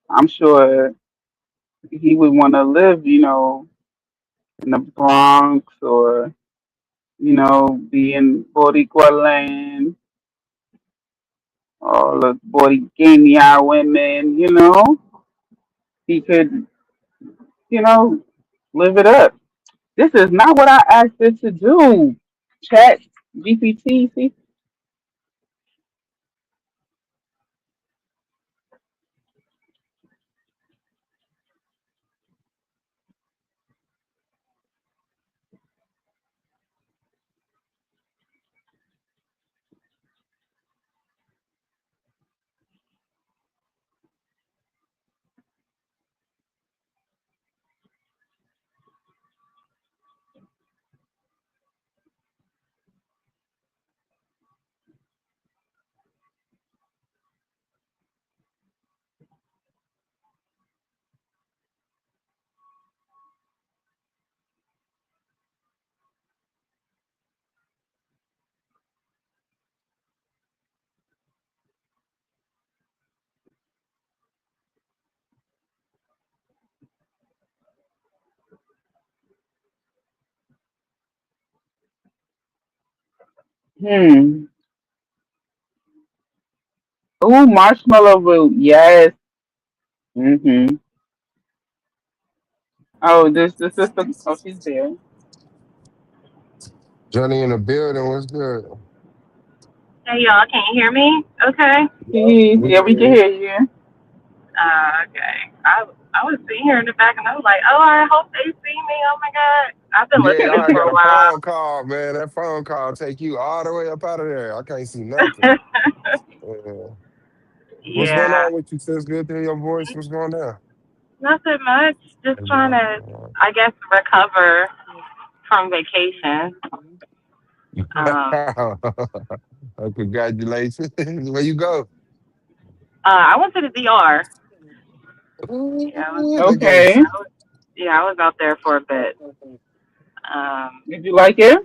I'm sure he would want to live, in the Bronx or be in Boricua land, all the Boricua women. He could live it up. This is not what I asked it to do. Chat GPT. See? Hmm. Oh, marshmallow root. Yes. Mm-hmm. Oh, this sister. Oh, she's there. Johnny in the building, what's good? Hey y'all, can you hear me? Okay. Yep, She's we yeah. We hear can you. hear you. Okay. I was sitting here in the back and I was like, oh, I hope they see me. Oh my god, I've been Yeah, listening I for got a a while. phone call, man. That phone call take you all the way up out of there. I can't see nothing. What's going Yeah, on with you, sis? Good to hear your voice. What's going on? nothing much. Just trying to, I guess, recover from vacation. Um, Congratulations. Where you go? I went to the DR. Yeah, Ooh, look at Okay. you. I was out there for a bit. Um, Did you like it?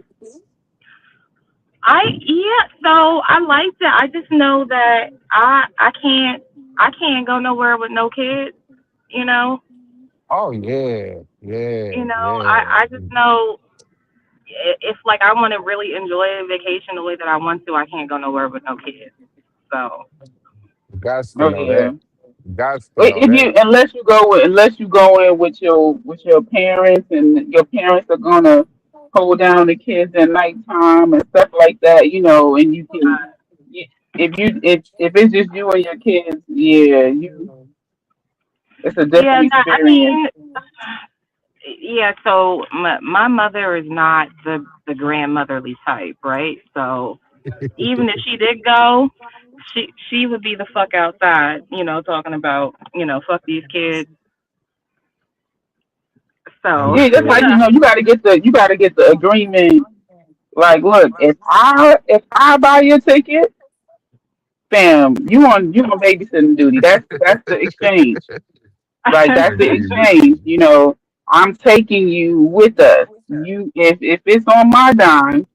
so I liked it. I just know that I can't go nowhere with no kids. You know, Oh yeah, yeah, yeah. I just know if like I want to really enjoy a vacation the way that I want to, I can't go nowhere with no kids. So Gots to Oh know yeah. that. Gots to Wait, know if you that. unless you go in with your parents and your parents are gonna hold down the kids at nighttime and stuff like that, and you can if it's just you and your kids, yeah, it's a yeah, different no, I experience. mean, yeah. So my mother is not the grandmotherly type, right? So even if she did go, she would be the fuck outside, talking about fuck these kids. So Yeah, that's Okay. how you gotta get the agreement. Like, look, if I buy your ticket, fam, you on babysitting duty. That's the exchange. Like that's the Okay. exchange. I'm taking you with us. you if it's on my dime,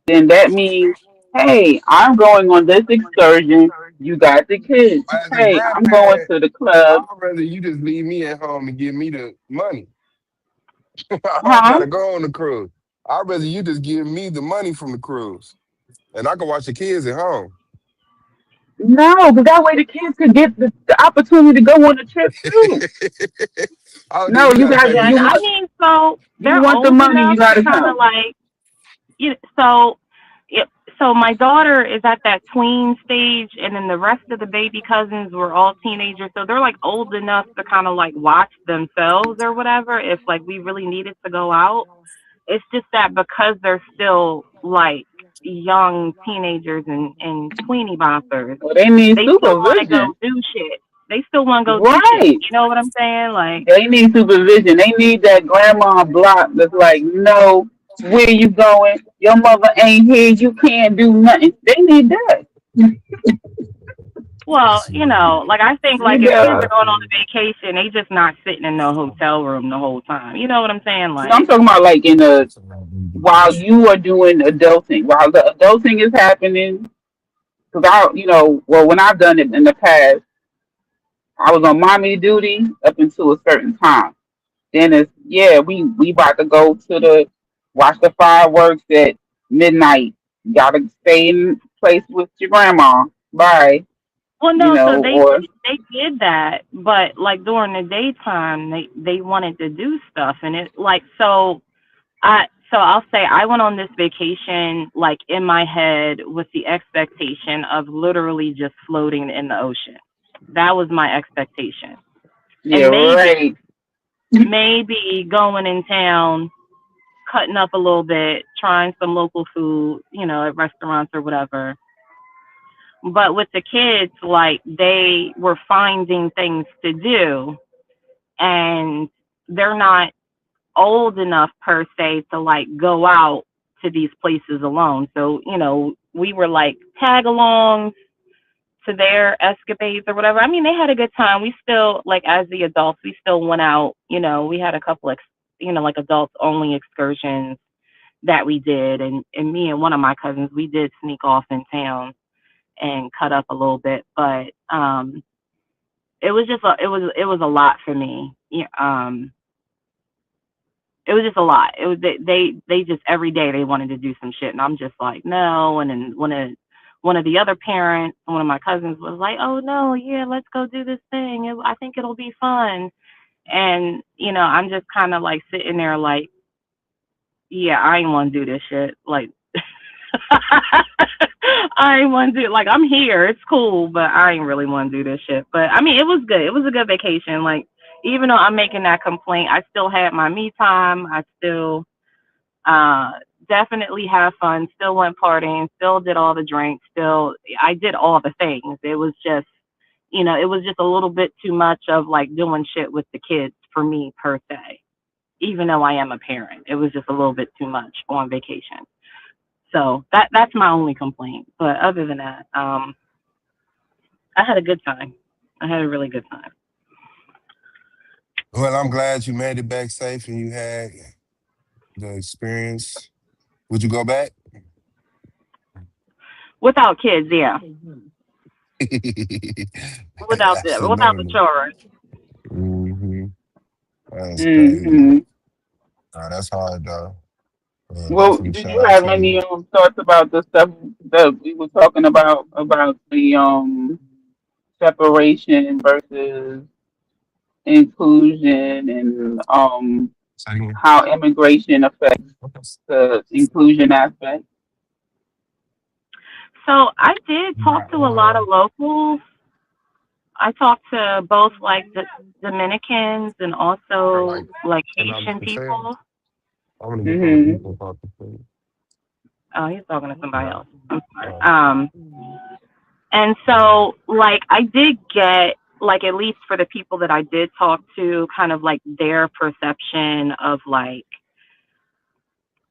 then that means, hey, I'm going on this excursion. You got the kids. As a Hey, I'm going grandparent, to the club. I'd rather you just leave me at home and give me the money. I don't Huh? gotta go on the cruise. I'd rather you just give me the money from the cruise, and I can watch the kids at home. No, but that way the kids could get the opportunity to go on the trip too. Oh, then No, you you gotta got pay me And you I want extra. mean, so you they're want the old money, you enough to gotta kind of go. like, so it, so my daughter is at that tween stage, and then the rest of the baby cousins were all teenagers, so they're like old enough to kind of like watch themselves or whatever. If like we really needed to go out, it's just that because they're still like young teenagers and tweeny boppers, Well, they need they still want to go supervision. do shit. They still want to go do shit. Right. You know what I'm saying? Like, They need supervision. They need that grandma block that's like, no, where you going? Your mother ain't here. You can't do nothing. They need that. well, like I think You like if kids know, are going on a vacation, they just not sitting in no hotel room the whole time. You know what I'm saying? no, I'm Like, talking about like in a while you are doing adulting, while the adulting is happening. Because well, when I've done it in the past, I was on mommy duty up until a certain time. Then it's yeah, we about to go to the watch the fireworks at midnight. Gotta stay in place with your grandma. Bye. well, no, so Or they did that, but like during the daytime, they wanted to do stuff, and it like so I'll say I went on this vacation like in my head with the expectation of literally just floating in the ocean. That was my expectation. yeah, And right. maybe going in town, cutting up a little bit, trying some local food, at restaurants or whatever. But with the kids, like they were finding things to do, and they're not old enough per se to like go out to these places alone. So, we were like tag alongs to their escapades or whatever. I mean, they had a good time. We still, like, as the adults, we still went out. We had a couple, like adults only excursions that we did. And me and one of my cousins, we did sneak off in town and cut up a little bit. But it was just, it was a lot for me. Yeah, it was just a lot. It was they just every day they wanted to do some shit, and I'm just like no. And then one of the other parents, one of my cousins was like, oh no, yeah, let's go do this thing. I think it'll be fun. And I'm just kind of like sitting there like, yeah, I ain't want to do this shit. Like I ain't want to do like I'm here. It's cool, but I ain't really want to do this shit. But I mean, it was good. It was a good vacation. Like even though I'm making that complaint, I still had my me time. I still uh, definitely have fun. Still went partying. Still did all the drinks. Still, I did all the things. It was just, it was just a little bit too much of like doing shit with the kids for me per se. Even though I am a parent, it was just a little bit too much on vacation. So that's my only complaint. But other than that, I had a good time. I had a really good time Well, I'm glad you made it back safe and you had the experience. Would you go back? without kids. Yeah, without the Absolutely. children. Hmm. That's crazy. Hmm. That's hard though. Yeah, Well, definitely do shout you out have to you. any thoughts about the stuff that we were talking about the separation versus inclusion and Say it again. how immigration affects the inclusion aspect? So I did You talk got, to a lot of locals. I talked to both like the Dominicans and for also like like $10 Haitian for sale. people. I want to get from the Hmm. people about the food. Oh, he's talking to somebody Yeah. else. I'm sorry. Um, And so like I did get like at least for the people that I did talk to, kind of like their perception of like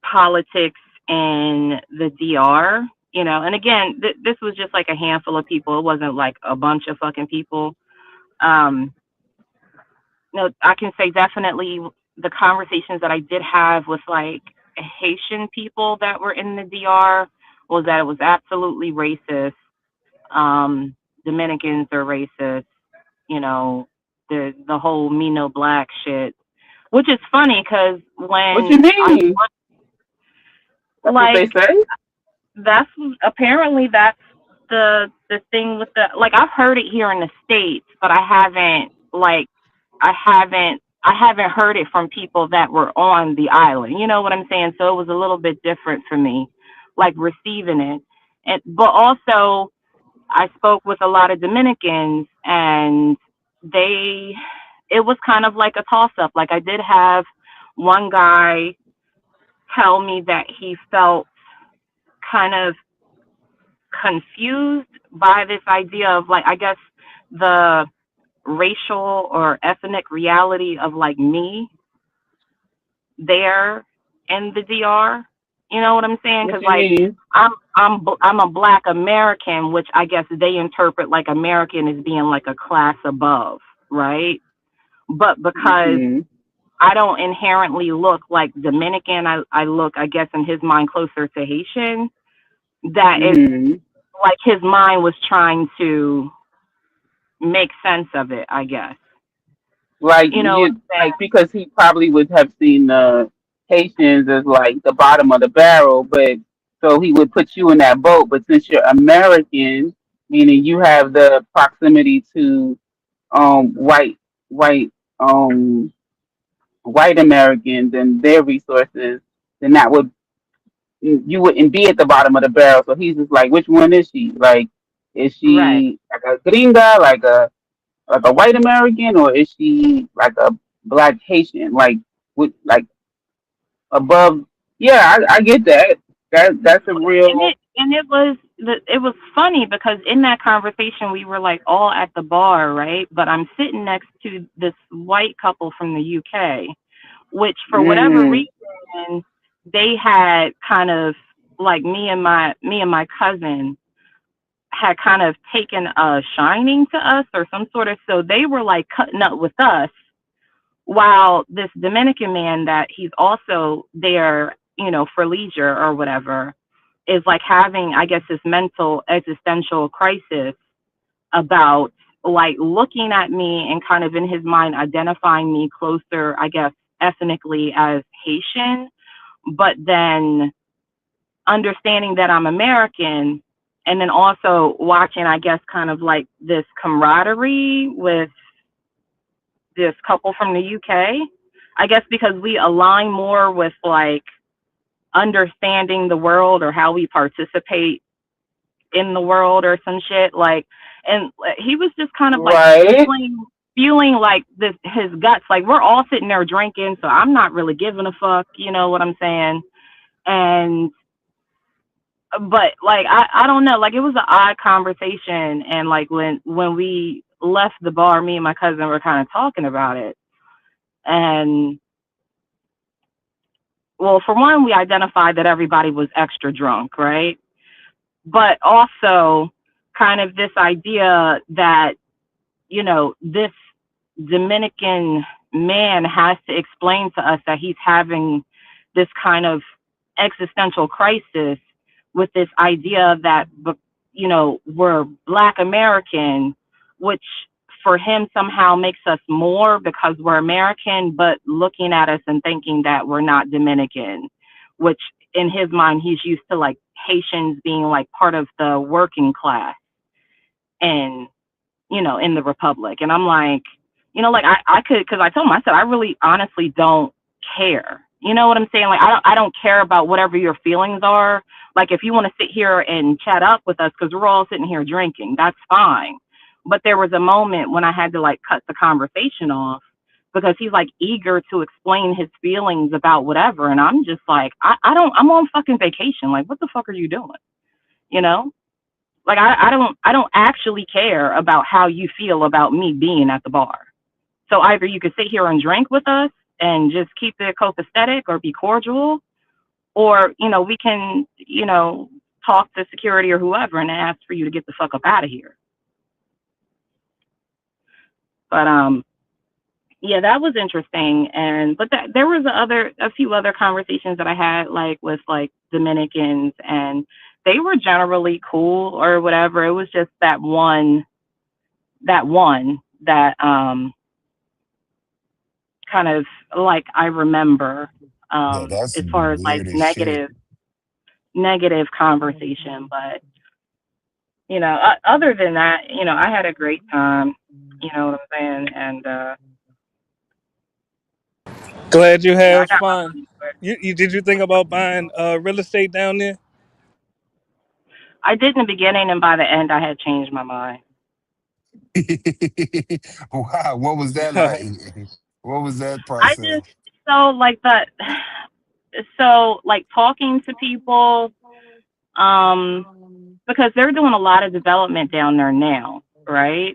politics in the DR. And again, this was just like a handful of people. It wasn't like a bunch of fucking people. Um, I can say definitely the conversations that I did have with like Haitian people that were in the DR was that it was absolutely racist. Dominicans are racist, you know, the whole me no black shit, which is funny because What you when I mean? That's what like they say. that's apparently that's the thing with the like I've heard it here in the States, but I haven't heard it from people that were on the island. You know what I'm saying? So it was a little bit different for me, like receiving it. And but also I spoke with a lot of Dominicans and they it was kind of like a toss up. Like I did have one guy tell me that he felt kind of confused by this idea of like I guess the racial or ethnic reality of like me there in the DR. You know what I'm saying? What Because you like mean? I'm a Black American, which I guess they interpret like American as being like a class above, right? But because Mhm. I don't inherently look like Dominican, I look I guess in his mind closer to Haitian. That it's Mhm. like his mind was trying to make sense of it, I guess. Like You know what you, I'm saying? like because he probably would have seen the Haitians as like the bottom of the barrel, but so he would put you in that boat. But since you're American, meaning you have the proximity to white white um white Americans and their resources, then that would you wouldn't be at the bottom of the barrel. So he's just like, which one is she? Like, is Right. she like a gringa, like a white American, or is she like a black Haitian? Like, with like above? Yeah, I get that. That's a And real it was funny because in that conversation we were like all at the bar, right? But I'm sitting next to this white couple from the UK, which for whatever mm, reason they had kind of like me and my cousin had kind of taken a shining to us or some sort of so they were like cutting up with us while this Dominican man that he's also there, you know, for leisure or whatever, is like having, I guess, this mental existential crisis about like looking at me and kind of in his mind identifying me closer, I guess, ethnically as Haitian, but then understanding that I'm American and then also watching, I guess, kind of like this camaraderie with this couple from the UK. I guess because we align more with like understanding the world or how we participate in the world or some shit. Like, and he was just kind of like right. feeling like this his guts. Like we're all sitting there drinking, so I'm not really giving a fuck. You know what I'm saying? And but like I don't know. Like it was an odd conversation, and like when we left the bar, me and my cousin were kind of talking about it, and well, for one, we identified that everybody was extra drunk, right? But also kind of this idea that, you know, this Dominican man has to explain to us that he's having this kind of existential crisis with this idea that, you know, we're Black American, which for him somehow makes us more because we're American, but looking at us and thinking that we're not Dominican, which in his mind, he's used to like Haitians being like part of the working class and you know, in the Republic. And I'm like, you know, like I could, cause I told him, I said, I really honestly don't care. You know what I'm saying? Like, I don't care about whatever your feelings are. Like, if you want to sit here and chat up with us, cause we're all sitting here drinking, that's fine. But there was a moment when I had to like cut the conversation off because he's like eager to explain his feelings about whatever. And I'm just like, I don't, I'm on fucking vacation. Like, what the fuck are you doing? You know? Like I don't actually care about how you feel about me being at the bar. So either you could sit here and drink with us and just keep it copacetic or be cordial, or you know we can you know talk to security or whoever and ask for you to get the fuck up out of here. But yeah, that was interesting. And but there was a few other conversations that I had like with like Dominicans, and they were generally cool or whatever. It was just that one that kind of like I remember Yeah, that's as some far as like weird as shit. negative conversation. But other than that, I had a great time. You know what I'm saying? And Glad you I had got my fun. money's worth. You did you think about buying real estate down there? I did in the beginning, and by the end, I had changed my mind. Wow, what was that like? What was that I just process? so like that. So like talking to people, um, because they're doing a lot of development down there now, right?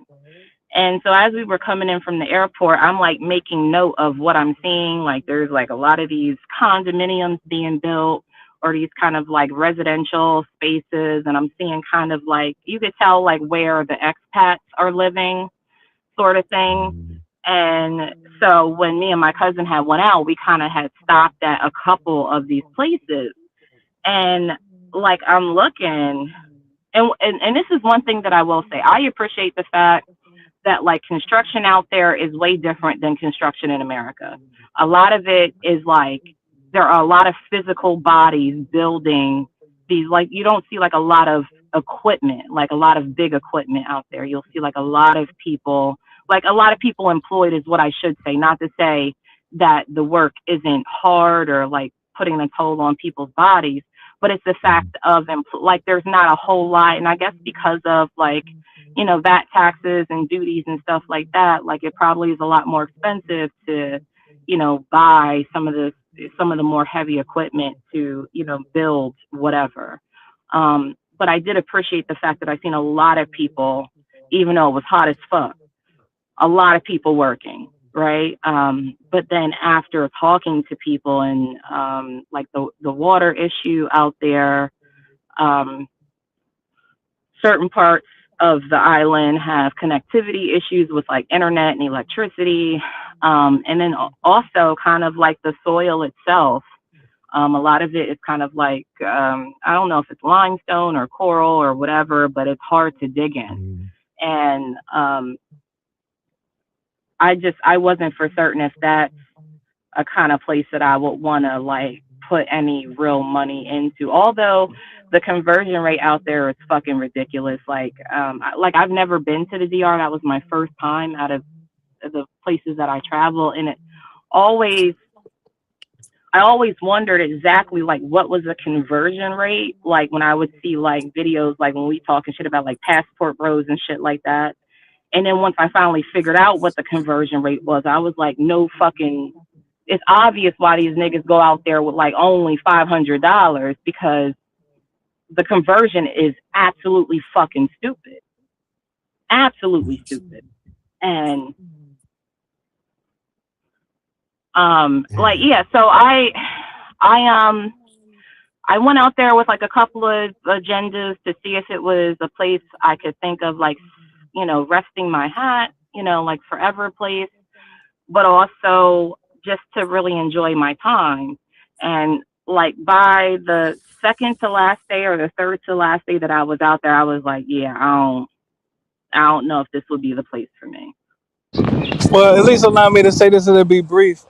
And so as we were coming in from the airport, I'm like making note of what I'm seeing. Like there's like a lot of these condominiums being built or these kind of like residential spaces. And I'm seeing kind of like, you could tell like where the expats are living sort of thing. Mhm. And so when me and my cousin had went out, we kind of had stopped at a couple of these places. And like I'm looking, and this is one thing that I will say. I appreciate the fact that like construction out there is way different than construction in America. A lot of it is like there are a lot of physical bodies building these, like you don't see like a lot of equipment, like a lot of big equipment out there. You'll see like a lot of people employed is what I should say, not to say that the work isn't hard or like putting a toll on people's bodies, but it's the fact of like there's not a whole lot. And I guess because of like VAT taxes and duties and stuff like that, like it probably is a lot more expensive to, buy some of the more heavy equipment to, build whatever. But I did appreciate the fact that I seen a lot of people, even though it was hot as fuck, a lot of people working, right? But then after talking to people and like the water issue out there, um, certain parts of the island have connectivity issues with like internet and electricity. And then also kind of like the soil itself. A lot of it is kind of like, I don't know if it's limestone or coral or whatever, but it's hard to dig in. Mhm. And I wasn't for certain if that's a kind of place that I would want to like put any real money into. Although the conversion rate out there is fucking ridiculous. Like I've never been to the DR. That was my first time out of the places that I travel, and it always I always wondered exactly like what was the conversion rate. Like when I would see like videos, like when we talking shit about like passport bros and shit like that. And then once I finally figured out what the conversion rate was, I was like, no fucking, it's obvious why these niggas go out there with like only $500 because the conversion is absolutely fucking stupid. Absolutely stupid. And like Yeah. yeah, so I I went out there with like a couple of agendas to see if it was a place I could think of like, resting my hat, like forever place, but also just to really enjoy my time. And like by the second to last day or the third to last day that I was out there, I was like, yeah, I don't know if this would be the place for me. Well, at least allow me to say this. It'll be brief.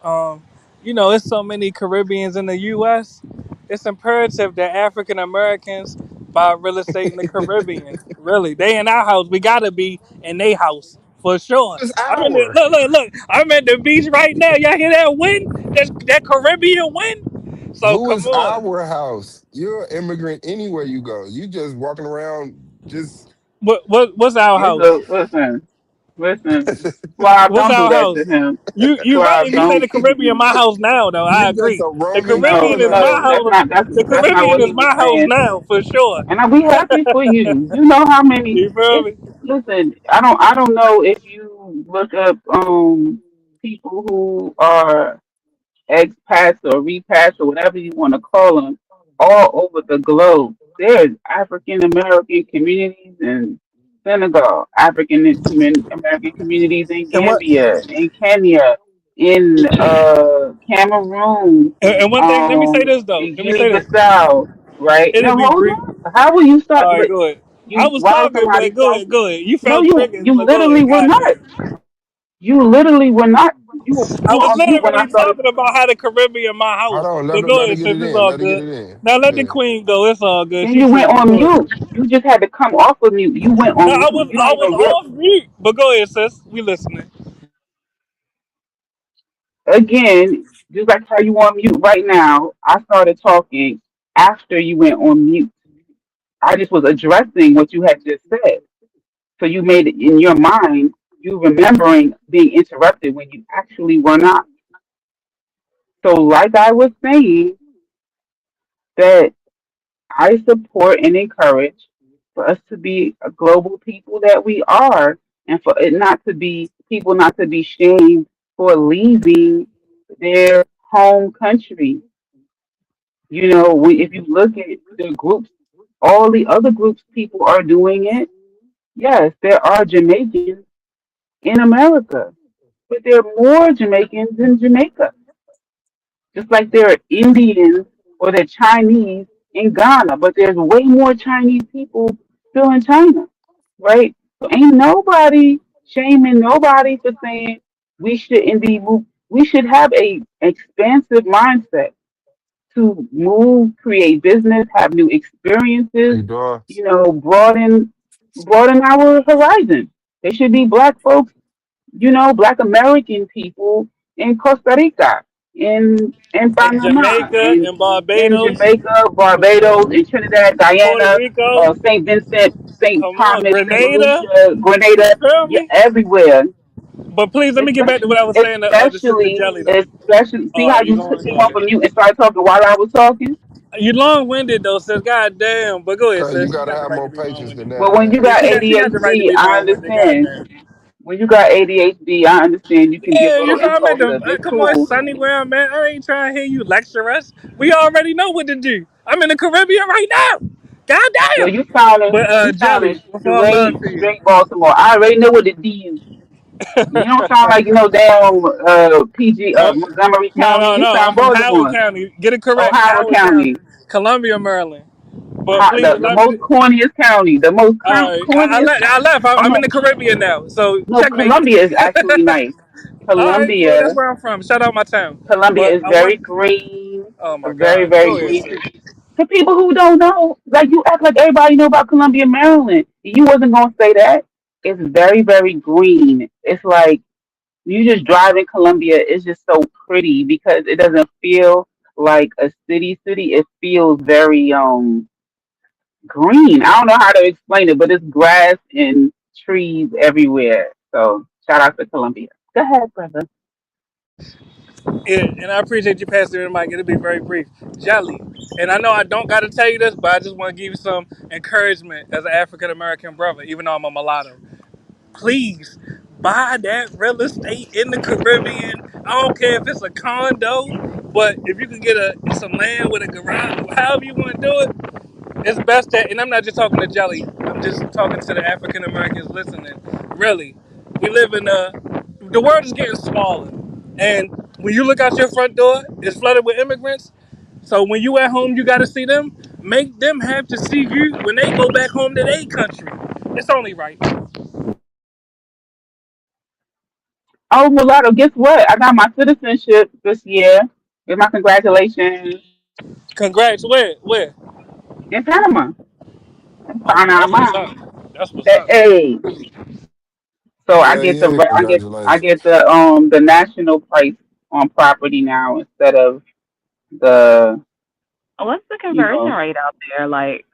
It's so many Caribbeans in the U.S. It's imperative that African Americans buy real estate in the Caribbean. Really, they in our house. We gotta be in their house for sure. It's I'm in the our. look, look, look. I'm at the beach right now. Y'all hear that wind? That Caribbean wind. So Who come is on. our house? You're an immigrant anywhere you go. You just walking around just What's our house? Listen. Suave, What's don't do our that to house? him. You right, Suave, and you say the don't. Caribbean my house now though. I you just agree. a The roaming No, Caribbean is my no, tourist. that's house. not The that's not Caribbean what is he was my house saying. now for sure. We happy for you. You know how many You feel it's me? listen, I don't know if you look up people who are expats or repats or whatever you want to call them all over the globe. There's African American communities in Senegal, American communities in And what Gambia, in Kenya. in Cameroon, And one thing, let me say this though. in Let me say this. Guinea-Bissau, right? It'll Now be hold brief. on. How will you start? All right, But go ahead. I you, was while talking, but somebody's go ahead, talking, go ahead. You no, felt triggered, you but go literally ahead. were not. Goddamn. You literally were not. I You were was on mute when I literally started. talking about how the Caribbean my Hold house. on, But go let her ahead, get sis. it It's in. all Let her get good. it in. Now let the Yeah. queen go. It's all good. Then She you went triggered. on Go ahead. mute. You just had to come off of mute. You went Now on I mute. was You I don't was even real. off mute. But go ahead, sis. We listening. Again, just like how you on mute right now. I started talking after you went on mute. I just was addressing what you had just said. So you made it in your mind, you remembering being interrupted when you actually were not. So, like I was saying, that I support and encourage for us to be a global people that we are, and for it not to be people not to be shamed for leaving their home country. You know, if you look at the groups, all the other groups, people are doing it. Yes, there are Jamaicans in America, but there are more Jamaicans in Jamaica, just like there are Indians or they're Chinese in Ghana, but there's way more Chinese people still in China, right? So ain't nobody shaming nobody for saying we shouldn't be moved. We should have a expansive mindset to move, create business, have new How experiences, you doing? broaden our horizon. There should be black folks, black American people in Costa Rica, in In Panama, Jamaica, in in Barbados, Jamaica, Barbados, in Trinidad, Puerto Guyana, Rico. St. Vincent, St. Come on, Thomas, St. Grenada. Lucia, You Grenada, feel yeah, me? everywhere. But please let me get back to what Especially, I was saying to the sister especially, Jelly though. especially. See how You you long came off winded. of mute and started talking while I was talking? You long winded though, sis. God damn. But go ahead, Cause you sis. You gotta got the have right to more be long patience than winded. that, But when you man. got She got the right to ADHD, be I long winded. God understand. damn. When you got ADHD, I understand you can be a Yeah, little you know I'm at the. impulsive. It's Come on, it's cool. sunny where I'm at. I ain't trying to hear you lecture us. We already know what to do. I'm in the Caribbean right now. God Well, damn. you sounding But you sounding Jelly, with all love to you. straight Baltimore. I already know what to do. You don't sound like damn PG Uh, Montgomery no, County. no, You no. I'm sound from Howard Baltimore. County. Get it Oh, correct. Howard Howard County, County, Columbia, Maryland. But please the allow me most to. corniest county, the most corniest I county. left. Oh I'm in no, the Caribbean now. So no, checkmate. Columbia is actually nice. All right, cool. That's Columbia, where I'm from. Shout out my town. Columbia But is I very want. green, Oh a my very, God. very Go ahead, green. sis. To people who don't know, like you act like everybody know about Columbia, Maryland. You wasn't gonna say that. It's very, very green. It's like you just drive in Columbia. It's just so pretty because it doesn't feel like a city. It feels very green. I don't know how to explain it, but it's grass and trees everywhere. So shout out to Columbia. Go ahead, brother. Yeah, and I appreciate you passing the mic. It'll be very brief. Jelly. And I know I don't got to tell you this, but I just want to give you some encouragement as an African American brother, even though I'm a mulatto. Please buy that real estate in the Caribbean. I don't care if it's a condo, but if you can get some land with a garage, however you want to do it, it's best that. And I'm not just talking to Jelly. I'm just talking to the African Americans listening. Really, we live in the world is getting smaller, and when you look out your front door, it's flooded with immigrants. So when you at home, you got to see them. Make them have to see you when they go back home to their country. It's only right. Oh, mulatto, guess what? I got my citizenship this year. Get my congratulations Congrats. Where? in Panama, in Oh, that's what's Panama. up. That's what's up. Hey, so I Hell get yeah, I congratulations. get the national price on property now instead of the What's the you conversion know rate out there? Like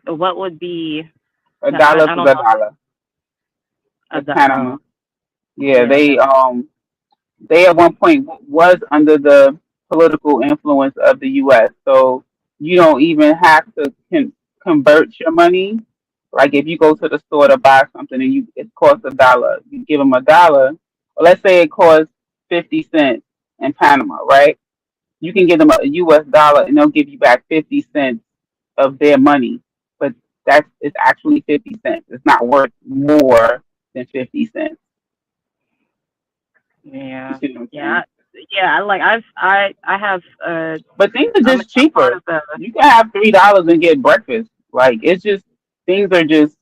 what would be? a I, dollar I to don't the know. dollar with Panama. Oh, Yeah, yeah, that's they at one point was under the political influence of the U.S. So you don't even have to convert your money. Like if you go to the store to buy something and it costs a dollar, you give them a dollar. Or let's say it costs 50 cents in Panama, right? You can give them a U.S. dollar and they'll give you back 50 cents of their money. But that's it's actually 50 cents. It's not worth more than 50 cents. You Yeah, see what I'm yeah, saying? yeah. I have But things are I'm just a part cheaper. of the. You can have $3 and get breakfast. Like it's just things are just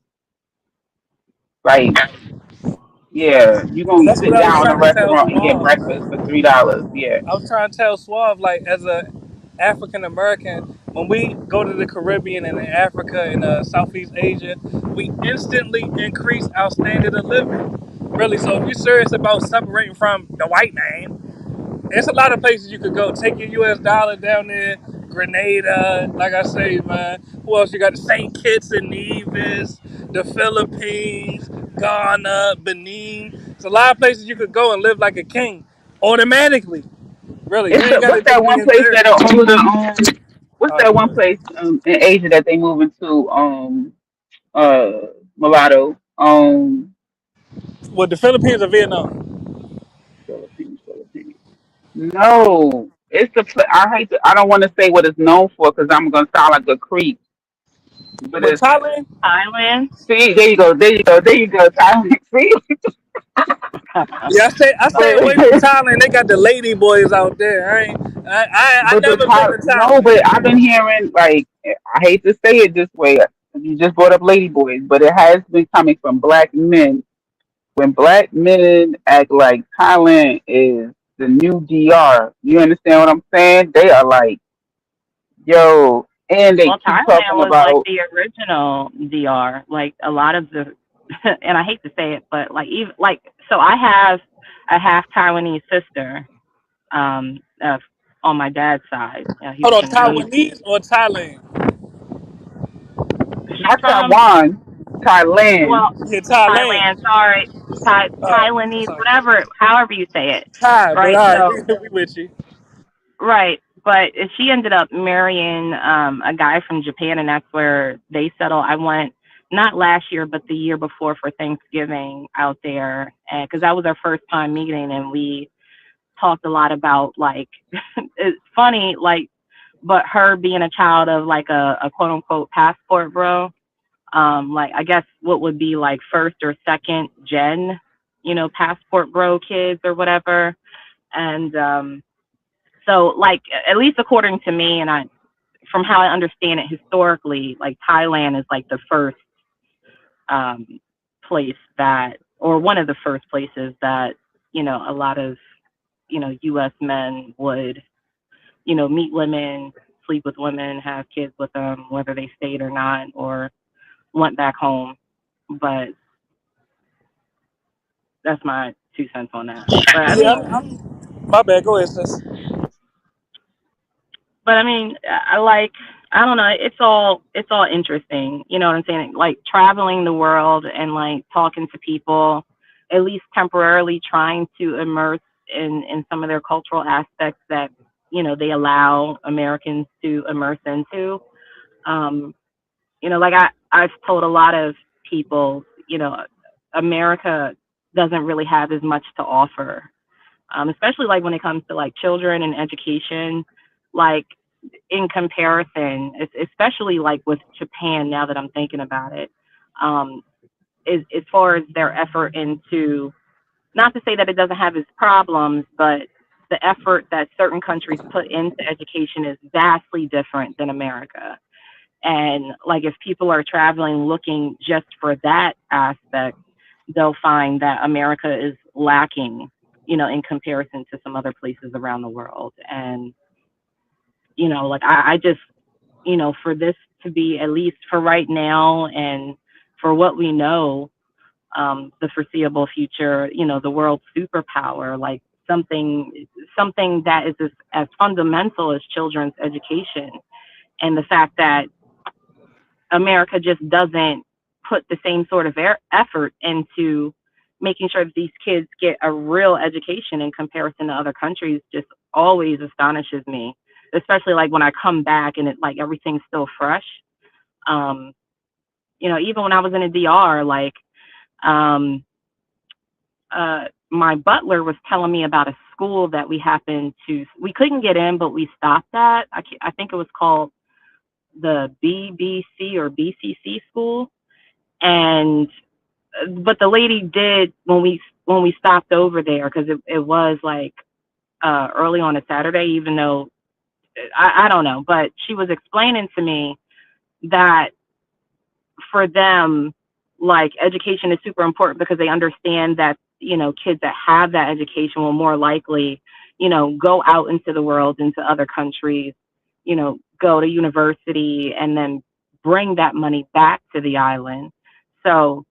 like yeah, you And gonna that's what sit I was down in a trying to tell restaurant and get Suave. breakfast for $3. Yeah. I was trying to tell Suave, like, as a African American, when we go to the Caribbean and in Africa and Southeast Asia, we instantly increase our standard of living. Really, so if you're serious about separating from the white man, there's a lot of places you could go. Take your U.S. dollar down there, Grenada, like I say, man. Who else you got? Saint Kitts and Nevis, the Philippines, Ghana, Benin. It's a lot of places you could go and live like a king automatically. Really, you It's ain't got to what's be that one being place that serious. are over the what's that Go one ahead. place in Asia that they moving to uh mulatto Well, the Philippines or Vietnam. Philippines. No, it's I hate to, I don't want to say what it's known for because I'm gonna sound like a creep, but But it's Thailand, Thailand. see there you go Thailand. See, yeah, I stay but away from Thailand. They got the lady boys out there. I but never been to no, but Thailand. I've been hearing like I hate to say it this way. You just brought up ladyboys, but it has been coming from black men. When black men act like Thailand is the new DR, you understand what I'm saying? They are like, yo, and they Well, keep Thailand talking was like about the original DR. Like a lot of the, and I hate to say it, but like even like so, I have a half Taiwanese sister, on my dad's side. He Hold was on, in the Navy. Taiwanese or Thailand? She's not from Taiwan, Thailand. well, Yeah, Thailand. Thailand. Sorry, Taiwanese, Sorry. whatever, however you say it, Thai, but right? all right, So we with you. right, but she ended up marrying a guy from Japan, and that's where they settle. I went not last year, but the year before for Thanksgiving out there, and because that was our first time meeting, and we talked a lot about like it's funny, like, but her being a child of like a quote unquote passport bro, like I guess what would be like first or second gen, passport bro kids or whatever, and so, like, at least according to me, and from how I understand it historically, like Thailand is like the first um, place that, or one of the first places that, a lot of, U.S. men would, meet women, sleep with women, have kids with them, whether they stayed or not, or went back home. But that's my 2 cents on that. But I Yeah, mean, my bad. Go ahead, sis. I like, I don't know, it's all interesting. You know what I'm saying? Like traveling the world and like talking to people, at least temporarily trying to immerse in some of their cultural aspects that, they allow Americans to immerse into. Um, like I've told a lot of people, America doesn't really have as much to offer. Especially like when it comes to like children and education. Like in comparison, especially like with Japan, now that I'm thinking about it, um, as far as their effort into, not to say that it doesn't have its problems, but the effort that certain countries put into education is vastly different than America. And like if people are traveling looking just for that aspect, they'll find that America is lacking, in comparison to some other places around the world. And, like I just, for this to be, at least for right now and for what we know, the foreseeable future, the world's superpower, like something that is as fundamental as children's education, and the fact that America just doesn't put the same sort of effort into making sure that these kids get a real education in comparison to other countries just always astonishes me, especially like when I come back and it like everything's still fresh. Um, even when I was in a DR, like um, my butler was telling me about a school that we couldn't get in, but we stopped at. I think it was called the BBC or BCC school, and but the lady did, when we when we stopped over there, because it was like early on a Saturday, even though I don't know, but she was explaining to me that for them, like education is super important because they understand that, kids that have that education will more likely, go out into the world, into other countries, go to university and then bring that money back to the island. So,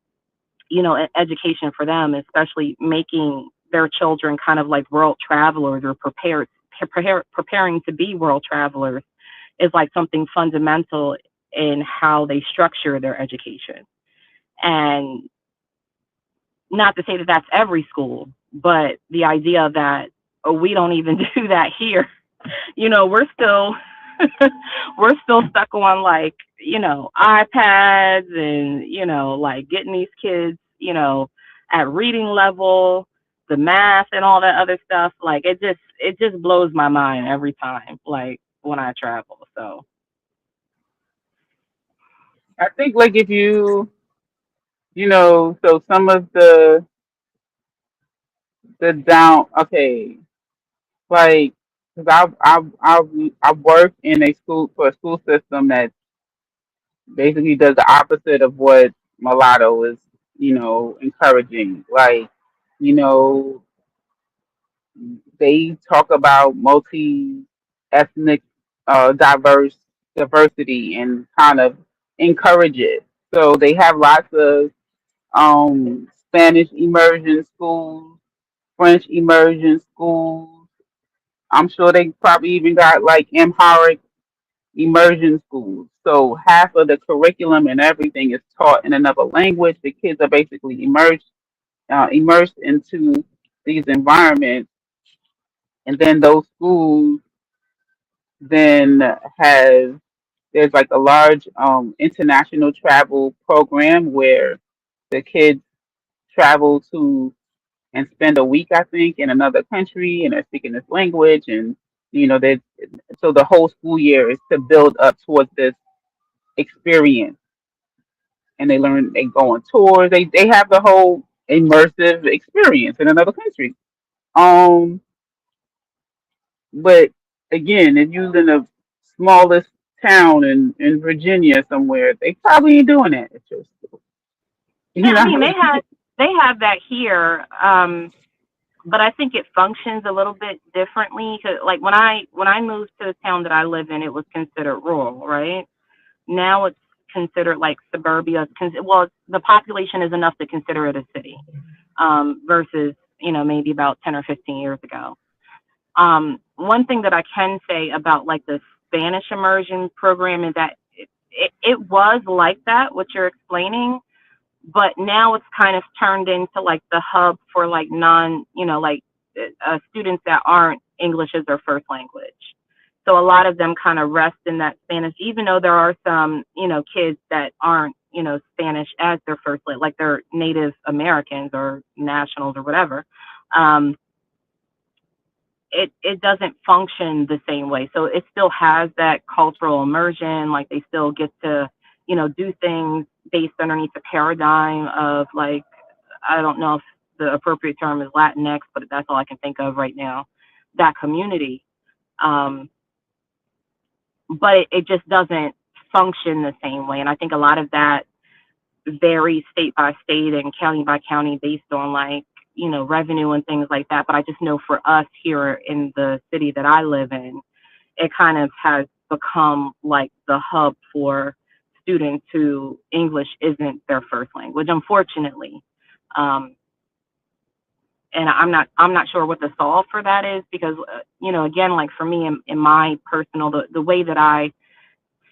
education for them, especially making their children kind of like world travelers or preparing to be world travelers, is like something fundamental in how they structure their education. And not to say that that's every school, but the idea that, oh, we don't even do that here. We're still we're still stuck on like, iPads and, like getting these kids, at reading level, the math and all that other stuff. Like it just blows my mind every time, like when I travel. So I think like if so some of the down, okay, like because I've worked in a school for a school system that basically does the opposite of what mulatto is, encouraging. Like, you know, they talk about multi ethnic diverse diversity and kind of encourage it. So they have lots of Spanish immersion schools, French immersion schools. I'm sure they probably even got like Amharic immersion schools. So half of the curriculum and everything is taught in another language. The kids are basically immersed into these environments, and then those schools then have there's like a large international travel program where the kids travel to and spend a week, I think, in another country, and they're speaking this language, and they so the whole school year is to build up towards this experience, and they go on tours, they have the whole immersive experience in another country. Um, but again, if you're in the smallest town in Virginia somewhere, they probably ain't doing that at your school. yeah, You I mean know, they have that here. But I think it functions a little bit differently. 'Cause, like when I moved to the town that I live in, it was considered rural, right? Now it's considered like suburbia. Well, the population is enough to consider it a city, versus maybe about 10 or 15 years ago. One thing that I can say about like the Spanish immersion program is that it was like that, what you're explaining, but now it's kind of turned into like the hub for like like students that aren't English as their first language. So a lot of them kind of rest in that Spanish, even though there are some, kids that aren't, Spanish as their first language, like they're Native Americans or nationals or whatever. Um, it doesn't function the same way. So it still has that cultural immersion. Like they still get to, do things based underneath the paradigm of like, I don't know if the appropriate term is Latinx, but that's all I can think of right now. That community, um, but it just doesn't function the same way. And I think a lot of that varies state by state and county by county based on like revenue and things like that. But I just know for us here in the city that I live in, it kind of has become like the hub for students who English isn't their first language, unfortunately. Um, and I'm not sure what the solve for that is because again, like for me in my personal, the way that I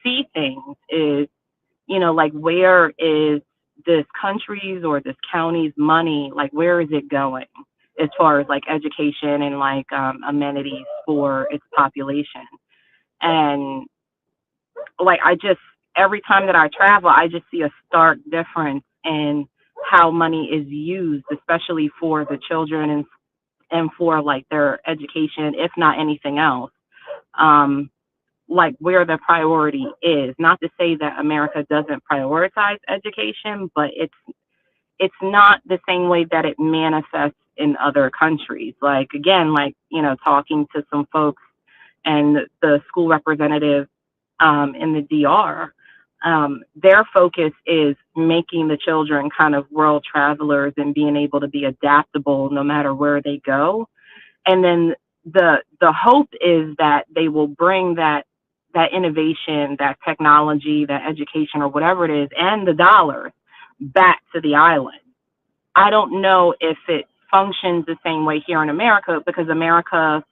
see things is, like where is this country's or this county's money, like where is it going as far as like education and like amenities for its population. And like I just every time that I travel, I just see a stark difference in how money is used, especially for the children and for like their education, if not anything else. Um, like where the priority is. Not to say that America doesn't prioritize education, but it's not the same way that it manifests in other countries. Like again, like talking to some folks and the school representative in the DR. Their focus is making the children kind of world travelers and being able to be adaptable no matter where they go. And then the hope is that they will bring that innovation, that technology, that education, or whatever it is, and the dollars back to the island. I don't know if it functions the same way here in America, because America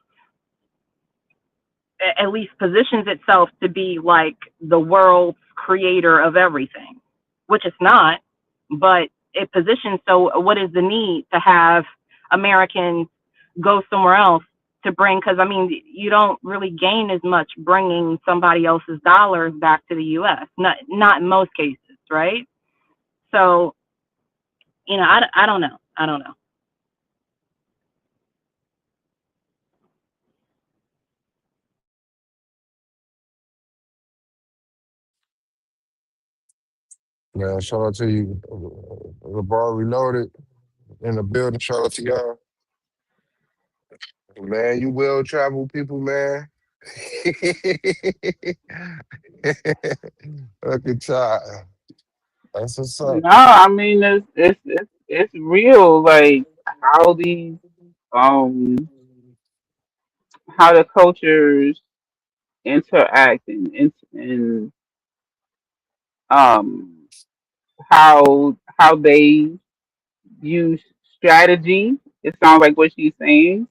at least positions itself to be like the world's creator of everything, which it's not, but it positions. So what is the need to have Americans go somewhere else to bring? Because I mean, you don't really gain as much bringing somebody else's dollars back to the U.S. Not in most cases, right? So I don't know. I don't know. Man, shout out to you. The bar reloaded in the building. Shout out to y'all. Man, you will travel people, man. Look at y'all. That's what's up. No, I mean it's real. Like how these um how the cultures interact and um how they use strategy. It sounds like what she's saying.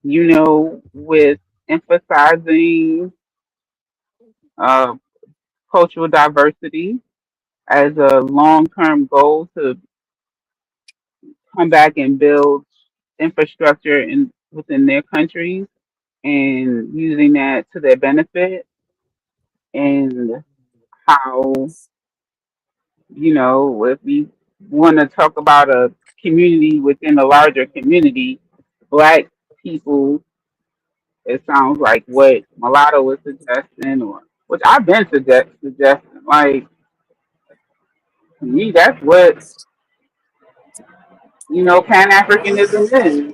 With emphasizing uh, cultural diversity as a long-term goal to come back and build infrastructure within their countries and using that to their benefit, and how if we want to talk about a community within a larger community, black people, it sounds like what Mulatto was suggesting, or which I've been suggesting. Like to me, that's what Pan Africanism is.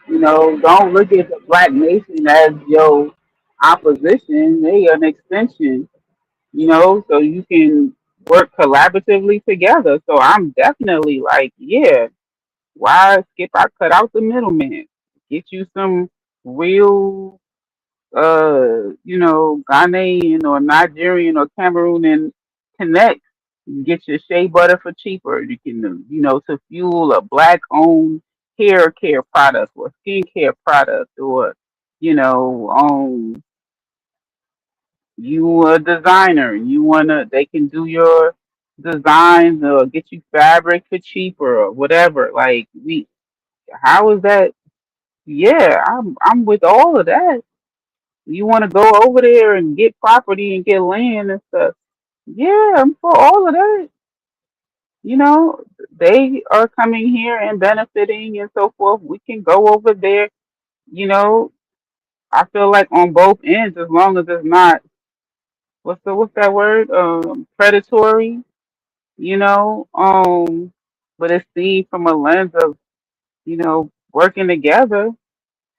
Don't look at the black nation as your opposition. They an extension. So you can work collaboratively together. So I'm definitely like, yeah, why skip? I cut out the middleman. Get you some real Ghanaian or Nigerian or Cameroonian connect. Get your shea butter for cheaper. You can, to fuel a black owned hair care product or skincare product, or, you know, you a designer. They can do your designs or get you fabric for cheaper or whatever. Like how is that? Yeah, I'm with all of that. You want to go over there and get property and get land and stuff. Yeah, I'm for all of that. You know, they are coming here and benefiting and so forth. We can go over there. You know, I feel like on both ends, as long as it's not what's that word? Predatory. You know, but it's seen from a lens of working together.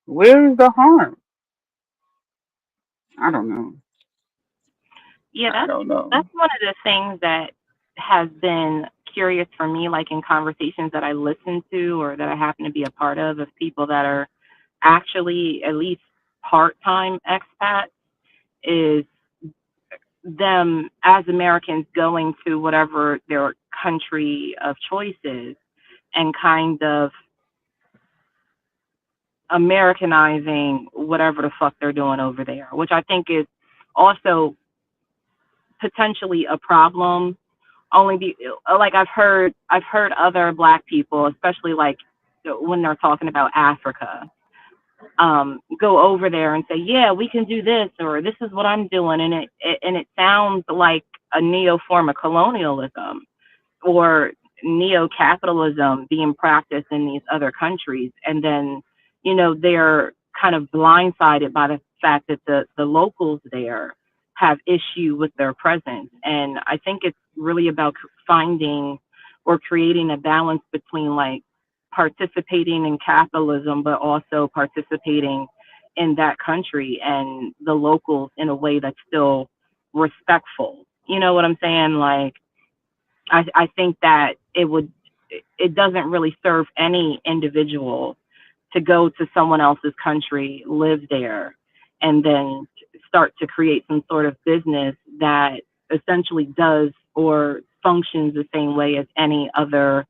Where is the harm? I don't know. Yeah, I that's don't know. that's one of the things that has been curious for me, like in conversations that I listen to or that I happen to be a part of people that are actually at least part-time expats, is them as Americans going to whatever their country of choice is and kind of Americanizing whatever the fuck they're doing over there, which I think is also potentially a problem. Only be like I've heard other black people, especially like when they're talking about Africa, go over there and say, yeah, we can do this, or this is what I'm doing, and it sounds like a neo form of colonialism or neo capitalism being practiced in these other countries. And then, they're kind of blindsided by the fact that the locals there have issue with their presence. And I think it's really about finding or creating a balance between like participating in capitalism, but also participating in that country and the locals in a way that's still respectful. You know what I'm saying? Like, I think that it doesn't really serve any individual to go to someone else's country, live there, and then start to create some sort of business that essentially does or functions the same way as any other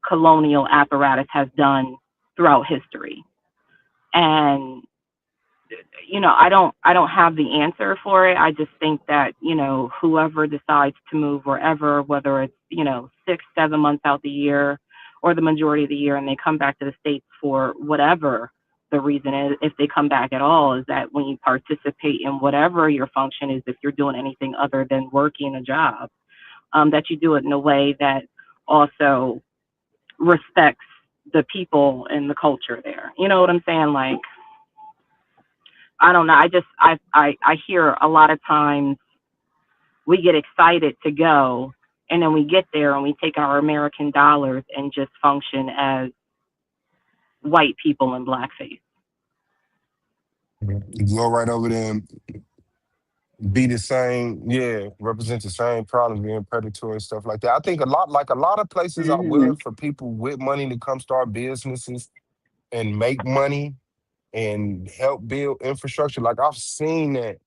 colonial apparatus has done throughout history. And I don't have the answer for it. I just think that, whoever decides to move wherever, whether it's, 6, 7 months out the year or the majority of the year, and they come back to the States for whatever the reason is, if they come back at all, is that when you participate in whatever your function is, if you're doing anything other than working a job, that you do it in a way that also respects the people and the culture there. You know what I'm saying? Like, I don't know. I hear a lot of times we get excited to go, and then we get there and we take our American dollars and just function as white people in blackface. You go right over there and be the same, yeah, represent the same problems, being predatory and stuff like that. I think a lot of places are willing Mhm. for people with money to come start businesses and make money and help build infrastructure. Like I've seen that,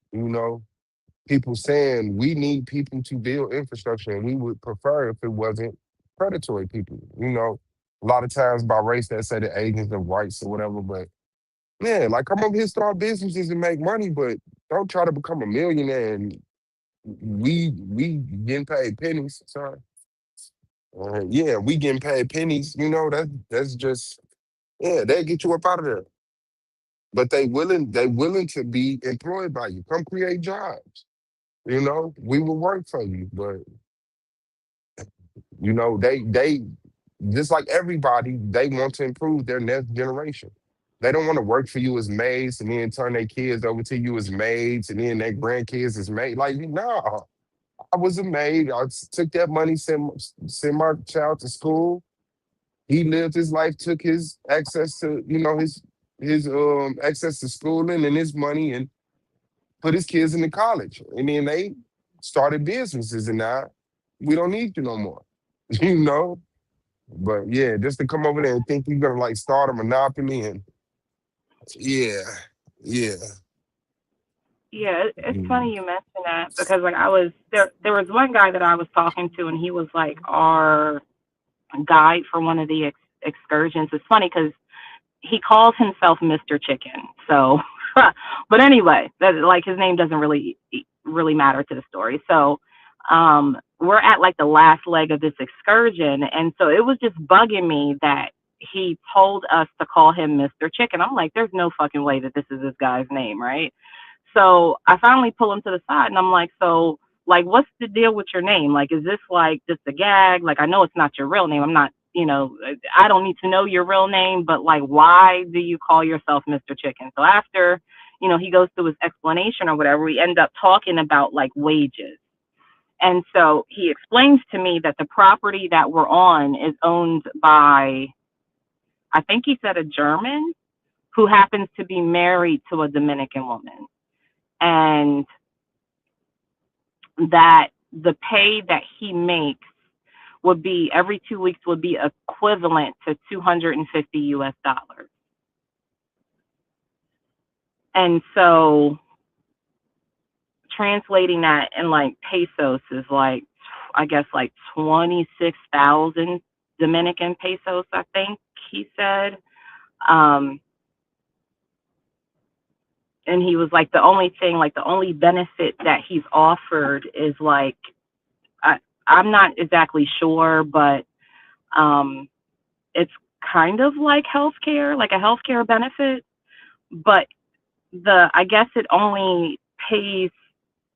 people saying we need people to build infrastructure and we would prefer if it wasn't predatory people. A lot of times by race that say the agents of whites or whatever, but yeah, like come over here, start businesses and make money, but don't try to become a millionaire and we getting paid pennies. Sorry. Yeah, we getting paid pennies. That's just yeah, they get you up out of there. But they willing to be employed by you. Come create jobs. We will work for you. But they just like everybody, they want to improve their next generation. They don't want to work for you as maids and then turn their kids over to you as maids and then their grandkids as maids. Like, no, I was a maid. Took that money, send my child to school. He lived his life, took his access to, his access to schooling and his money and put his kids into college. And then they started businesses and now we don't need you no more. you know? But yeah, just to come over there and think you're gonna like start a monopoly and yeah, yeah. Yeah, it's Mm. funny you mentioned that because like I was there. There was one guy that I was talking to, and he was like our guide for one of the excursions. It's funny because he calls himself Mr. Chicken. So, but anyway, that like his name doesn't really matter to the story. So, we're at like the last leg of this excursion, and so it was just bugging me that he told us to call him Mr. Chicken. I'm like, there's no fucking way that this is this guy's name, right? So I finally pull him to the side, and I'm like, so like, what's the deal with your name? Like, is this like just a gag? Like, I know it's not your real name. I'm not, I don't need to know your real name, but like, why do you call yourself Mr. Chicken? So after, he goes through his explanation or whatever, we end up talking about like wages. And so he explains to me that the property that we're on is owned by, I think he said a German who happens to be married to a Dominican woman. And that the pay that he makes would be every 2 weeks would be equivalent to 250 US dollars. And so translating that in like pesos is like, I guess like 26,000 Dominican pesos, I think he said. Um, and he was like, the only thing, like the only benefit that he's offered is like, I, I'm not exactly sure, but um, it's kind of like healthcare, like a healthcare benefit, but I guess it only pays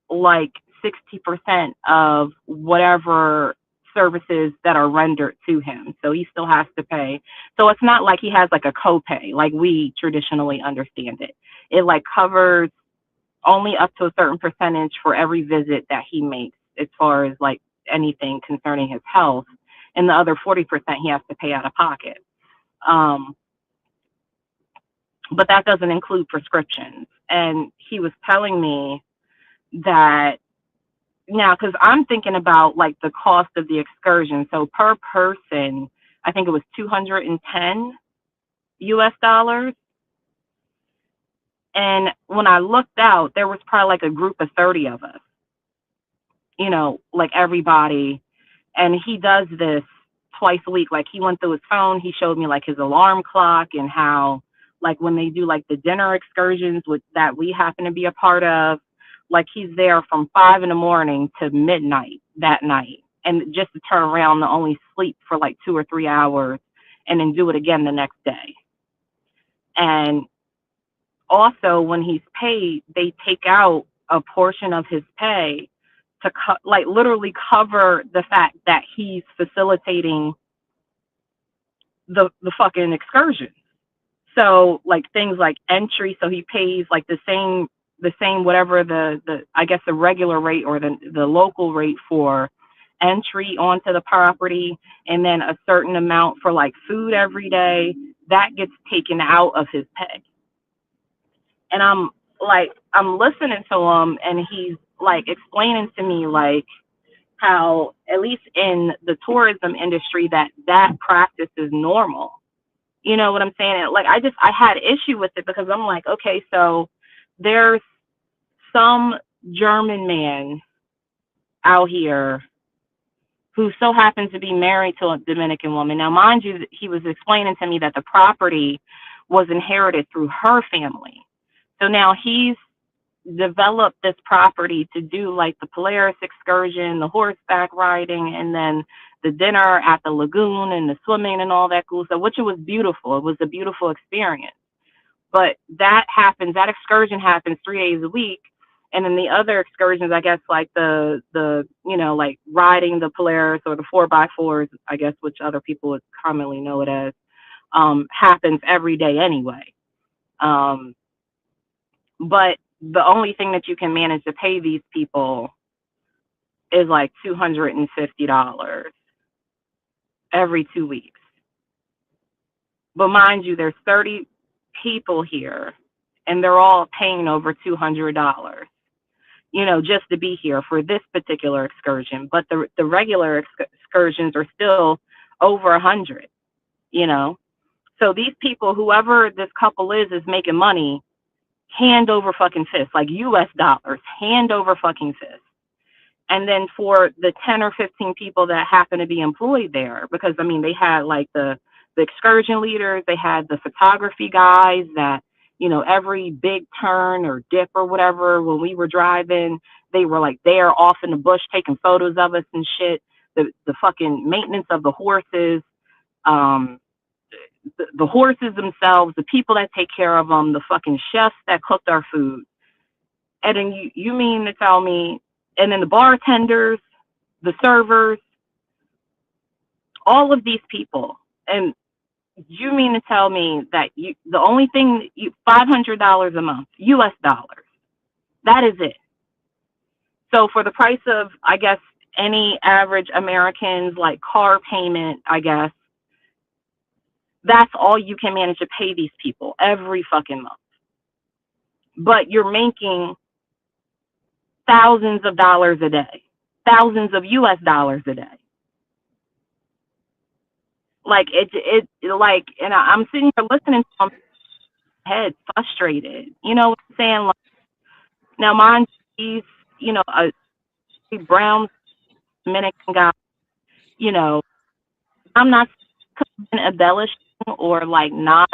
like 60% of whatever services that are rendered to him. So he still has to pay. So it's not like he has like a copay, like we traditionally understand it. It like covers only up to a certain percentage for every visit that he makes as far as like anything concerning his health. and the other 40% he has to pay out of pocket. Um, but that doesn't include prescriptions. And he was telling me that now, because I'm thinking about like the cost of the excursion. So per person, I think it was 210 US dollars. And when I looked out, there was probably like a group of 30 of us, like everybody. And he does this twice a week. Like he went through his phone, he showed me like his alarm clock and how, like when they do like the dinner excursions with that we happen to be a part of, like he's there from 5 in the morning to midnight that night. And just to turn around to only sleep for like 2 or 3 hours and then do it again the next day. And also when he's paid, they take out a portion of his pay to like literally cover the fact that he's facilitating the fucking excursion. So like things like entry, so he pays like the same whatever the I guess the regular rate or the local rate for entry onto the property, and then a certain amount for like food every day that gets taken out of his pay. And I'm listening to him, and he's like explaining to me like how at least in the tourism industry that practice is normal. You know what I'm saying? And like I had issue with it because I'm like, okay, so there's some German man out here who so happens to be married to a Dominican woman. Now, mind you, he was explaining to me that the property was inherited through her family. So now he's developed this property to do like the Polaris excursion, the horseback riding, and then the dinner at the lagoon and the swimming and all that cool stuff, which it was beautiful. It was a beautiful experience. But that excursion happens 3 days a week. And then the other excursions, I guess, like like riding the Polaris or the 4x4s, I guess, which other people would commonly know it as, happens every day anyway. Um, but the only thing that you can manage to pay these people is like $250 every 2 weeks. But mind you, there's 30 people here, and they're all paying over $200, just to be here for this particular excursion. But the regular excursions are still over 100, you know. So these people, whoever this couple is making money hand over fucking fist, like US dollars, hand over fucking fist. And then for the 10 or 15 people that happen to be employed there, because I mean, they had like the excursion leaders, they had the photography guys that, every big turn or dip or whatever, when we were driving, they were like there off in the bush taking photos of us and shit. The fucking maintenance of the horses, um, the horses themselves, the people that take care of them, the fucking chefs that cooked our food. And then you mean to tell me, and then the bartenders, the servers, all of these people, and you mean to tell me that the only thing $500 a month, US dollars, that is it. So for the price of, I guess, any average American's like car payment, I guess, that's all you can manage to pay these people every fucking month. But you're making thousands of dollars a day, thousands of US dollars a day. Like like, and I'm sitting here listening to my head frustrated. You know what I'm saying? Like, now, mind you, a brown Dominican guy. You know, I'm not embellishing or like not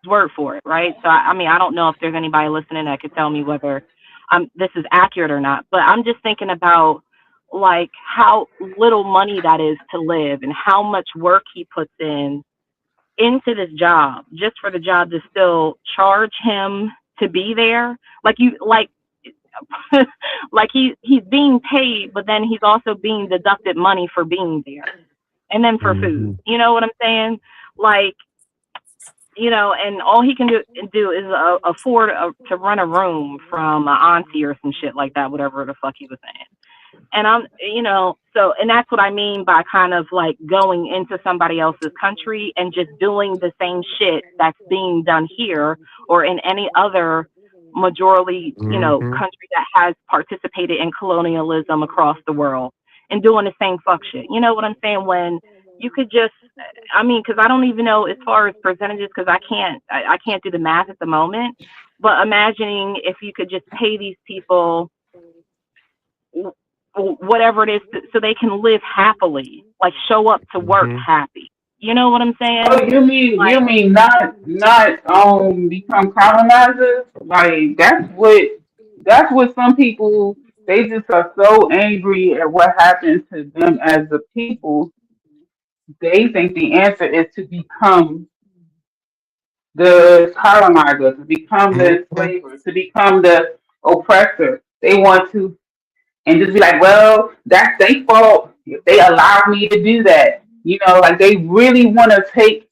word for it, right? So I mean, I don't know if there's anybody listening that could tell me whether this is accurate or not. But I'm just thinking about like how little money that is to live and how much work he puts into this job just for the job to still charge him to be there. Like he's being paid, but then he's also being deducted money for being there, and then for food. Mm-hmm. You know what I'm saying? Like, and all he can do is afford to run a room from an auntie or some shit like that, whatever the fuck he was saying. And so, and that's what I mean by kind of like going into somebody else's country and just doing the same shit that's being done here or in any other majority, Mm-hmm. country that has participated in colonialism across the world and doing the same fuck shit. You know what I'm saying? When you could just, I mean, because I don't even know as far as percentages, because I can't do the math at the moment. But imagining if you could just pay these people whatever it is so they can live happily, like show up to work Mm-hmm. happy. You know what I'm saying? Oh, you Like, mean not become colonizers? Like that's what some people, they just are so angry at what happens to them as a people. They think the answer is to become the colonizer, to become the Mm-hmm. enslaver, to become the oppressor. They want to, and just be like, well, that's their fault if they allow me to do that. Like they really want to take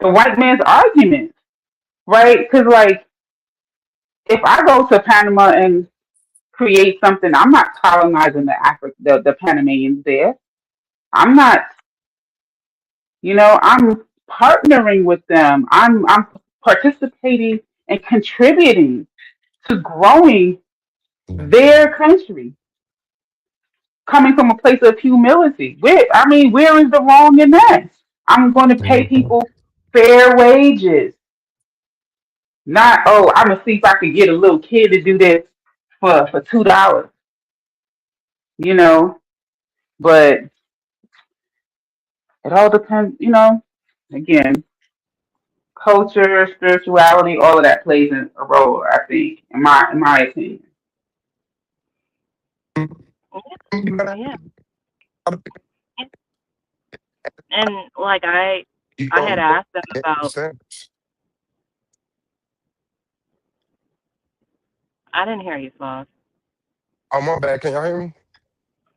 the white man's argument, right? Because like if I go to Panama and create something, I'm not colonizing the Panamanians there. I'm not, I'm partnering with them. I'm participating and contributing to growing their country, coming from a place of humility. Where is the wrong in that? I'm going to pay Mm-hmm. people fair wages, not, oh, I'm gonna see if I can get a little kid to do this for $2, you know. But it all depends, Again, culture, spirituality, all of that plays a role. I think, in my opinion. You gotta yeah. have And like you I had know, asked them yeah, about. standards. I didn't hear you, Sloss. Oh, my bad. Can y'all hear me?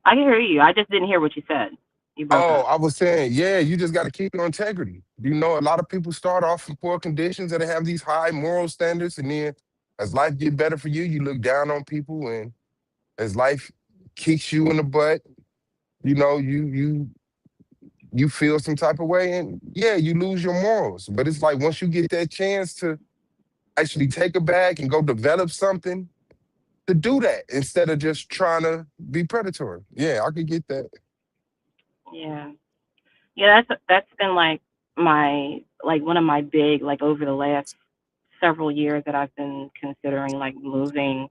I can hear you. I just didn't hear what you said. You broke Oh, up. I was saying, yeah, you just got to keep your integrity. A lot of people start off in poor conditions and they have these high moral standards, and then as life get better for you, you look down on people, and as life kicks you in the butt, you feel some type of way, and yeah, you lose your morals. But it's like once you get that chance to actually take a bag and go develop something, to do that instead of just trying to be predatory. Yeah, I could get that. Yeah. Yeah, that's been like my like one of my big like over the last several years that I've been considering like moving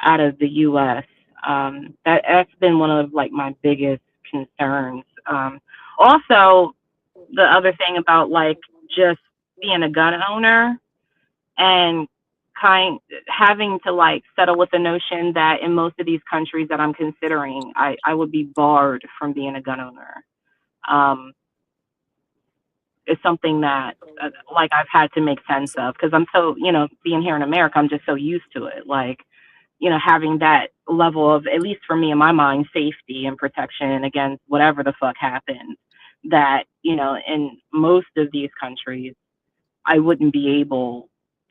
out of the US. That's been one of like my biggest concerns. Also the other thing about like just being a gun owner and kind having to like settle with the notion that in most of these countries that I'm considering, I would be barred from being a gun owner. Um, is something that like I've had to make sense of because I'm so being here in America, I'm just so used to it. Like having that level of, at least for me in my mind, safety and protection against whatever the fuck happens. That in most of these countries, I wouldn't be able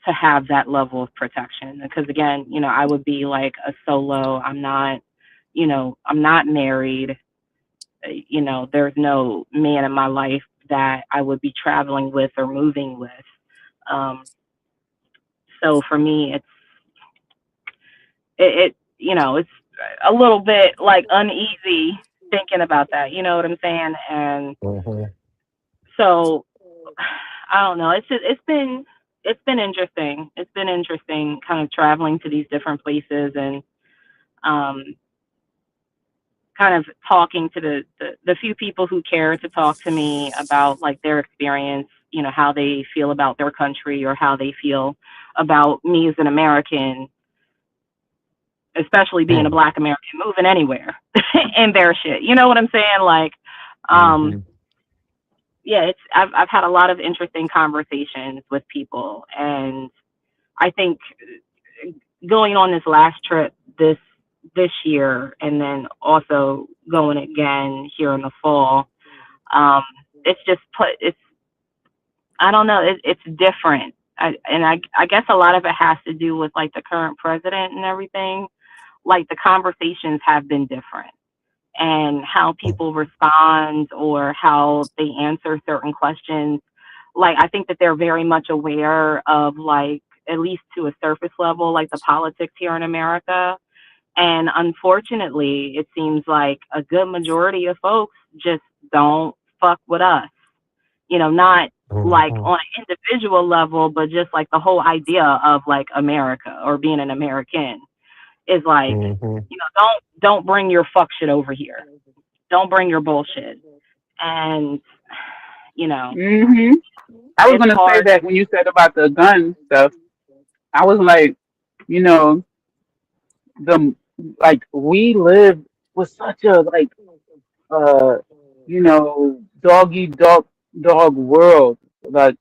to have that level of protection because again, I would be like a solo. I'm not married. There's no man in my life that I would be traveling with or moving with. Um, so for me, it's a little bit like uneasy thinking about that. You know what I'm saying? And Mhm. so I don't know. It's been interesting. It's been interesting kind of traveling to these different places and um, kind of talking to the few people who care to talk to me about like their experience, how they feel about their country or how they feel about me as an American, especially being a Mm. black American moving anywhere and their shit. You know what I'm saying? Like, um, Mhm. yeah, I've had a lot of interesting conversations with people, and I think going on this last trip this year, and then also going again here in the fall, um, it's just it's I don't know, it's different. I guess a lot of it has to do with like the current president and everything like the conversations have been different, and how people respond or how they answer certain questions. Like, I think that they're very much aware of, like, at least to a surface level, like the politics here in America. And unfortunately, it seems like a good majority of folks just don't fuck with us. Not like Mhm. on an individual level, but just like the whole idea of like America or being an American is like, Mhm. don't bring your fuck shit over here. Don't bring your bullshit. And you know, Hmm. I was it's gonna say hard. that when you said about the gun stuff, I was like, you know, the like we live with such a like uh doggy dog world. Like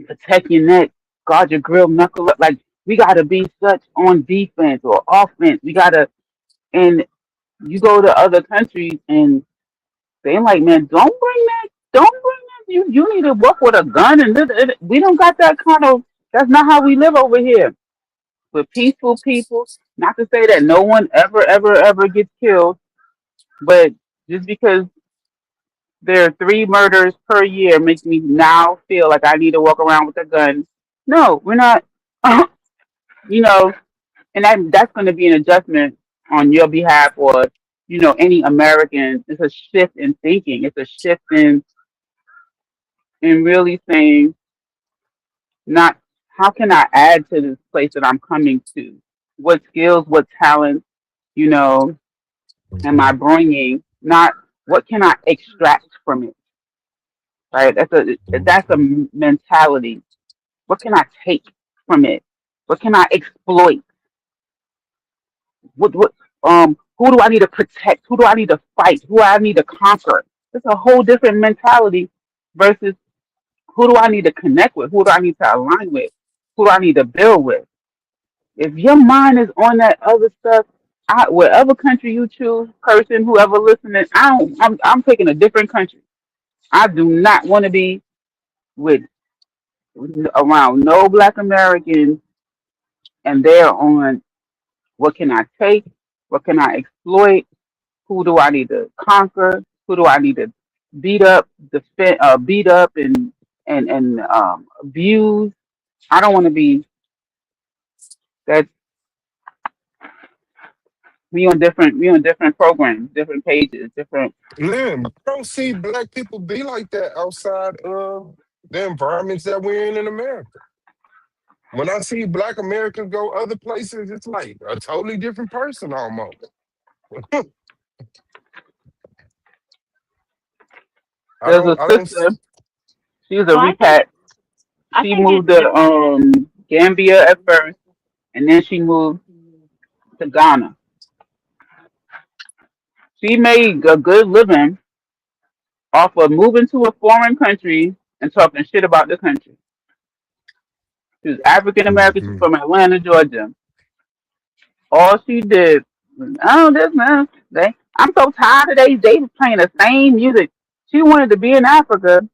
protect your neck, guard your grill, knuckle up. Like we gotta be such on defense or offense. We gotta and you go to other countries and they like, man, don't bring that. Don't bring that. You need to walk with a gun and we don't got that kind of. That's not how we live over here. We're peaceful people. Not to say that no one ever gets killed, but just because there are 3 murders per year makes me now feel like I need to walk around with a gun. No, we're not. you know, and that's going to be an adjustment on your behalf or any American. It's a shift in thinking. It's a shift in really saying not how can I add to this place that I'm coming to? What skills, what talents, you know, am I Mhm. bringing? Not what can I extract from it, right? That's a Mhm. mentality. What can I take from it? What can I exploit? Who do I need to protect? Who do I need to fight? Who do I need to conquer? It's a whole different mentality versus who do I need to connect with? Who do I need to align with? Who do I need to build with? If your mind is on that other stuff, whatever country you choose, person, whoever listening, I'm picking a different country. I do not want to be with around no Black Americans, and they're on what can I take, what can I exploit, who do I need to conquer, who do I need to beat up and abuse. I don't want to be that. We on different programs, different pages, different. Man, I don't see black people be like that outside of the environments that we're in America. When I see black Americans go other places, it's like a totally different person almost. There's a I don't. sister. She was a Well, repat. I She think moved it's to Gambia at first, and then she moved to Ghana. She made a good living off of moving to a foreign country and talking shit about the country. She was African American. She's Mhm. from Atlanta, Georgia. All she did was, oh, this man, I'm so tired of they was playing the same music. She wanted to be in Africa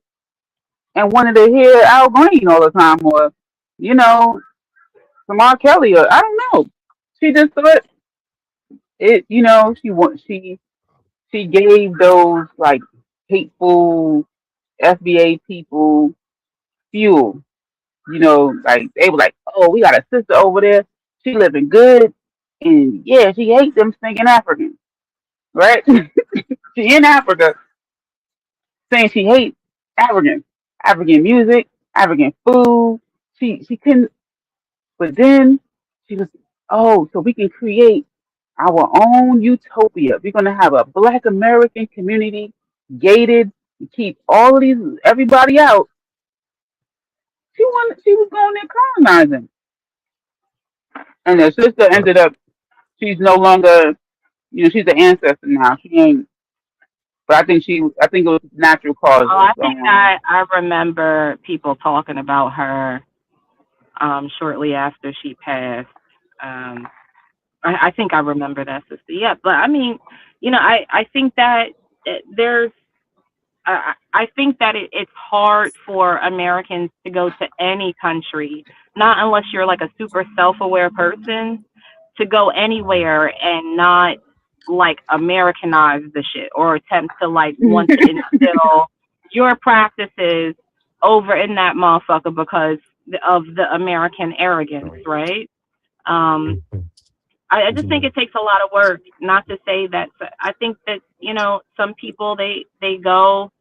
and wanted to hear Al Green all the time, or you know, some R. Kelly, or I don't know. She just thought it. She gave those like hateful FBA people fuel. Like they were like, oh, we got a sister over there. She living good, and yeah, she hates them stinking Africans, right? She in Africa saying she hates Africans, African music, African food. She couldn't, but then she was, oh, so we can create our own utopia. We're gonna have a Black American community, gated, keep all of these everybody out. She was going there colonizing, and her sister ended up. She's no longer, she's an ancestor now. She ain't. But I think it was natural Oh, causes. I think I remember people talking about her shortly after she passed. Um, I think I remember that, sister. Yeah, but I mean, I think that there's I think that it's hard for Americans to go to any country, not unless you're like a super self-aware person. to go anywhere and not like Americanize the shit or attempt to like want to instill your practices over in that motherfucker because of the American arrogance, Right. right? Um, Mhm. I What just you think mean? it takes a lot of work. Not to say that I think that some people they go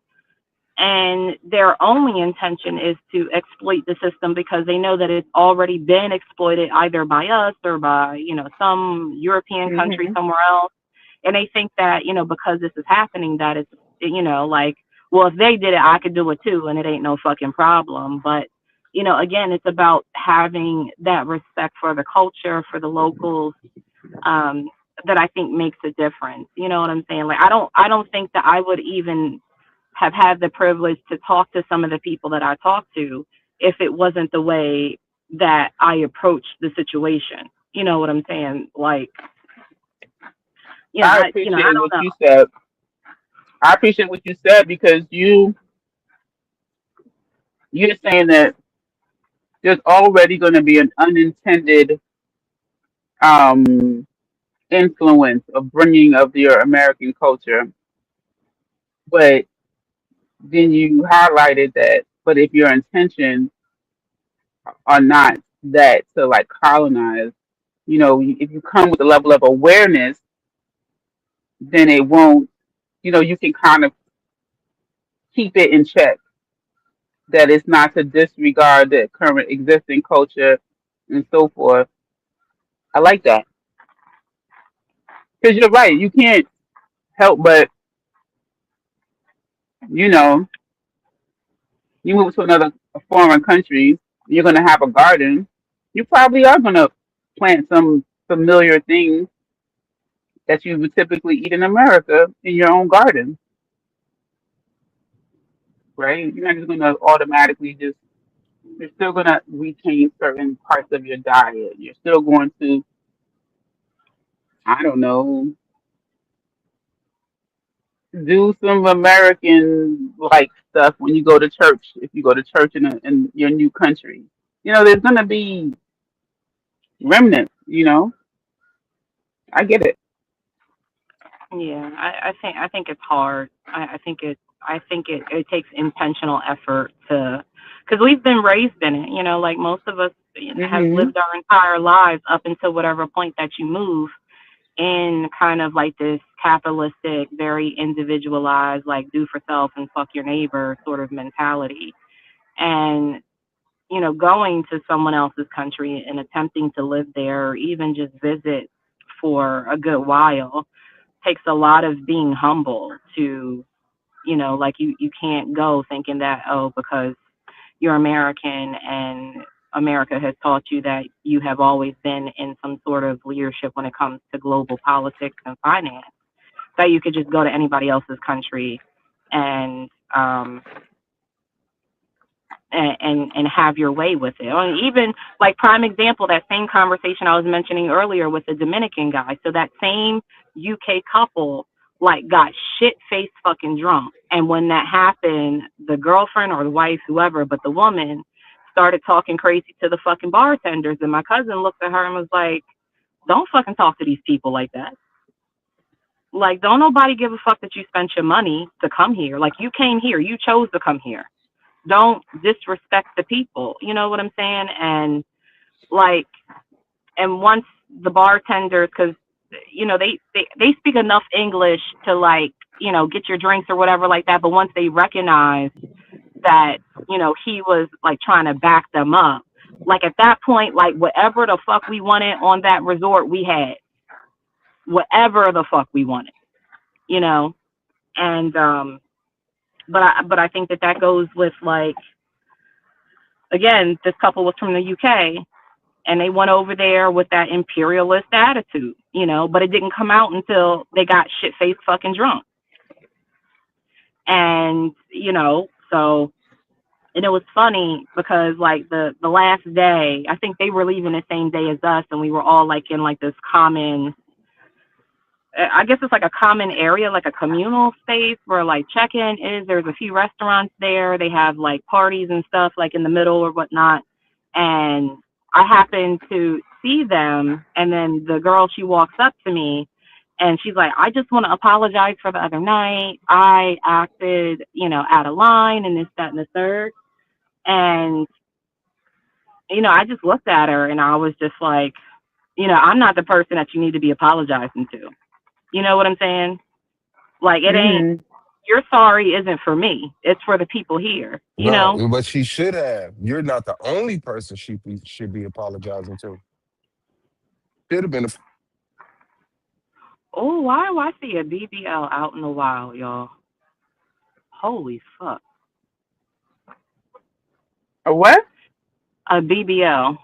and their only intention is to exploit the system because they know that it's already been exploited either by us or by some European country Mhm. somewhere else, and they think that because this is happening that it's like, well, if they did it I could do it too and it ain't no fucking problem. But again, it's about having that respect for the culture, for the locals, um, that I think makes a difference. You know what I'm saying? Like I don't think that I would even have had the privilege to talk to some of the people that I talked to if it wasn't the way that I approached the situation. You know what I'm saying? Like, I I appreciate what don't know. you said. I appreciate what you said because you're saying that there's already going to be an unintended um, influence of bringing of your American culture, but then you highlighted that. But if your intentions are not that to like colonize, if you come with a level of awareness, then it won't. You can kind of keep it in check. That it's not to disregard the current existing culture and so forth. I like that because you're right. You can't help but you know you move to another a foreign country, you're going to have a garden. You probably are going to plant some familiar things that you would typically eat in America in your own garden, right? You're not just going to automatically just, you're still going to retain certain parts of your diet. You're still going to, I don't know, do some American like stuff when you go to church, if you go to church in your new country. There's going to be remnants, I get it. Yeah, I think it's hard. I think it takes intentional effort to, because we've been raised in it. Like most of us have Hmm. lived our entire lives up until whatever point that you move in kind of like this capitalistic, very individualized, like do for self and fuck your neighbor sort of mentality. And going to someone else's country and attempting to live there or even just visit for a good while takes a lot of being humble to, like you can't go thinking that, oh, because you're American and America has taught you that you have always been in some sort of leadership when it comes to global politics and finance, that you could just go to anybody else's country and and have your way with it. I mean, even like prime example, that same conversation I was mentioning earlier with the Dominican guy. So that same UK couple like got shit faced fucking drunk. And when that happened, the girlfriend or the wife, whoever, but the woman started talking crazy to the fucking bartenders. And my cousin looked at her and was like, don't fucking talk to these people like that. Like, don't nobody give a fuck that you spent your money to come here. Like, you came here, you chose to come here. Don't disrespect the people. You know what I'm saying? And like, and once the bartenders, because they speak enough English to like get your drinks or whatever like that. But once they recognize that he was like trying to back them up, like at that point, like whatever the fuck we wanted on that resort, we had whatever the fuck we wanted, you know. And but I think that goes with like, again, this couple was from the UK and they went over there with that imperialist attitude, but it didn't come out until they got shit faced fucking drunk. And, so, and it was funny because like the last day, I think they were leaving the same day as us and we were all like in like this common, I guess it's like a common area, like a communal space where like check-in is. There's a few restaurants there. They have like parties and stuff like in the middle or whatnot. And I happened to see them, and then the girl, she walks up to me and she's like, I just want to apologize for the other night. I acted, out of line and this, that, and the third. And, I just looked at her and I was just like, I'm not the person that you need to be apologizing to. You know what I'm saying? Like, it ain't, Mhm. your sorry isn't for me. It's for the people here. No, but she should have. You're not the only person should be apologizing to. Should have been. Oh, why do I see a BBL out in the wild, y'all? Holy fuck. A what? A BBL.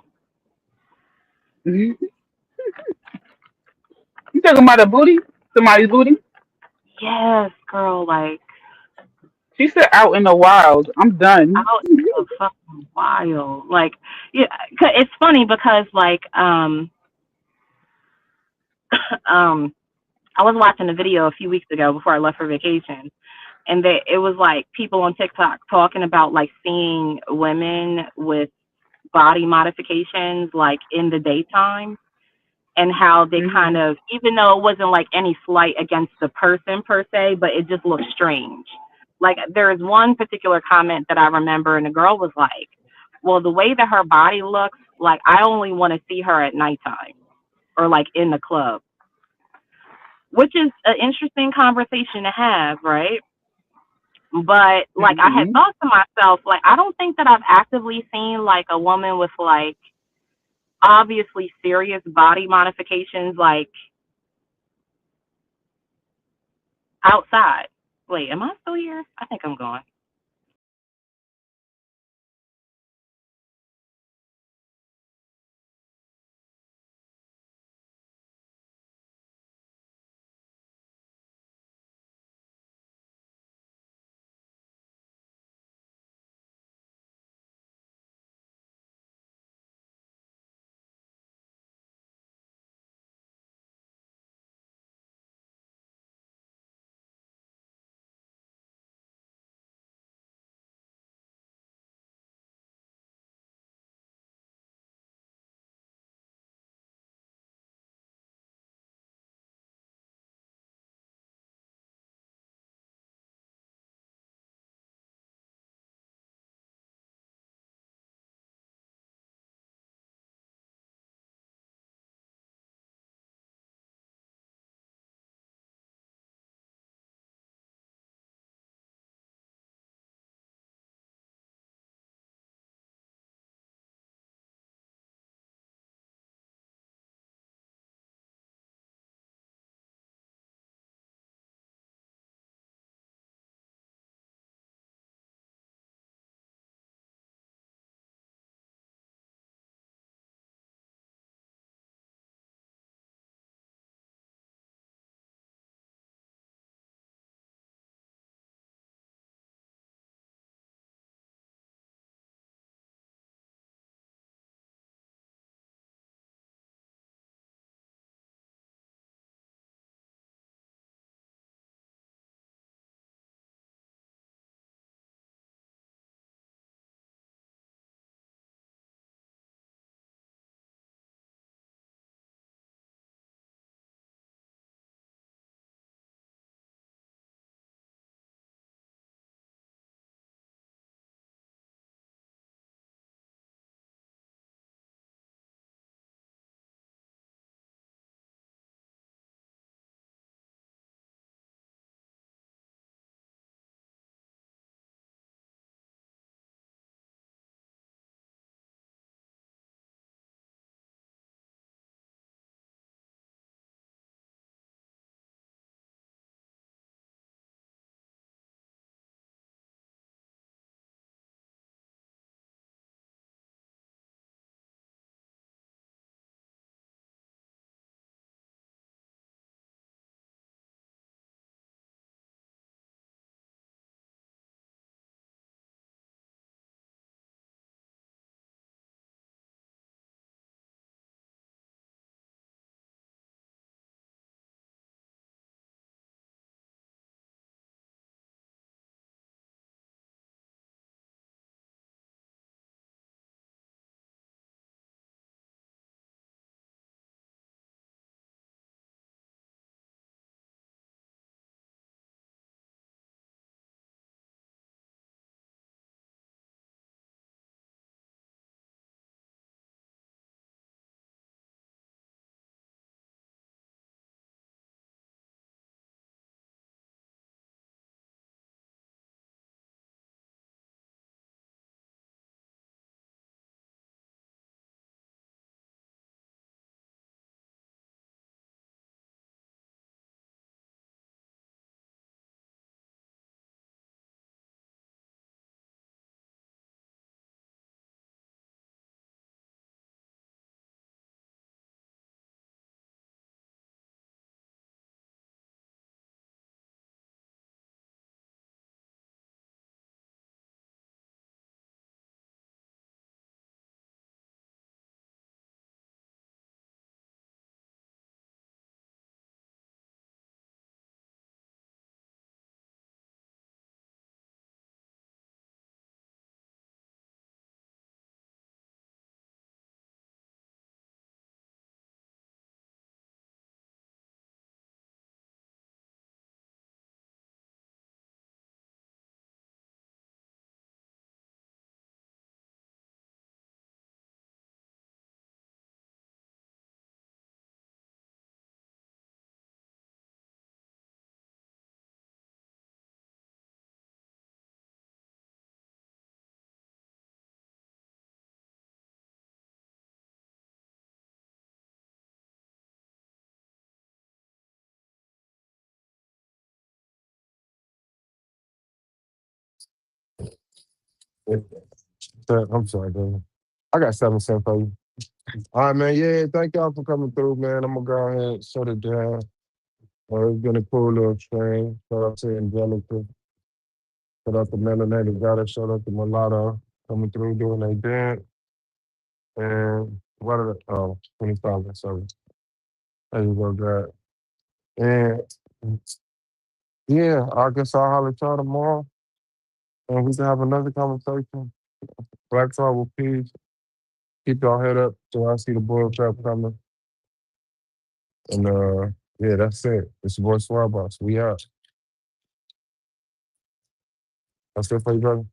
Mhm. You talking about a booty? Somebody's booty? Yes, girl, like She said out in the wild. I'm done. out in the fucking wild. Like, yeah, it's funny because like um I was watching a video a few weeks ago before I left for vacation, and it was like people on TikTok talking about like seeing women with body modifications like in the daytime, and how they kind Mhm. of, even though it wasn't like any slight against the person per se, but it just looked strange. Like there is one particular comment that I remember, and the girl was like, well, the way that her body looks, like I only want to see her at nighttime or like in the club, which is an interesting conversation to have, right? But like I had Mhm. thought to myself, like I don't think that I've actively seen like a woman with like obviously serious body modifications like outside. Wait, am I still here? I think I'm gone. I'm sorry, baby. I got 7 cents for you. All right, man. Yeah, thank y'all for coming through, man. I'm gonna go ahead and shut it down. It's been a cool little stream. Shout out to Angelica. Shout out to Melanated Goddess. Shout out to Mulatto coming through doing their dance. And what are the 25 and 7. There you go, God. And yeah, I guess I'll holler at y'all tomorrow and we can have another conversation. Black Tribal Peace. Keep y'all head up till I see the bull trap coming. And yeah, that's it. It's your boy Swab Boss. We out. That's it for you, brother.